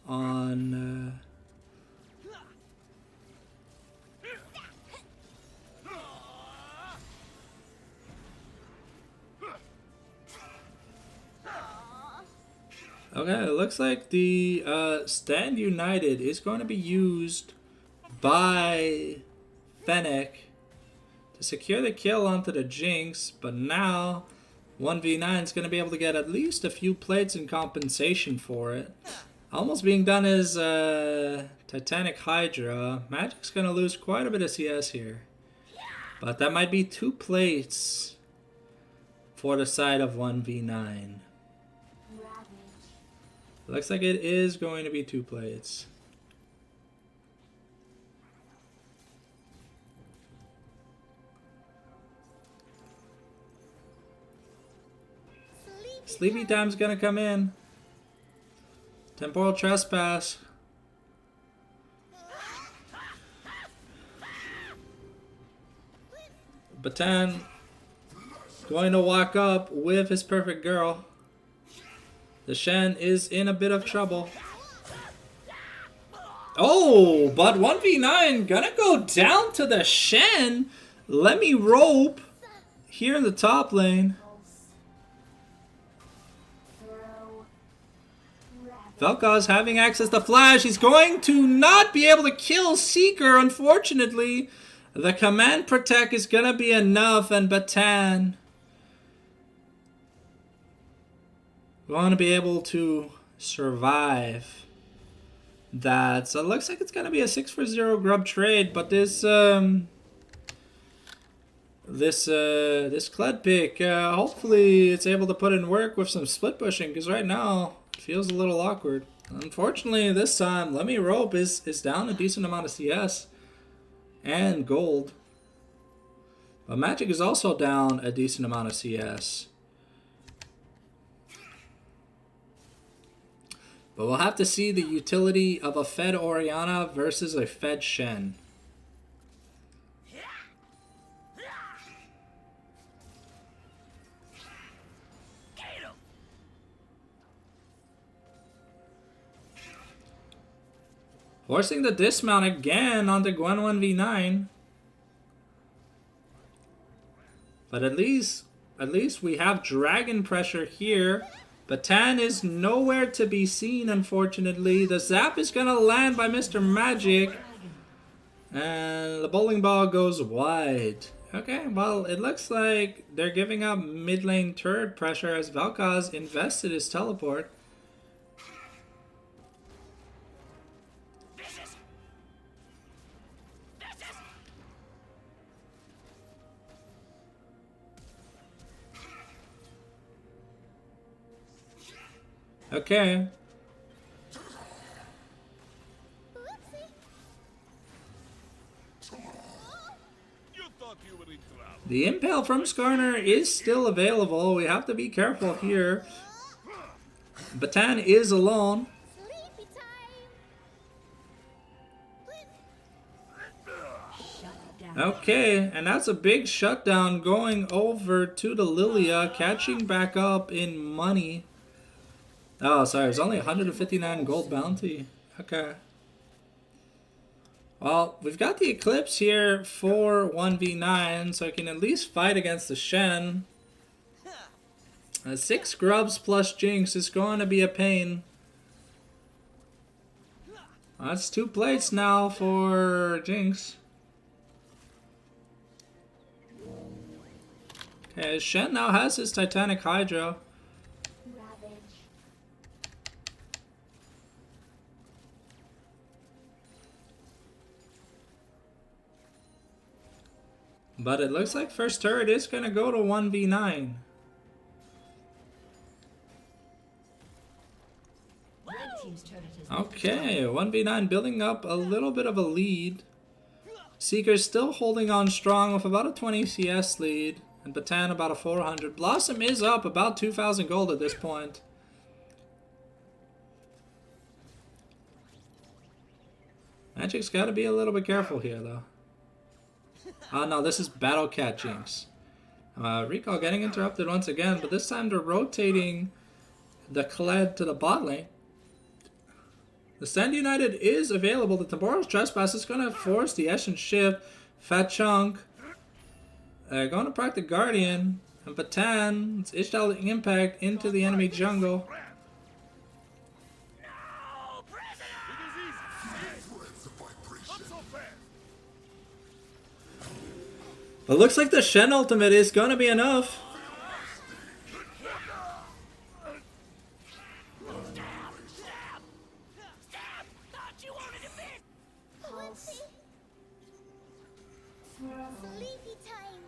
on... Okay, it looks like the Stand United is going to be used by Fennec to secure the kill onto the Jinx, but now 1v9 is going to be able to get at least a few plates in compensation for it. Almost being done as Titanic Hydra. Magic's going to lose quite a bit of CS here, but that might be 2 plates for the side of 1v9. Looks like it is going to be 2 plates. Sleepy time's gonna come in. Temporal Trespass. Batan going to walk up with his perfect girl. The Shen is in a bit of trouble. Oh, but 1v9 gonna go down to the Shen. Let me rope here in the top lane. Vel'Koz having access to flash. He's going to not be able to kill Seeker, unfortunately. The command protect is gonna be enough, and Batan going to be able to survive that. So it looks like it's going to be a 6-for-0 grub trade, but this Kled pick, hopefully it's able to put in work with some split pushing, because right now it feels a little awkward. Unfortunately, this time Let Me Rope is down a decent amount of CS and gold, but Magic is also down a decent amount of CS. But we'll have to see the utility of a fed Orianna versus a fed Shen. Forcing the dismount again onto Gwen 1v9. But at least we have dragon pressure here. Batan is nowhere to be seen, unfortunately. The zap is going to land by Mr. Magic. And the bowling ball goes wide. Okay, well, it looks like they're giving up mid lane turret pressure as Vel'Koz invested his teleport. Okay. The Impale from Skarner is still available. We have to be careful here. Batan is alone. Okay, and that's a big shutdown going over to the Lilia, catching back up in money. Oh, sorry, it's only 159 gold bounty. Okay. Well, we've got the Eclipse here for 1v9, so I can at least fight against the Shen. 6 grubs plus Jinx is going to be a pain. That's 2 plates now for Jinx. Okay, Shen now has his Titanic Hydra. But it looks like first turret is going to go to 1v9. Red team's turret has been Okay, 1v9 building up a little bit of a lead. Seeker's still holding on strong with about a 20 CS lead. And Batan about a 400. Blossom is up about 2,000 gold at this point. Magic's got to be a little bit careful here though. Oh no, this is Battle Cat Jinx. Recall getting interrupted once again, but this time they're rotating the Kled to the bot lane. The Stand United is available. The Temporal Trespass is going to force the Essence Shift. Fat Chunk going to proc the Guardian. And Batan, it's Ishtal Impact into the enemy jungle. But looks like the Shen ultimate is going to be enough. Sleepy time.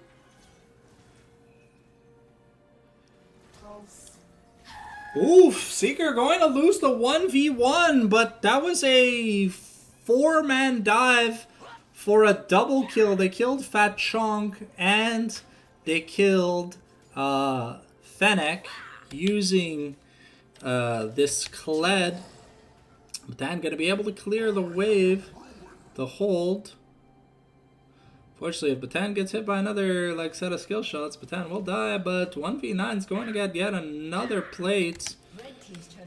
Oof, Seeker going to lose the 1v1, but that was a 4-man dive for a double kill. They killed Fat Chonk and they killed Fennec using this Kled. But then going to be able to clear the wave, the hold. Fortunately, if Batan gets hit by another set of skill shots, Batan will die, but 1v9 is going to get yet another plate.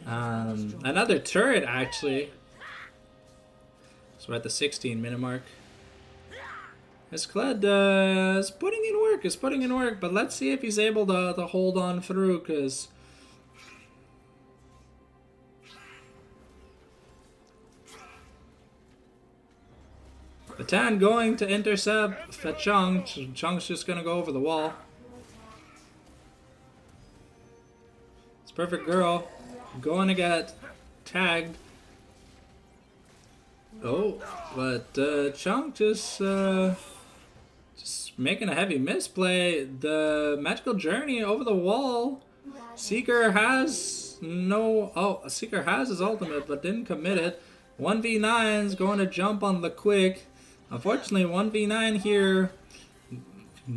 Another turret, actually. So we're at the 16-minute mark. This Kled is putting in work, but let's see if he's able to hold on through, because Batan going to intercept Fetchung. Chung's just going to go over the wall. It's Perfect Girl going to get tagged. Oh, but Chung just making a heavy misplay. The Magical Journey over the wall. Seeker has Seeker has his ultimate, but didn't commit it. 1v9's going to jump on the quick. Unfortunately, 1v9 here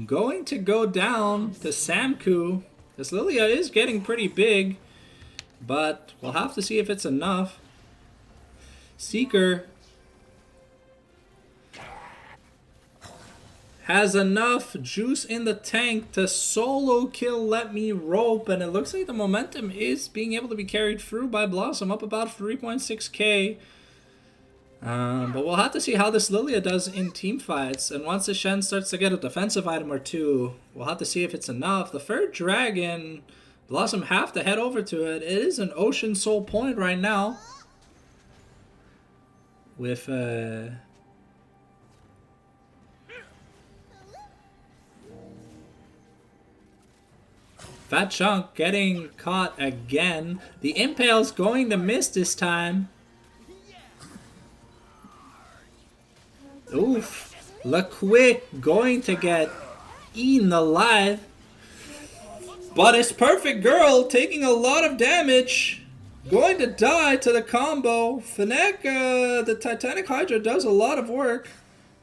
going to go down to Samku. This Lilia is getting pretty big, but we'll have to see if it's enough. Seeker has enough juice in the tank to solo kill Let Me Rope, and it looks like the momentum is being able to be carried through by Blossom, up about 3.6k. But we'll have to see how this Lilia does in team fights, and once the Shen starts to get a defensive item or two, we'll have to see if it's enough. The third dragon, Blossom have to head over to it. It is an Ocean Soul point right now. With Fat Chunk getting caught again. The Impale's going to miss this time. Oof. LaQuick going to get eaten alive. But it's Perfect Girl taking a lot of damage. Going to die to the combo. Fennec, the Titanic Hydra does a lot of work.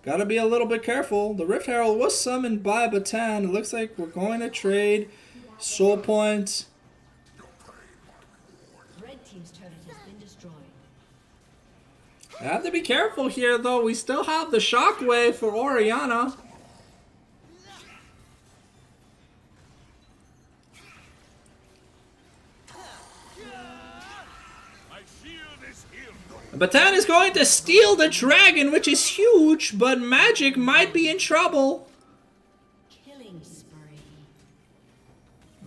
Gotta be a little bit careful. The Rift Herald was summoned by Batan. It looks like we're going to trade soul points. Red team's turret has been destroyed. I have to be careful here, though. We still have the Shockwave for Oriana. Batan is going to steal the dragon, which is huge, but Magic might be in trouble. Killing spree.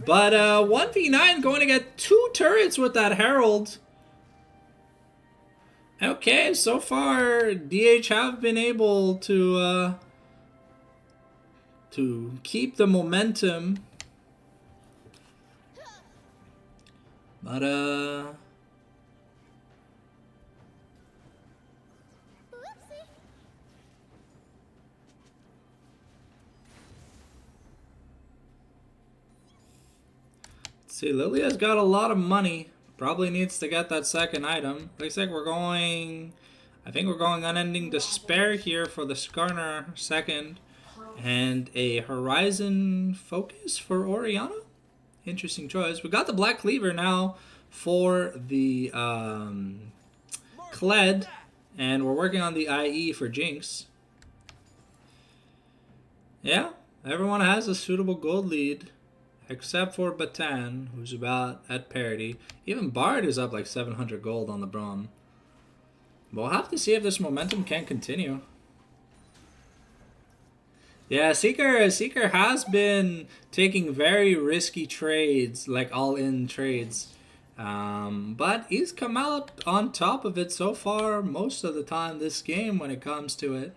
But 1v9 going to get 2 turrets with that Herald. Okay, so far DH have been able to keep the momentum. But see, Lilia's got a lot of money. Probably needs to get that second item. Looks like we're going... I think we're going Unending Despair here for the Skarner second. And a Horizon Focus for Oriana? Interesting choice. We got the Black Cleaver now for the Kled. And we're working on the IE for Jinx. Yeah, everyone has a suitable gold lead. Except for Batan, who's about at parity. Even Bard is up like 700 gold on the Braum. We'll have to see if this momentum can continue. Yeah, Seeker has been taking very risky trades, like all-in trades. But he's come out on top of it so far most of the time this game when it comes to it.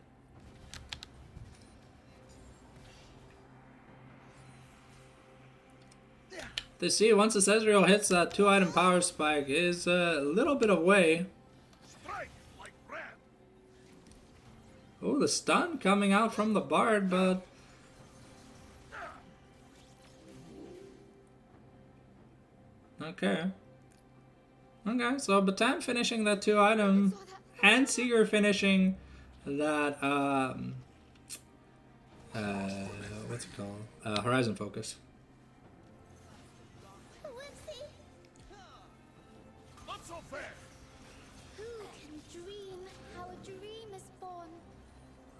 To see once the Ezreal hits that 2-item power spike is a little bit away. Oh, the stun coming out from the Bard, but okay, so Batan finishing that 2-item and Seeger finishing that what's it called? Horizon Focus.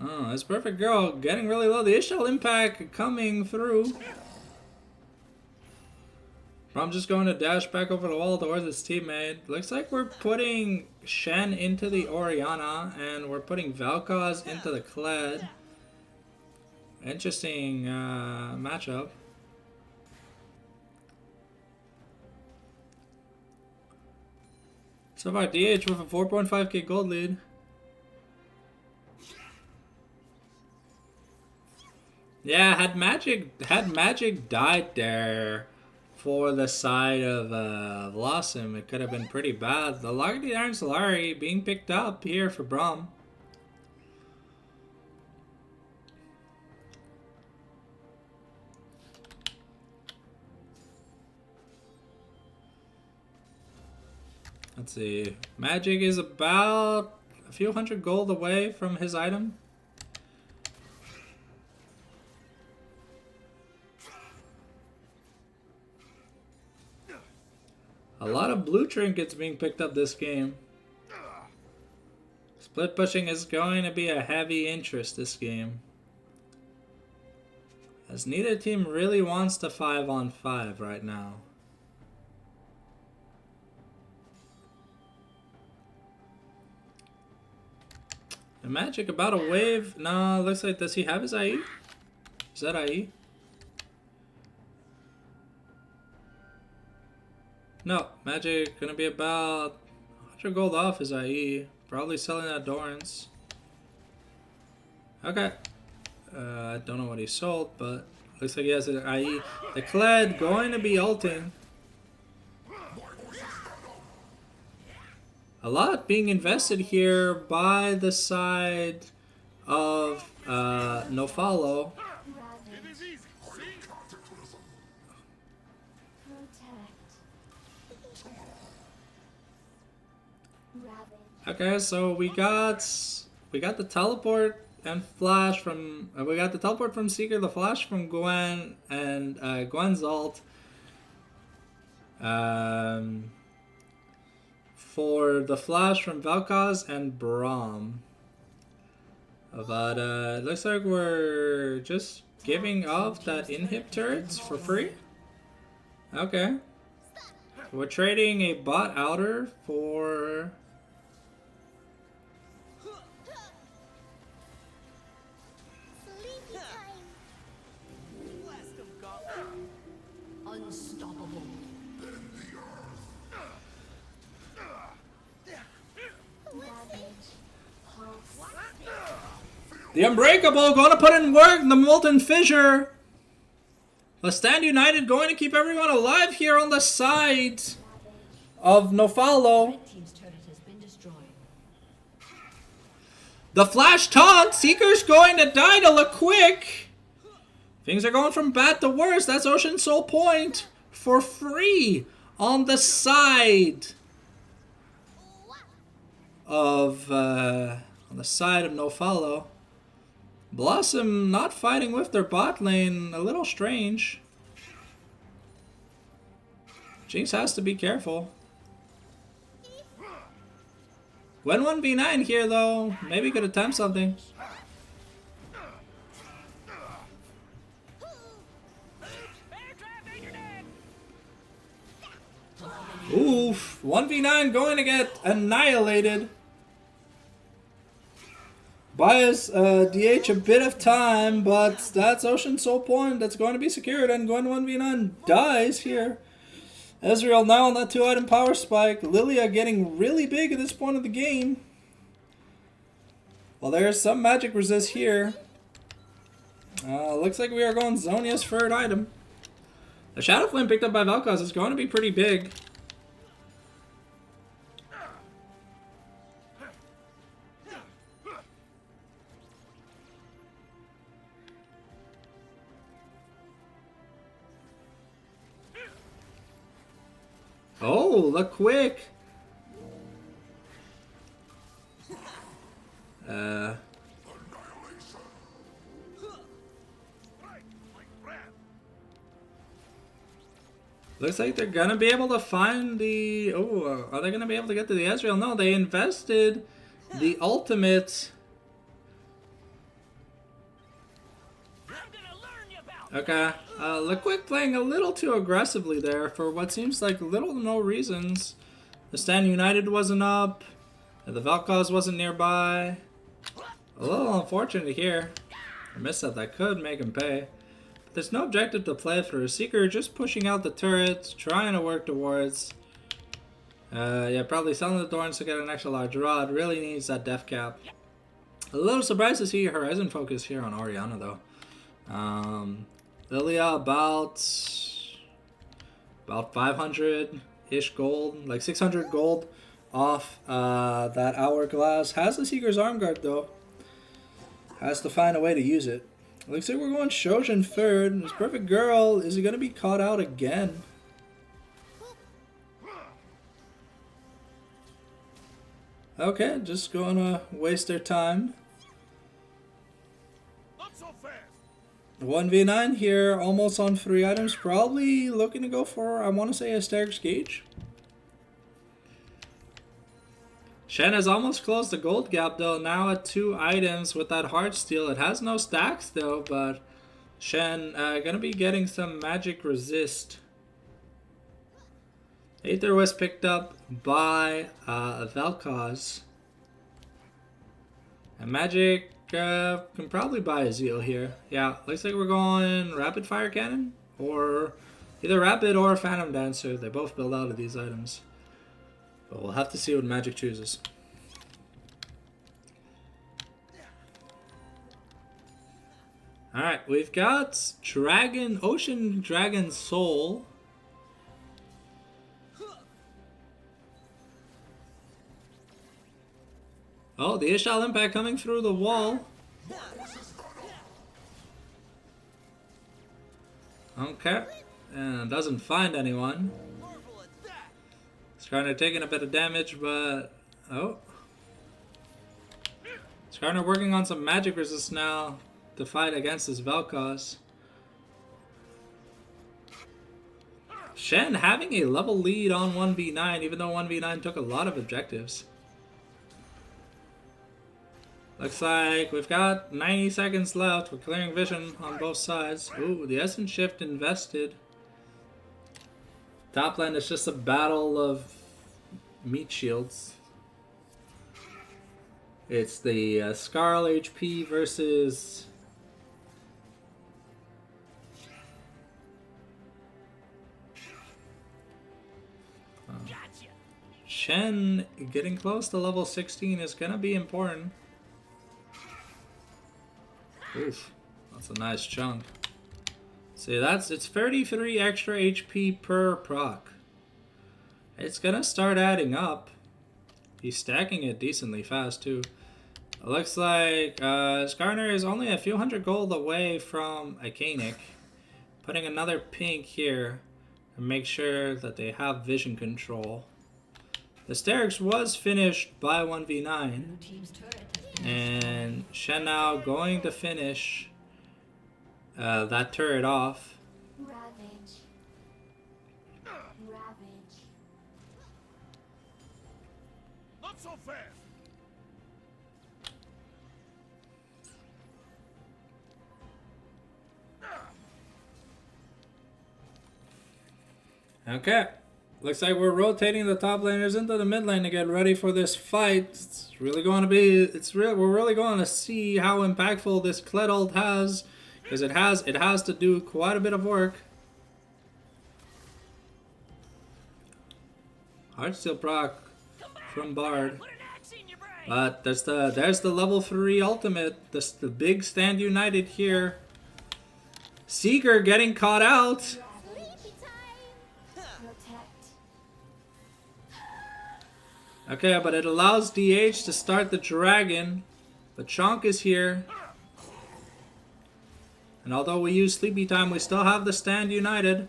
Oh, that's perfect girl. Getting really low. The initial impact coming through. I'm just going to dash back over the wall towards his teammate. Looks like we're putting Shen into the Oriana and we're putting Vel'Koz into the Kled. Interesting matchup. So far, DH with a 4.5k gold lead. Yeah, had Magic died there for the side of Blossom, it could have been pretty bad. The Lagadi Iron Solari being picked up here for Braum. Let's see. Magic is about a few hundred gold away from his item. A lot of blue trinkets being picked up this game. Split pushing is going to be a heavy interest this game, as neither team really wants to 5-on-5 right now. The Magic about a wave. No, looks like, does he have his IE? Is that IE? No, Magic gonna be about 100 gold off his IE. Probably selling that Dorans. Okay. I don't know what he sold, but looks like he has an IE. The Kled going to be ulting. A lot being invested here by the side of No Fallow. Okay, so we got the teleport and flash from we got the teleport from Seeker, the flash from Gwen, and Gwen's ult. For the flash from Vel'Koz and Braum. But it looks like we're just giving off that inhib turrets for free. Okay. We're trading a bot outer for Unstoppable. the Unbreakable going to put in work. The Molten Fissure. Let's stand united, going to keep everyone alive here on the side of No Fallow. Red team's turret has been destroyed. The flash taunt. Seeker's going to die to look quick. Things are going from bad to worse. That's Ocean Soul Point for free on the side of No Fallow. Blossom not fighting with their bot lane, a little strange. Jinx has to be careful. Gwen 1v9 here though, maybe could attempt something. Oof, 1v9 going to get annihilated. Buys DH a bit of time, but that's Ocean Soul Point that's going to be secured, and Gwen 1v9 dies here. Ezreal now on that 2-item power spike. Lilia getting really big at this point of the game. Well, there's some magic resist here. Looks like we are going Zhonya's 3rd item. The Shadow Flame picked up by Vel'Koz is going to be pretty big. Oh, look quick! Looks like they're gonna be able to find the... Oh, are they gonna be able to get to the Ezreal? No, they invested the ultimate... Okay, Liquid playing a little too aggressively there for what seems like little to no reasons. The Stand United wasn't up, and the Vel'Koz wasn't nearby. A little unfortunate here. A misstep that could make him pay. But there's no objective to play through. Seeker just pushing out the turrets, trying to work towards. Yeah, probably selling the Thorns to get an extra large rod. Really needs that def cap. A little surprised to see Horizon focus here on Orianna though. Lilia about 500-ish gold, like 600 gold off that hourglass. Has the Seeker's arm guard though. Has to find a way to use it. Looks like we're going Shojin 3rd. This Perfect Girl, is he going to be caught out again? Okay, just going to waste their time. 1v9 here, almost on 3 items. Probably looking to go for, I want to say, Asterix Gauge. Shen has almost closed the gold gap though, now at 2 items with that Heartsteel. It has no stacks though, but Shen gonna be getting some magic resist. Aether was picked up by Vel'Koz. And magic can probably buy a Zeal here. Yeah, looks like we're going Rapid Fire Cannon, or either Rapid or Phantom Dancer. They both build out of these items. But we'll have to see what Magic chooses. Alright, we've got Ocean Dragon Soul. Oh, the Ishal Impact coming through the wall. Okay. And doesn't find anyone. Skarner taking a bit of damage, but... Oh. Skarner working on some magic resist now to fight against his Vel'Koz. Shen having a level lead on 1v9, even though 1v9 took a lot of objectives. Looks like we've got 90 seconds left. We're clearing vision on both sides. Ooh, the Essence Shift invested. Top lane is just a battle of meat shields. It's the Skarl HP versus... Shen getting close to level 16 is going to be important. Oof, that's a nice chunk. See, it's 33 extra HP per proc. It's gonna start adding up. He's stacking it decently fast too. It looks like Skarner is only a few hundred gold away from a Kanik. Putting another pink here and make sure that they have vision control. The Sterix was finished by 1v9. And Shen now going to finish that turret off. Ravage. Ravage. Not so fast. Okay. Looks like we're rotating the top laners into the mid lane to get ready for this fight. It's really going to be, we're really going to see how impactful this Kled ult has, because it has to do quite a bit of work. Heartsteel proc from Bard. But there's the level 3 ultimate, the big stand united here. Seeker getting caught out. Okay, but it allows DH to start the dragon. The Chonk is here. And although we use Sleepy Time, we still have the stand united.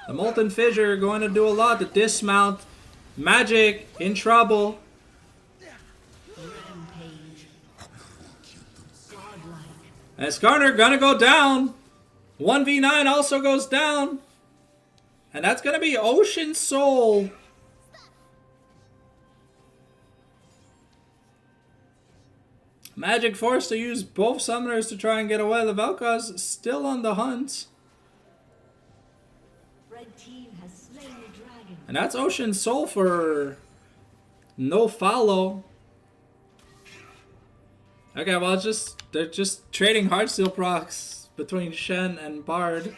The Molten Fissure going to do a lot to dismount. Magic in trouble. And Skarner gonna go down. 1v9 also goes down. And that's gonna be Ocean Soul. Magic forced to use both summoners to try and get away. The Vel'Koz still on the hunt. Red team has slain the dragon. And that's Ocean Soul for No Fallow. Okay, well, they're just trading Heartsteel procs between Shen and Bard.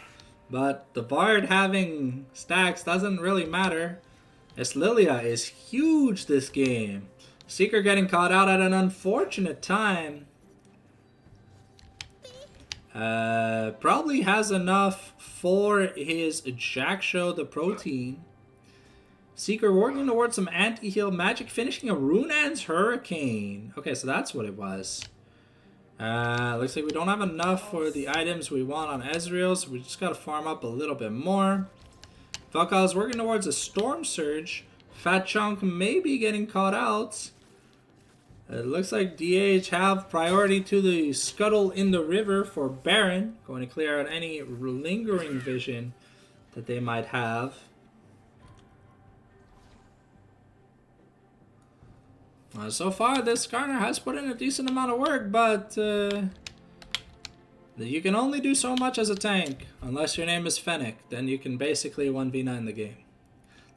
But the Bard having stacks doesn't really matter, as Lilia is huge this game. Seeker getting caught out at an unfortunate time. Probably has enough for his Jack Show the protein. Seeker working towards some anti-heal magic, finishing a Runan's Hurricane. Okay, so that's what it was. Looks like we don't have enough for the items we want on Ezreal, so we just gotta farm up a little bit more. Vel'Koz is working towards a Storm Surge. Fat Chunk may be getting caught out. It looks like DH have priority to the Scuttle in the River for Baron. Going to clear out any lingering vision that they might have. So far, this Skarner has put in a decent amount of work, but you can only do so much as a tank. Unless your name is Fennec, then you can basically 1v9 the game.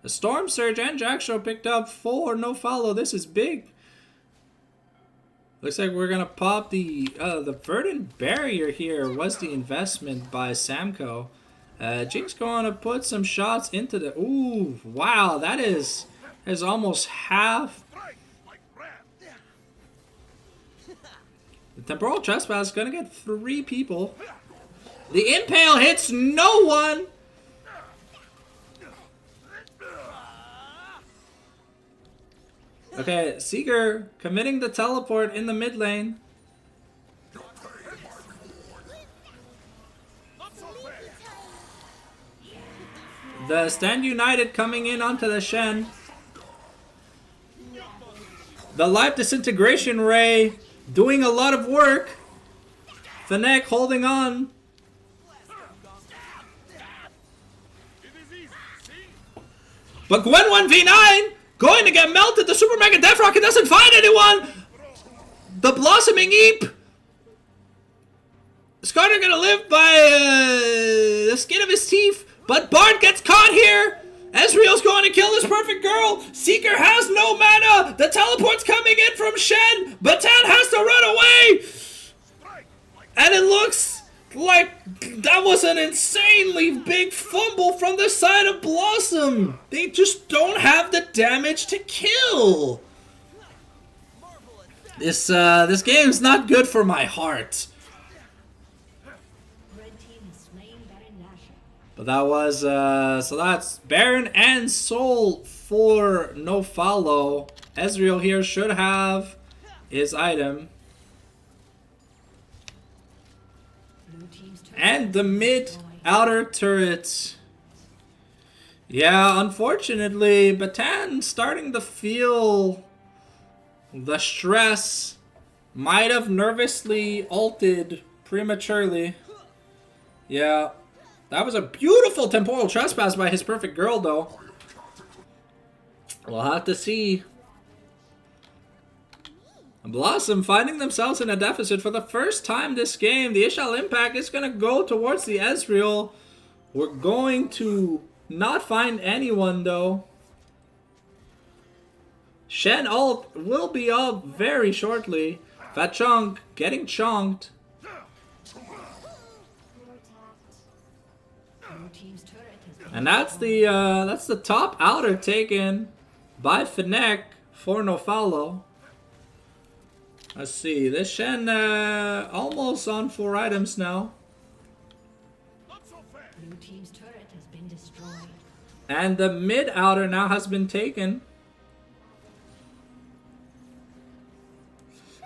The Storm Surge and Jack Show picked up for No Fallow. This is big. Looks like we're gonna pop the Verdant Barrier here. Was the investment by Samco. Jinx going to put some shots into the. Ooh, wow, that is almost half. The Temporal Trespass is gonna get 3 people. The Impale hits no one. Okay, Seeker committing the teleport in the mid lane. The Stand United coming in onto the Shen. The Life Disintegration Ray doing a lot of work. Fennec holding on. But Gwen 1v9 going to get melted. The Super Mega Death Rocket doesn't find anyone. The Blossoming Eep. Skarner gonna live by the skin of his teeth. But Bard gets caught here. Ezreal's going to kill this perfect girl. Seeker has no mana. The teleport's coming in from Shen. Batan has to run away. And it looks like that was an insanely big fumble from the side of Blossom. They just don't have the damage to kill. This game's not good for my heart. But that was, so that's Baron and Soul for No Fallow. Ezreal here should have his item. And the mid outer turret. Yeah, unfortunately, Batan starting to feel the stress. Might have nervously ulted prematurely. Yeah, that was a beautiful temporal trespass by his perfect girl, though. We'll have to see. Blossom finding themselves in a deficit for the first time this game. The Ishal impact is going to go towards the Ezreal. We're going to not find anyone, though. Shen ult will be up very shortly. Fat Chunk getting chunked. And that's the top outer taken by Fnac for No Fallow. Let's see, this Shen almost on 4 items now. Blue team's turret has been destroyed. And the mid outer now has been taken.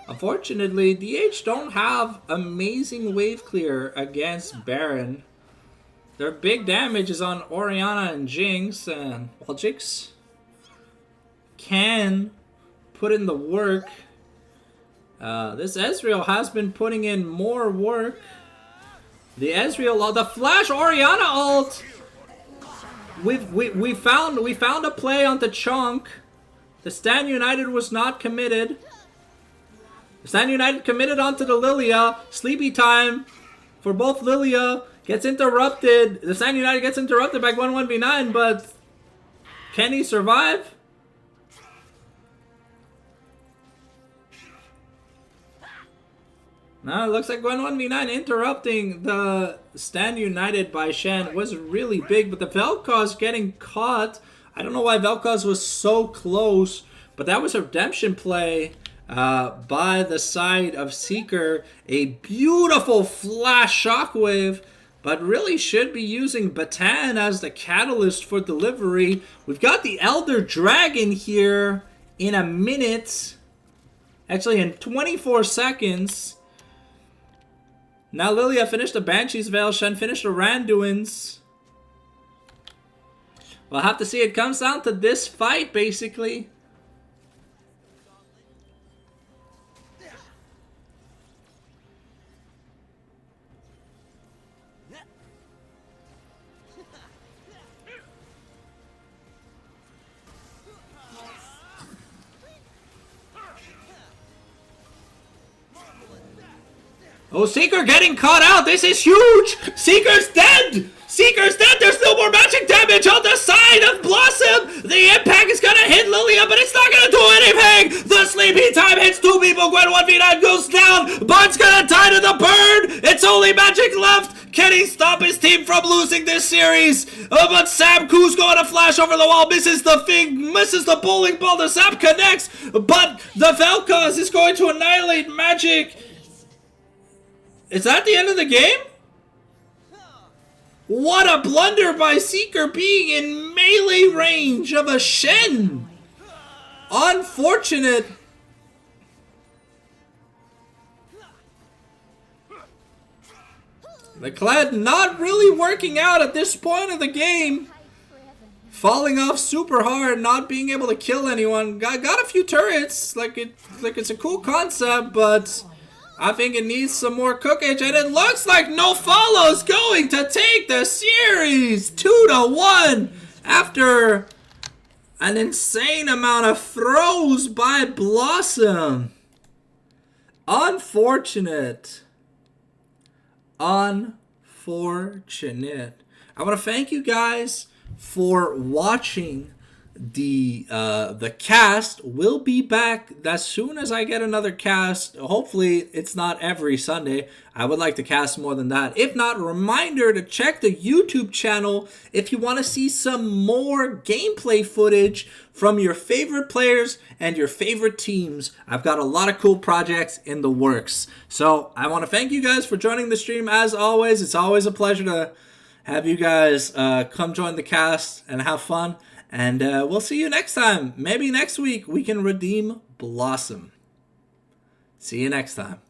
Unfortunately, DH don't have amazing wave clear against Baron. Their big damage is on Orianna and Jinx, and well, Jinx can put in the work. This Ezreal has been putting in more work. The Ezreal, the Flash Orianna ult. We found a play on the chunk. The Stan United was not committed. The Stan United committed onto the Lilia. Sleepy time for both Lilia gets interrupted. The Stan United gets interrupted by 1v9, but can he survive? No, it looks like 1v9 interrupting the Stand United by Shen was really big, but the Vel'Koz getting caught. I don't know why Vel'Koz was so close, but that was a redemption play by the side of Seeker. A beautiful flash shockwave, but really should be using Batan as the catalyst for delivery. We've got the Elder Dragon here in a minute. Actually, in 24 seconds. Now Lilia finished the Banshee's Veil. Shen finished the Randuin's. We'll have to see. It comes down to this fight, basically. Oh, Seeker getting caught out. This is huge. Seeker's dead. Seeker's dead. There's no more magic damage on the side of Blossom. The impact is going to hit Lilia, but it's not going to do anything. The sleepy time hits 2 people. Gwen 1v9 goes down. Bard's going to die to the burn. It's only magic left. Can he stop his team from losing this series? But Sam Koo's going to flash over the wall. Misses the thing. Misses the bowling ball. The Zap connects. But the Vel'Koz is going to annihilate magic. Is that the end of the game? What a blunder by Seeker being in melee range of a Shen. Unfortunate. The Kled not really working out at this point of the game. Falling off super hard, not being able to kill anyone. Got a few turrets, like it's a cool concept, but I think it needs some more cookage, and it looks like No Fallow's going to take the series 2-1 after an insane amount of throws by Blossom. Unfortunate. Unfortunate. I want to thank you guys for watching. The cast will be back as soon as I get another cast. Hopefully it's not every Sunday. I would like to cast more than that. If not, reminder to check the YouTube channel if you want to see some more gameplay footage from your favorite players and your favorite teams. I've got a lot of cool projects in the works. So I want to thank you guys for joining the stream as always. It's always a pleasure to have you guys come join the cast and have fun. And we'll see you next time. Maybe next week we can redeem Blossom. See you next time.